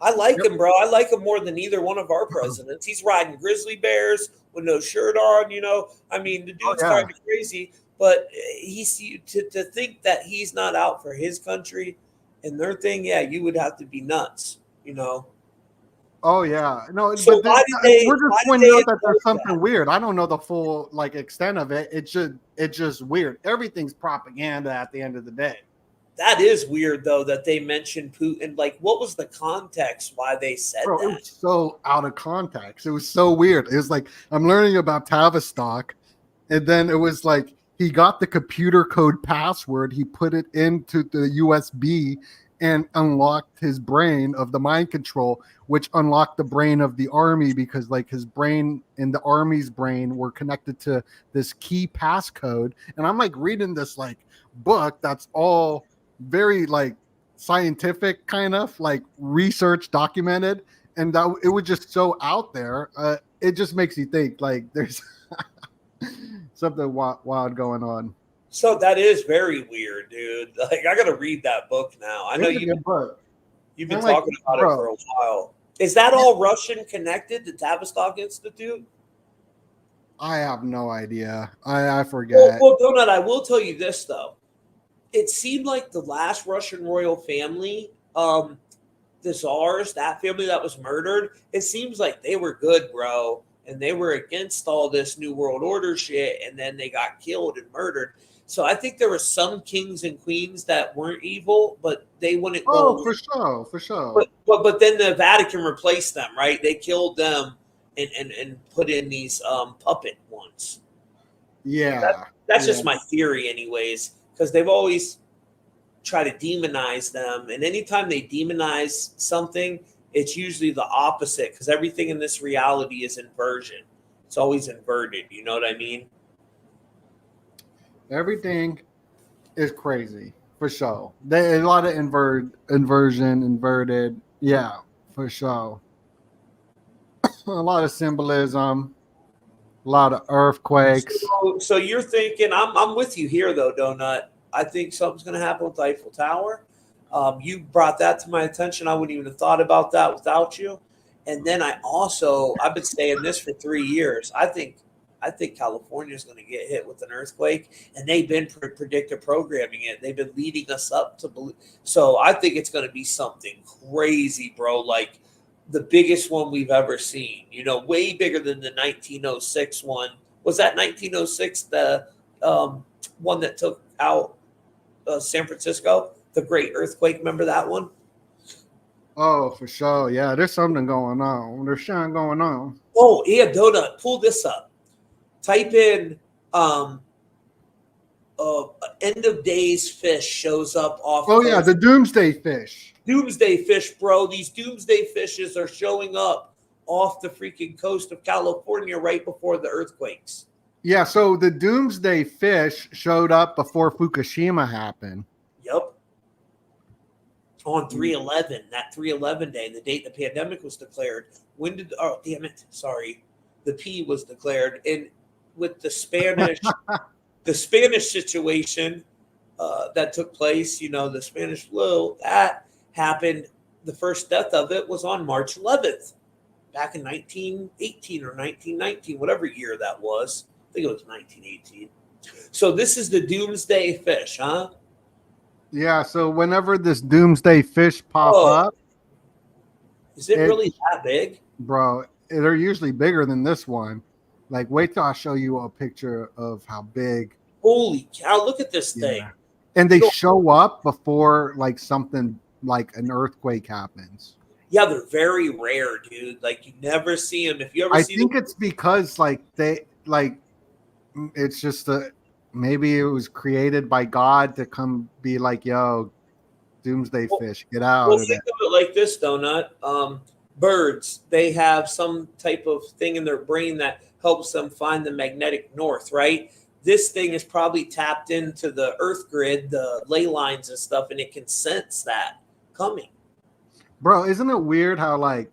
I like Yep. him, bro. I like him more than either one of our presidents. He's riding grizzly bears with no shirt on, you know. I mean, the dude's yeah. kind of crazy, but he's to think that he's not out for his country and their thing, yeah, you would have to be nuts, you know. Oh yeah, no, So but why did they? we're Why just did pointing they out that there's impose something that? weird. I don't know the full like extent of it. It's just weird. Everything's propaganda at the end of the day. That is weird, though, that they mentioned Putin. Like, what was the context why they said Bro, it that? was so out of context. It was so weird. It was like I'm learning about Tavistock, and then it was like he got the computer code password. He put it into the USB and unlocked his brain of the mind control, which unlocked the brain of the army because like his brain and the army's brain were connected to this key passcode. And I'm like reading this like book that's all very like scientific kind of like research documented, and that it was just so out there. It just makes you think like there's something wild going on. So that is very weird, dude. Like, I got to read that book now. I know It's a good book. you've been And, like, talking about bro. it for a while. Is that all Russian connected to Tavistock Institute? I have no idea. I Well, forget. Donut, I will tell you this, though. It seemed like the last Russian royal family, the Tsars, that family that was murdered, it seems like they were good, bro. And they were against all this New World Order shit, and then they got killed and murdered. So I think there were some kings and queens that weren't evil, but they wouldn't Oh, go. for sure. But then the Vatican replaced them, right? They killed them and put in these puppet ones. Yeah. That's Yeah. just my theory, anyways, because they've always tried to demonize them, and anytime they demonize something, it's usually the opposite because everything in this reality is inversion. It's always inverted. You know what I mean? Everything is crazy for sure. There's a lot of inversion, inverted. Yeah, for sure. A lot of symbolism, a lot of earthquakes. So you're thinking, I'm with you here though, Donut. I think something's going to happen with the Eiffel Tower. You brought that to my attention. I wouldn't even have thought about that without you. And then I've been saying this for 3 years. I think California is going to get hit with an earthquake, and they've been predictive programming it. They've been leading us up to believe. So I think it's going to be something crazy, bro. Like the biggest one we've ever seen. You know, way bigger than the 1906 one. Was that 1906 the one that took out San Francisco? The Great Earthquake. Remember that one? Oh, for sure. Yeah, there's something going on. There's something going on. Oh, yeah, Donut. Pull this up. Type in end of days fish shows up off. Oh, yeah, the doomsday fish. Doomsday fish, bro. These doomsday fishes are showing up off the freaking coast of California right before the earthquakes. Yeah, so the doomsday fish showed up before Fukushima happened. Yep. On 3/11, that 3/11 day, the date the pandemic was declared. When did? Oh, damn it! Sorry, the P was declared. And with the Spanish, the Spanish situation that took place, you know, the Spanish flu that happened. The first death of it was on March 11th, back in 1918 or 1919, whatever year that was. I think it was 1918. So this is the doomsday fish, huh? Yeah, so whenever this doomsday fish pop up, is it really that big? Bro, they're usually bigger than this one. Like, wait till I show you a picture of how big. Holy cow, look at this thing. And they show up before like something like an earthquake happens. Yeah, they're very rare, dude. Like you never see them. If you ever see think it's because like they like it's just maybe it was created by God to come be like, yo, doomsday fish, get out. Well, think of it like this, Donut. birds, they have some type of thing in their brain that helps them find the magnetic north, right? This thing is probably tapped into the earth grid, the ley lines and stuff, and it can sense that coming. Bro, isn't it weird how like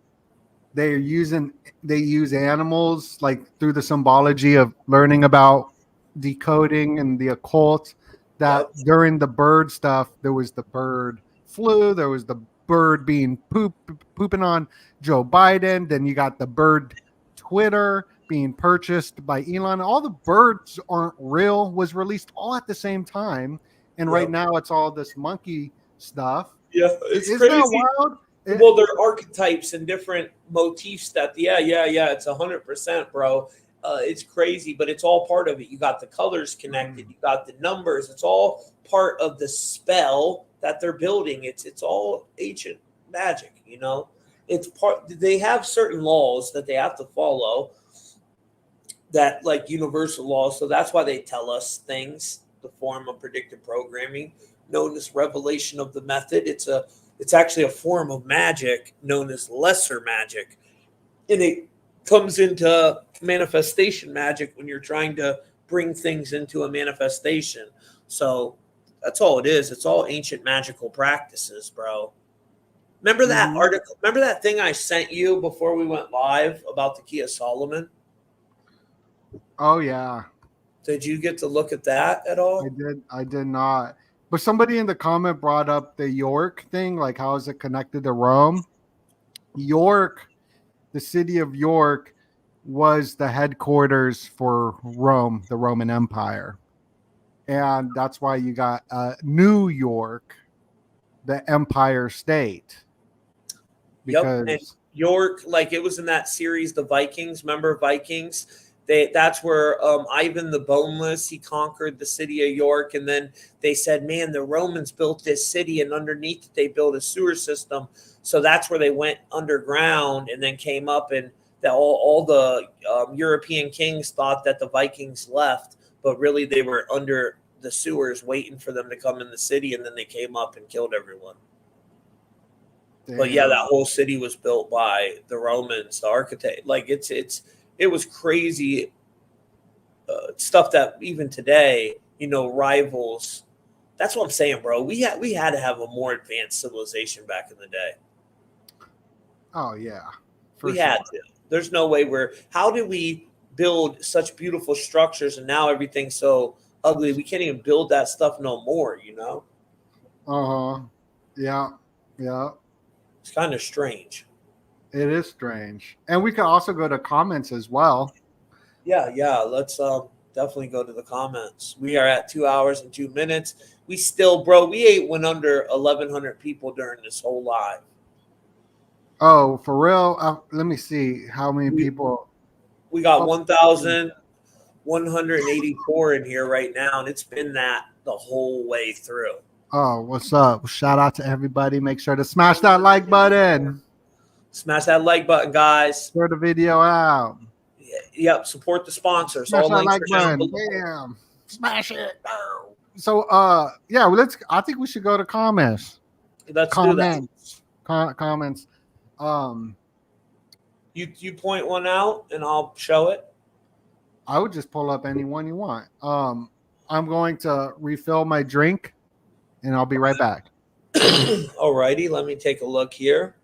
they use animals like through the symbology of learning about decoding and the occult, that Yep. during the bird stuff there was the bird flu, there was the bird being pooping on Joe Biden, then you got the bird Twitter being purchased by Elon. All the birds aren't real was released all at the same time, and right Yep. now it's all this monkey stuff. Yeah, it's Isn't that crazy. wild? Well, they're archetypes and different motifs that, yeah, it's 100%, bro. It's crazy, but it's all part of it. You got the colors connected, you got the numbers. It's all part of the spell that they're building. It's all ancient magic, you know. It's part. They have certain laws that they have to follow, that like universal laws. So that's why they tell us things. The form of predictive programming, known as revelation of the method. It's actually a form of magic known as lesser magic. And it comes into manifestation magic when you're trying to bring things into a manifestation. So that's all it is. It's all ancient magical practices, bro. Remember that article? Remember that thing I sent you before we went live about the Key of Solomon? Oh yeah. Did you get to look at that at all? I did not. But somebody in the comment brought up the York thing, like how is it connected to Rome? York, the city of York, was the headquarters for Rome, the Roman Empire. And that's why you got New York, the Empire State. Because Yep. And York, like it was in that series, The Vikings. Remember Vikings? That's where Ivan the Boneless, he conquered the city of York, and then they said, man, the Romans built this city, and underneath it they built a sewer system. So that's where they went underground and then came up, and all the European kings thought that the Vikings left, but really they were under the sewers waiting for them to come in the city, and then they came up and killed everyone. damn. But yeah, that whole city was built by the Romans, the architect. Like it was crazy stuff that even today, you know, rivals. That's what I'm saying, bro. We had to have a more advanced civilization back in the day. Oh yeah. We had to. There's no way how did we build such beautiful structures and now everything's so ugly? We can't even build that stuff no more, you know? Uh-huh. Yeah. Yeah. It's kind of strange. It is strange. And we could also go to comments as well. Yeah. Let's definitely go to the comments. We are at 2 hours and 2 minutes. We still, bro, we went under 1,100 people during this whole live. Oh, for real? Let me see how many people. We got 1,184 in here right now, and it's been that the whole way through. Oh, what's up? Shout out to everybody. Make sure to smash that like button. Smash that like button, guys. Share the video out. Yep, support the sponsors. Smash All that links like are down button. below. Bam. Smash it. So yeah, I think we should go to comments. Let's do that. Comments. You point one out and I'll show it. I would just pull up any one you want. I'm going to refill my drink and I'll be right back. Alrighty, let me take a look here.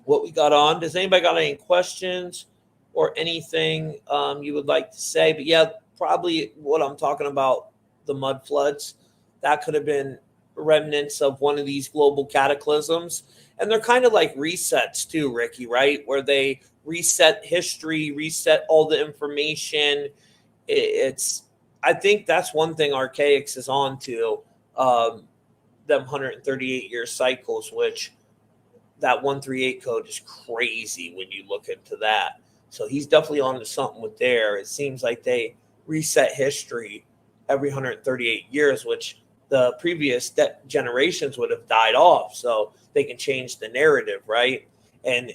What we got on. Does anybody got any questions or anything you would like to say? But yeah, probably what I'm talking about, the mud floods, that could have been remnants of one of these global cataclysms. And they're kind of like resets too, Ricky, right? Where they reset history, reset all the information. I think that's one thing Archaics is on to, them 138-year cycles, which that 138 code is crazy when you look into that. So he's definitely on to something with there. It seems like they reset history every 138 years, which the previous generations would have died off. So they can change the narrative, right? And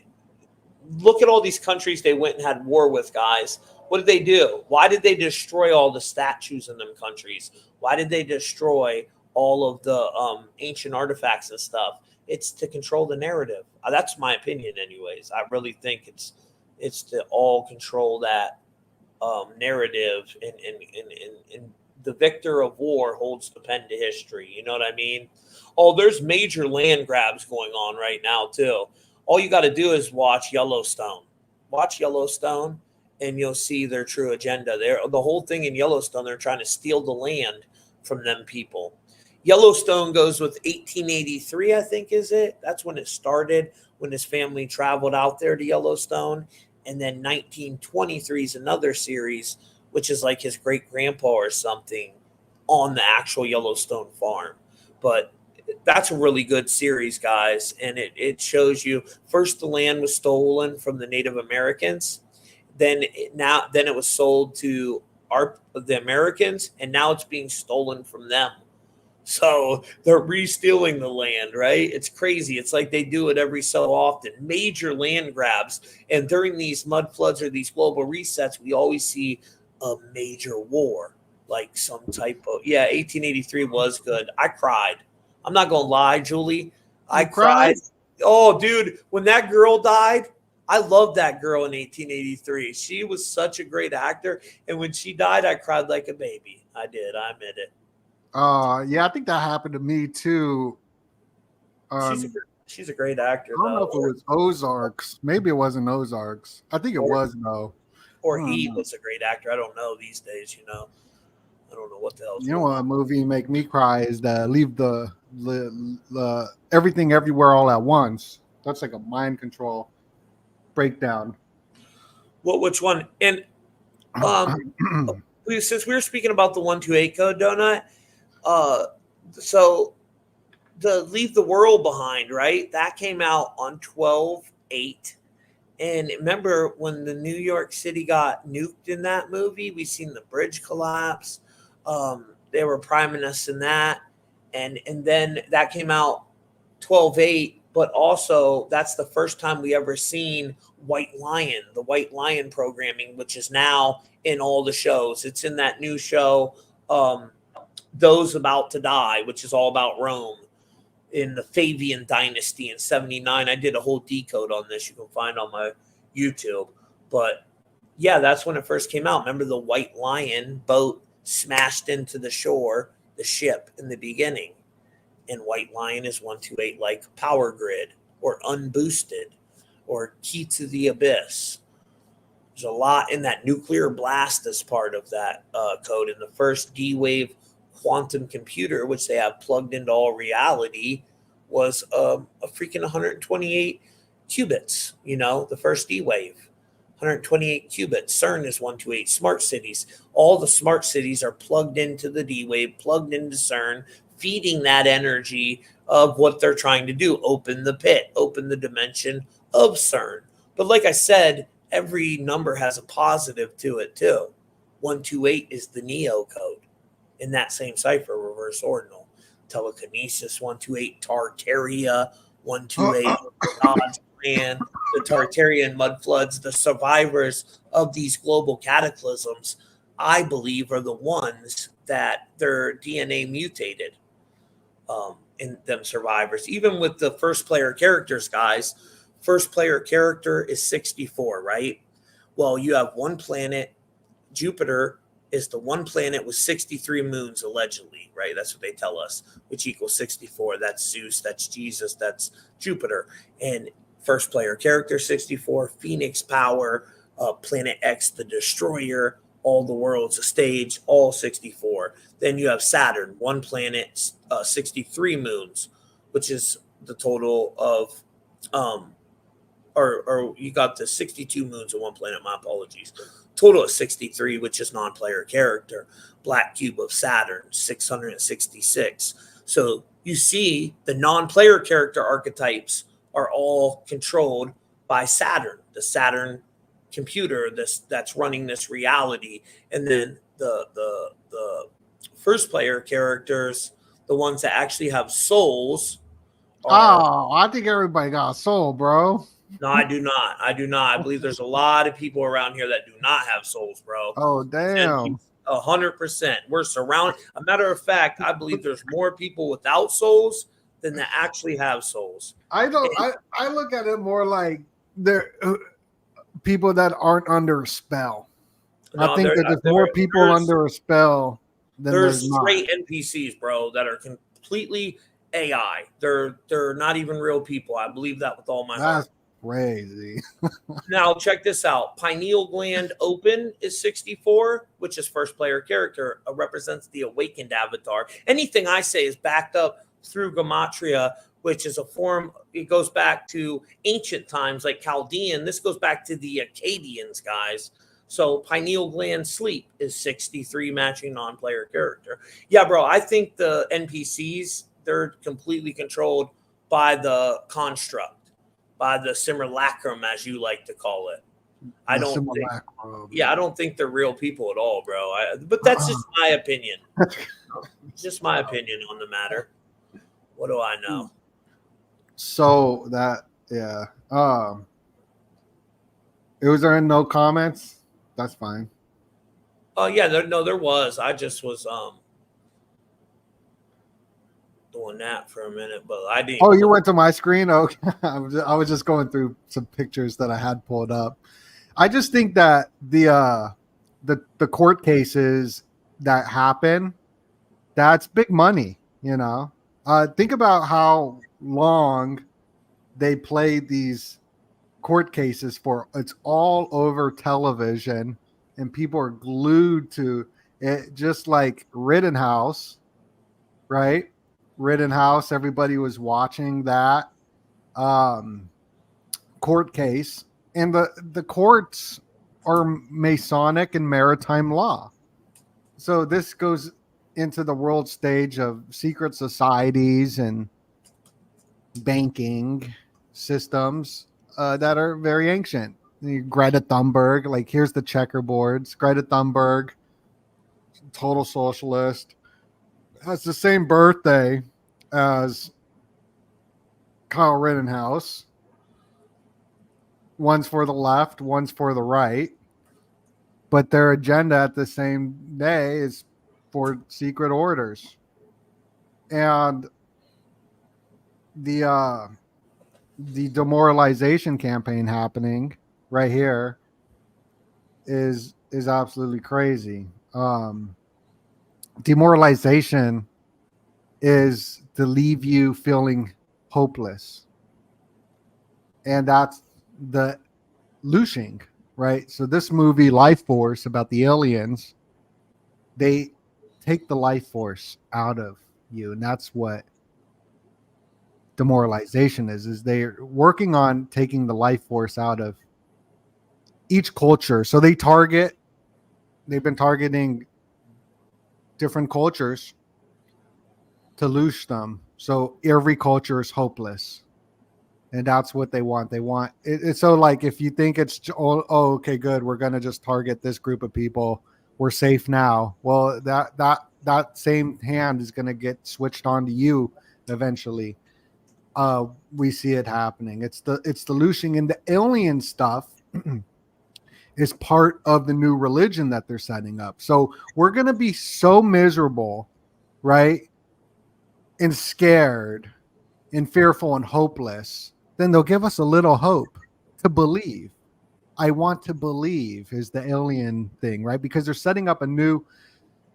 look at all these countries they went and had war with, guys. What did they do? Why did they destroy all the statues in them countries? Why did they destroy all of the ancient artifacts and stuff? It's to control the narrative. That's my opinion, anyways. I really think it's to all control that narrative, and the victor of war holds the pen to history. You know what I mean? Oh, there's major land grabs going on right now too. All you got to do is watch Yellowstone. Watch Yellowstone, and you'll see their true agenda. There, the whole thing in Yellowstone, they're trying to steal the land from them people. Yellowstone goes with 1883, I think, is it? That's when it started, when his family traveled out there to Yellowstone. And then 1923 is another series, which is like his great grandpa or something on the actual Yellowstone farm. But that's a really good series, guys. And it shows you first the land was stolen from the Native Americans. Then it was sold to the Americans, and now it's being stolen from them. So they're re-stealing the land, right? It's crazy. It's like they do it every so often. Major land grabs. And during these mud floods or these global resets, we always see a major war, like some type of 1883 was good. I cried. I'm not gonna lie, Julie. I cried. Oh, dude, when that girl died, I loved that girl in 1883. She was such a great actor. And when she died, I cried like a baby. I did. I admit it. Yeah, I think that happened to me too. She's a great actor. I don't know if it was Ozarks. Maybe it wasn't Ozarks. I think it was though. Or he was a great actor. I don't know these days. I don't know what the hell. You know what movie make me cry is that Leave the Everything Everywhere All at Once. That's like a mind control breakdown. Well, which one? And since we were speaking about the 128 code, Doenut. So the Leave the World Behind, right? That came out on 12/8. And remember when the New York City got nuked in that movie? We seen the bridge collapse. They were priming us in that. And then that came out 12/8. But also that's the first time we ever seen White Lion, the White Lion programming, which is now in all the shows. It's in that new show, Those About to Die, which is all about Rome in the Fabian dynasty in 79. I did a whole decode on this. You can find on my YouTube. But yeah, that's when it first came out. Remember the White Lion boat smashed into the shore, the ship in the beginning. And White Lion is 128, like Power Grid or Unboosted or Key to the Abyss. There's a lot in that. Nuclear blast as part of that code. And the first D-Wave quantum computer, which they have plugged into all reality, was a freaking 128 qubits, the first D-Wave. 128 qubits. CERN is 128. Smart cities. All the smart cities are plugged into the D-Wave, plugged into CERN, feeding that energy of what they're trying to do. Open the pit, open the dimension of CERN. But like I said, every number has a positive to it too. 128 is the Neo code in that same cipher, reverse ordinal. Telekinesis, 128. Tartaria, 128. God's plan. The Tartarian mud floods, the survivors of these global cataclysms, I believe, are the ones that their DNA mutated in them survivors. Even with the first player characters, guys, first player character is 64, right? Well, you have one planet. Jupiter is the one planet with 63 moons, allegedly, right? That's what they tell us, which equals 64. That's Zeus, that's Jesus, that's Jupiter. And first player character 64, Phoenix power, Planet X, the destroyer, all the worlds, a stage, all 64. Then you have Saturn, one planet, 63 moons, which is the total of, or you got the 62 moons on one planet, my apologies. Total of 63, which is non-player character. Black cube of Saturn, 666. So you see the non-player character archetypes are all controlled by Saturn, the Saturn computer that's running this reality. And then the first player characters, the ones that actually have souls. I think everybody got a soul, bro. No, I do not. I believe there's a lot of people around here that do not have souls, bro. Oh, damn. 100%. We're surrounded. A matter of fact, I believe there's more people without souls than that actually have souls. I don't. I look at it more like they're people that aren't under a spell. I think that there's more people under a spell than there's straight not. NPCs, bro, that are completely AI. They're not even real people. I believe that with all my heart. That's crazy. Now check this out. Pineal gland open is 64, which is first player character, represents the awakened avatar. Anything I say is backed up through Gematria, which is a form. It goes back to ancient times, like Chaldean. This goes back to the Akkadians, guys. So pineal gland sleep is 63, matching non-player character. Yeah, bro, I think the NPCs, they're completely controlled by the construct, by the simulacrum, as you like to call it. I don't think they're real people at all, bro. But that's just my opinion. Just my opinion on the matter. What do I know? So it was there no comments? That's fine. Oh yeah, there was. I just was doing that for a minute, but I didn't. Oh, you went to my screen? Okay. I was just going through some pictures that I had pulled up. I just think that the court cases that happen, that's big money, you know. Think about how long they played these court cases for. It's all over television and people are glued to it, just like Rittenhouse, right? Rittenhouse, everybody was watching that court case, and the courts are Masonic and maritime law. So this goes into the world stage of secret societies and banking systems that are very ancient. Greta Thunberg, like here's the checkerboards. Greta Thunberg, total socialist, has the same birthday as Kyle Rittenhouse. One's for the left, one's for the right, but their agenda at the same day is for secret orders. And the demoralization campaign happening right here is absolutely crazy. Demoralization is to leave you feeling hopeless, and that's the looshing, right? So this movie Life Force, about the aliens, they take the life force out of you, and that's what demoralization is they're working on taking the life force out of each culture. So they've been targeting different cultures to loosh them. So every culture is hopeless, and that's what they want. They want it's so like if you think it's okay, good, we're gonna just target this group of people, we're safe now. Well, that same hand is gonna get switched on to you eventually. We see it happening. It's the looshing, and the alien stuff is part of the new religion that they're setting up. So we're gonna be so miserable, right? And scared and fearful and hopeless, then they'll give us a little hope to believe. I want to believe is the alien thing, right? Because they're setting up a new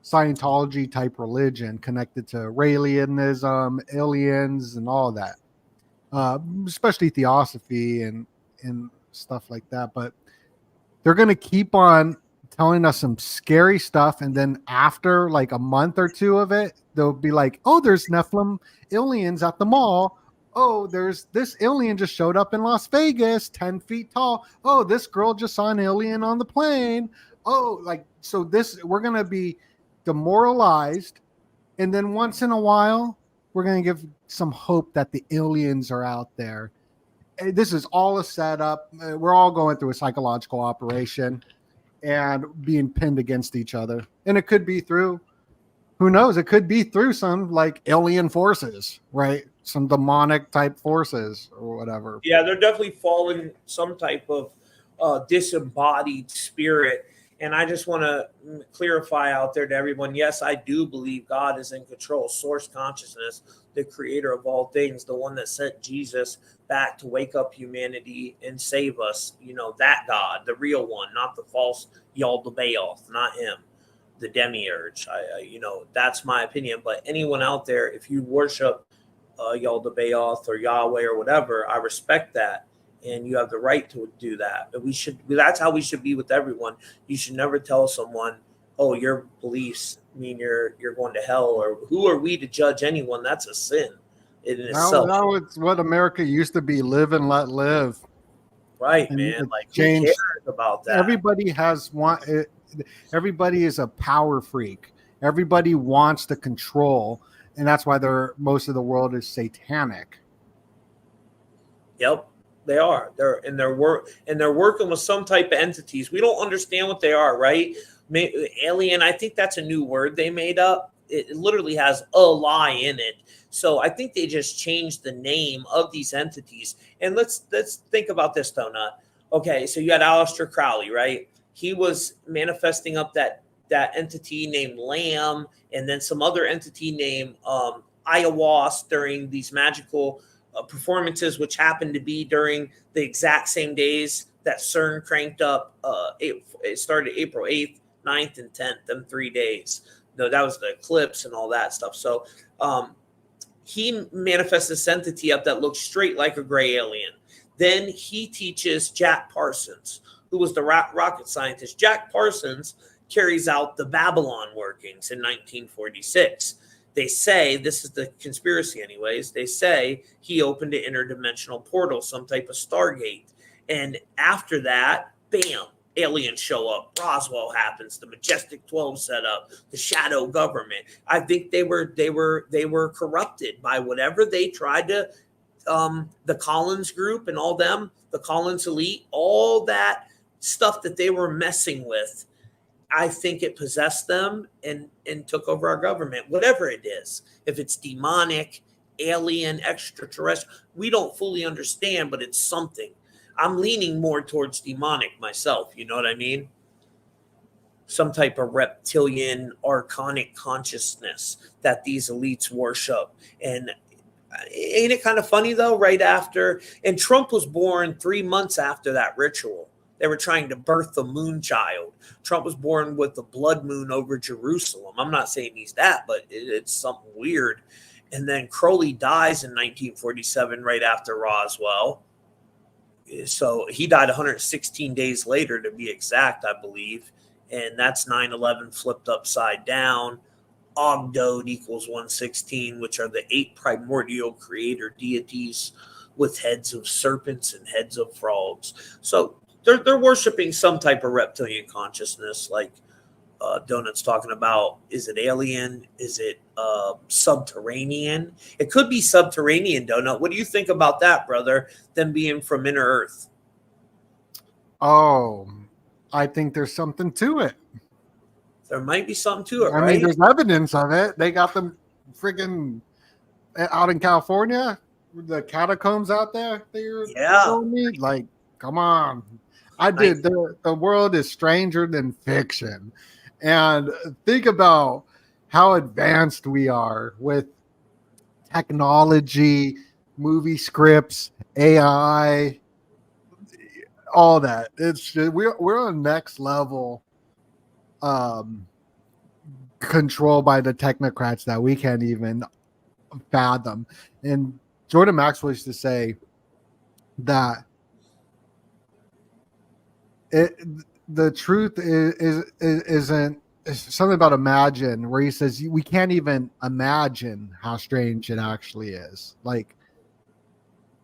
Scientology type religion connected to Raelianism, aliens, and all that, especially theosophy and stuff like that. But they're going to keep on telling us some scary stuff, and then after like a month or two of it, they'll be like, oh, there's Nephilim aliens at the mall. Oh, there's this alien just showed up in Las Vegas, 10 feet tall. Oh, this girl just saw an alien on the plane. Oh, like, so we're going to be demoralized. And then once in a while, we're going to give some hope that the aliens are out there. This is all a setup. We're all going through a psychological operation and being pinned against each other. And it could be through, who knows? It could be through some like alien forces, right? Some demonic type forces or whatever. Yeah, they're definitely following some type of disembodied spirit. And I just want to clarify out there to everyone, yes, I do believe God is in control. Source consciousness, the creator of all things, the one that sent Jesus back to wake up humanity and save us, that God, the real one, not the false Yaldabaoth, not him, the demiurge. That's my opinion. But anyone out there, if you worship Yaldabaoth or Yahweh or whatever, I respect that. And you have the right to do that. But that's how we should be with everyone. You should never tell someone, oh, your beliefs mean you're going to hell, or who are we to judge anyone? That's a sin in itself. Now it's what America used to be, live and let live. Right, and man. Like, who cares about that? Everybody is a power freak. Everybody wants to control, and that's why most of the world is satanic. Yep. They are. They're working with some type of entities. We don't understand what they are, right? Alien, I think that's a new word they made up. It literally has a lie in it. So I think they just changed the name of these entities. And let's think about this, Doenut. Okay, so you had Aleister Crowley, right? He was manifesting up that entity named Lamb, and then some other entity named Ayahuasca during these magical performances, which happened to be during the exact same days that CERN cranked up. It started April 8th, 9th, and 10th, them 3 days. No, that was the eclipse and all that stuff. So he manifests this entity up that looks straight like a gray alien. Then he teaches Jack Parsons, who was the rocket scientist. Jack Parsons carries out the Babylon workings in 1946. They say, this is the conspiracy anyways, they say he opened an interdimensional portal, some type of Stargate. And after that, bam, aliens show up. Roswell happens. The Majestic 12 set up. The shadow government. I think they were corrupted by whatever they tried to, the Collins group and all them, the Collins elite, all that stuff that they were messing with. I think it possessed them and took over our government, whatever it is. If it's demonic, alien, extraterrestrial, we don't fully understand, but it's something. I'm leaning more towards demonic myself. You know what I mean? Some type of reptilian, archonic consciousness that these elites worship. And ain't it kind of funny, though, right after? And Trump was born 3 months after that ritual. They were trying to birth the moon child. Trump was born with the blood moon over Jerusalem. I'm not saying he's that, but it's something weird. And then Crowley dies in 1947, right after Roswell. So he died 116 days later, to be exact, I believe. And that's 9/11 flipped upside down. Ogdode equals 116, which are the 8 primordial creator deities with heads of serpents and heads of frogs. So they're worshiping some type of reptilian consciousness, like Doenut's talking about. Is it alien? Is it subterranean? It could be subterranean, Doenut. What do you think about that, brother? Them being from inner Earth? Oh, I think there's something to it. There might be something to it, right? I mean, there's evidence of it. They got them freaking out in California, the catacombs out there. Like, come on. The world is stranger than fiction. And think about how advanced we are with technology, movie scripts, AI, all that. It's we're on next level control by the technocrats that we can't even fathom. And Jordan Maxwell used to say that the truth isn't something about imagine, where he says we can't even imagine how strange it actually is. Like,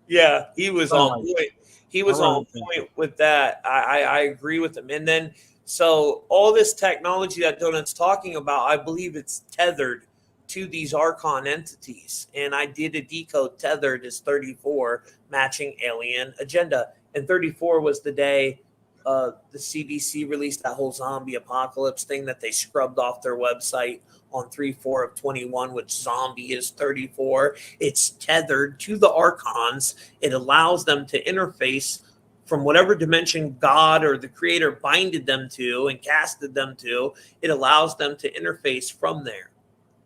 yeah, he was on point. He was on point with that. I agree with him. And then, so all this technology that Doenut's talking about, I believe it's tethered to these Archon entities. And I did a decode. Tethered is 34, matching alien agenda. And 34 was the day the CDC released that whole zombie apocalypse thing that they scrubbed off their website on 3/4/21, which zombie is 34. It's tethered to the Archons. It allows them to interface from whatever dimension God or the creator binded them to and casted them to. It allows them to interface from there.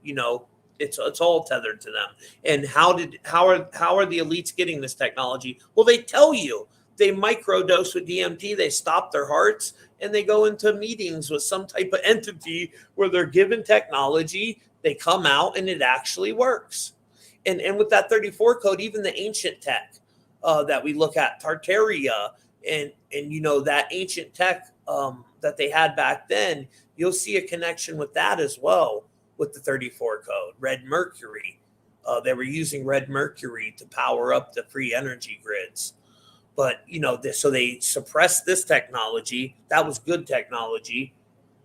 You know, it's all tethered to them. And how are the elites getting this technology? Well, they tell you. They microdose with DMT, they stop their hearts, and they go into meetings with some type of entity where they're given technology, they come out, and it actually works. And with that 34 code, even the ancient tech that we look at, Tartaria, and you know, that ancient tech that they had back then, you'll see a connection with that as well with the 34 code. Red mercury, they were using red mercury to power up the free energy grids. But, you know, so they suppressed this technology. That was good technology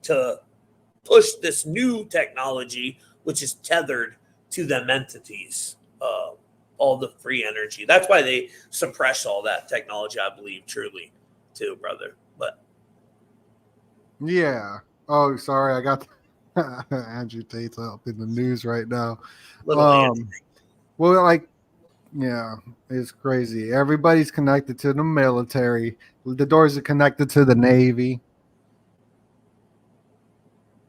to push this new technology, which is tethered to them entities, all the free energy. That's why they suppress all that technology, I believe, truly, too, brother. But yeah. Oh, sorry. I got Andrew Tate's up in the news right now. little Well, like, yeah, it's crazy. Everybody's connected to the military. The doors are connected to the Navy.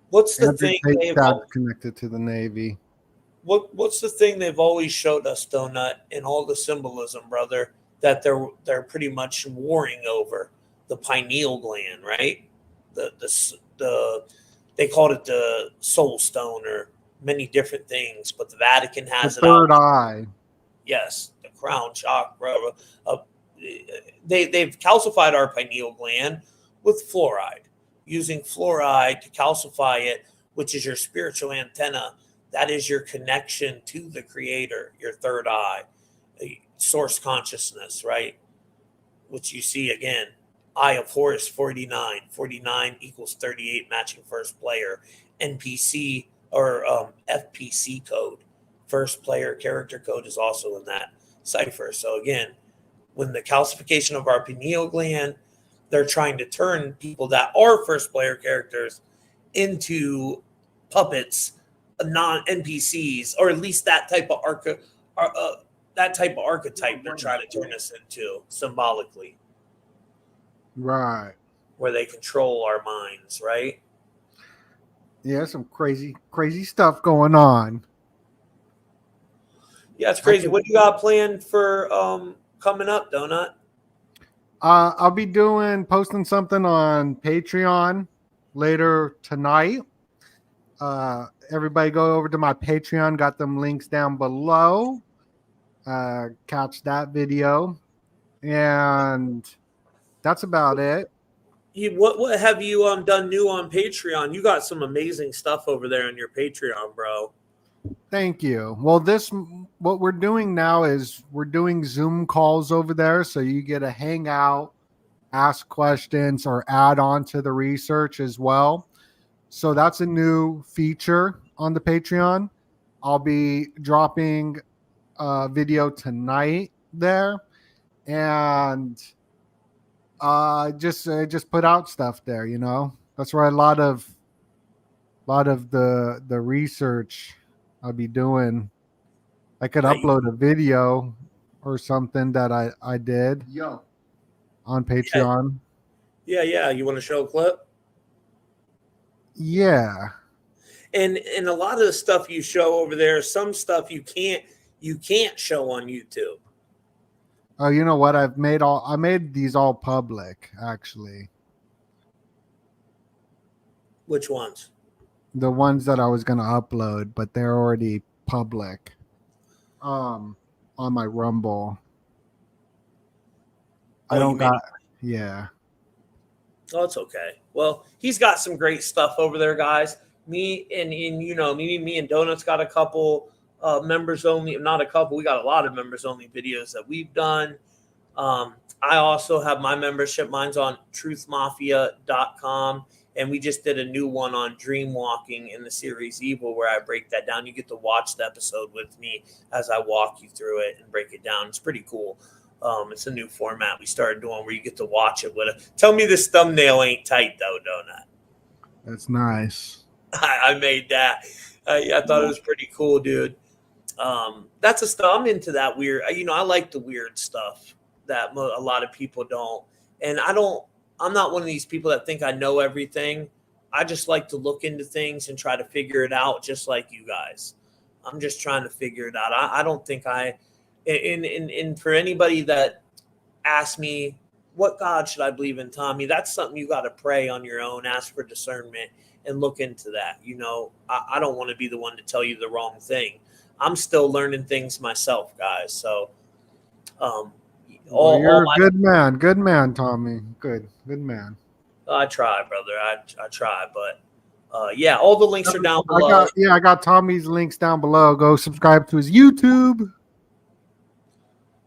what's the Andrew thing Tate's dad's connected to the Navy. what's the thing they've always showed us, Doenut, in all the symbolism, brother, that they're pretty much warring over? The pineal gland, right? The they called it the soul stone or many different things, but the Vatican has The it out. third eye. Yes, the crown chakra. They've calcified our pineal gland with fluoride, using fluoride to calcify it, which is your spiritual antenna. That is your connection to the creator, your third eye, source consciousness, right? Which you see again, Eye of Horus 49. 49 equals 38, matching first player. NPC or FPC code. First player character code is also in that cipher. So again, when the calcification of our pineal gland, they're trying to turn people that are first player characters into puppets, non-NPCs, or at least that type of archetype they're trying to turn us into symbolically. Right. Where they control our minds, right? Yeah, some crazy stuff going on. Yeah, it's crazy. What do you got planned for coming up, Doenut? I'll be posting something on Patreon later tonight. Everybody go over to my Patreon. Got them links down below. Catch that video. And that's about it. What have you done new on Patreon? You got some amazing stuff over there on your Patreon, bro. Thank you. Well, what we're doing now is we're doing Zoom calls over there, so you get to hang out, ask questions, or add on to the research as well. So that's a new feature on the Patreon. I'll be dropping a video tonight there, and just put out stuff there. You know, that's where a lot of the research I'll be doing. I could upload a video or something that I did on Patreon. Yeah. You want to show a clip? Yeah. And a lot of the stuff you show over there, some stuff you can't show on YouTube. Oh, you know what? I made these all public, actually. Which ones? The ones that I was gonna upload, but they're already public. On my Rumble. Yeah. Oh, it's okay. Well, he's got some great stuff over there, guys. Me and Doenut's got a couple members only, not a couple. We got a lot of members only videos that we've done. I also have my membership. Mine's on truthmafia.com. And we just did a new one on dream walking in the series Evil, where I break that down. You get to watch the episode with me as I walk you through it and break it down. It's pretty cool. It's a new format we started doing where you get to watch it with it. Tell me this thumbnail ain't tight, though, Doenut. That's nice. I made that. I thought it was pretty cool, dude. That's a stuff. I'm into that weird. I like the weird stuff that a lot of people don't. And I'm not one of these people that think I know everything. I just like to look into things and try to figure it out, just like you guys. I'm just trying to figure it out. I don't think and for anybody that asks me, what God should I believe in, Tommy? That's something you got to pray on your own, ask for discernment, and look into that. I don't want to be the one to tell you the wrong thing. I'm still learning things myself, guys. So, You're a good man, Tommy. Good man. I try, brother. I try, but yeah, all the links are down below. I got Tommy's links down below. Go subscribe to his YouTube.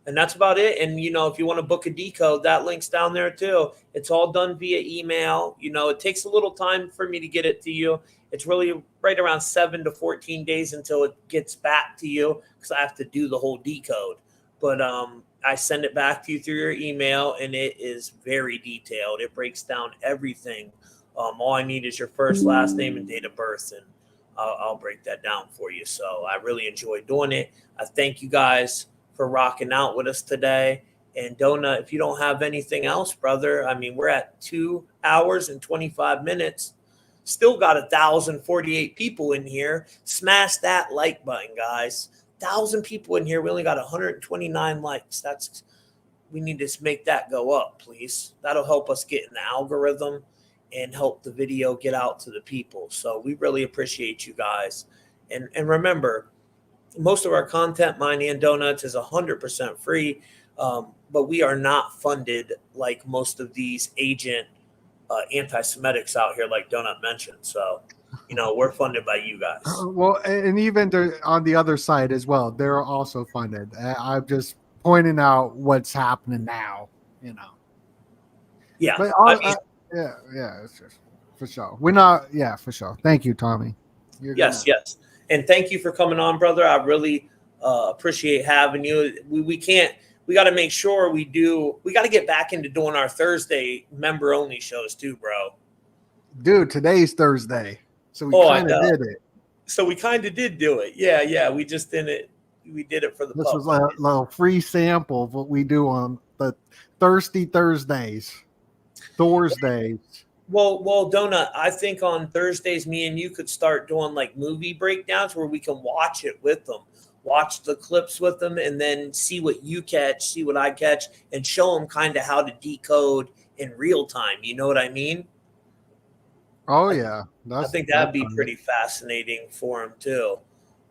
And that's about it. And, if you want to book a decode, that link's down there too. It's all done via email. It takes a little time for me to get it to you. It's really right around 7 to 14 days until it gets back to you, because I have to do the whole decode. But I send it back to you through your email, and it is very detailed. It breaks down everything. All I need is your first, last name, and date of birth, and I'll break that down for you. So I really enjoy doing it. I thank you guys for rocking out with us today. And Doenut, if you don't have anything else, brother, I mean, we're at 2 hours and 25 minutes. Still got 1,048 people in here. Smash that like button, guys. 1,000 people in here. We only got 129 likes. We need to make that go up, please. That'll help us get in the algorithm and help the video get out to the people. So we really appreciate you guys. And remember, most of our content, mine and Donuts, is 100% free, but we are not funded like most of these agent anti-Semitics out here, like Donut mentioned. So, we're funded by you guys. Well, and even on the other side as well, they're also funded. I'm just pointing out what's happening now. Yeah, but it's just for sure. For sure. Thank you, Tommy. Yes. And thank you for coming on, brother. I really appreciate having you. We got to make sure we got to get back into doing our Thursday member only shows too, bro. Dude, today's Thursday. So we kind of did it. So we kind of did do it. Yeah. We just didn't. We did it for the This public. was a little free sample of what we do on the Thirsty Thursdays. Well, Donut, I think on Thursdays, me and you could start doing like movie breakdowns where we can watch it with them, watch the clips with them, and then see what you catch, see what I catch, and show them kind of how to decode in real time. You know what I mean? Oh, yeah. I think that'd be pretty fascinating for them too.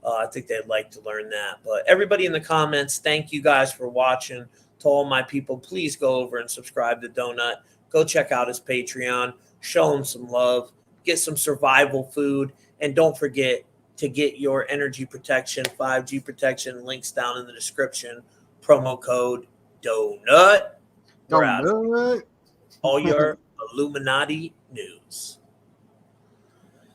I think they'd like to learn that. But everybody in the comments, thank you guys for watching. To all my people, please go over and subscribe to Doenut. Go check out his Patreon. Show him some love. Get some survival food. And don't forget to get your energy protection, 5G protection, links down in the description. Promo code Doenut. We're out. All your Illuminati news.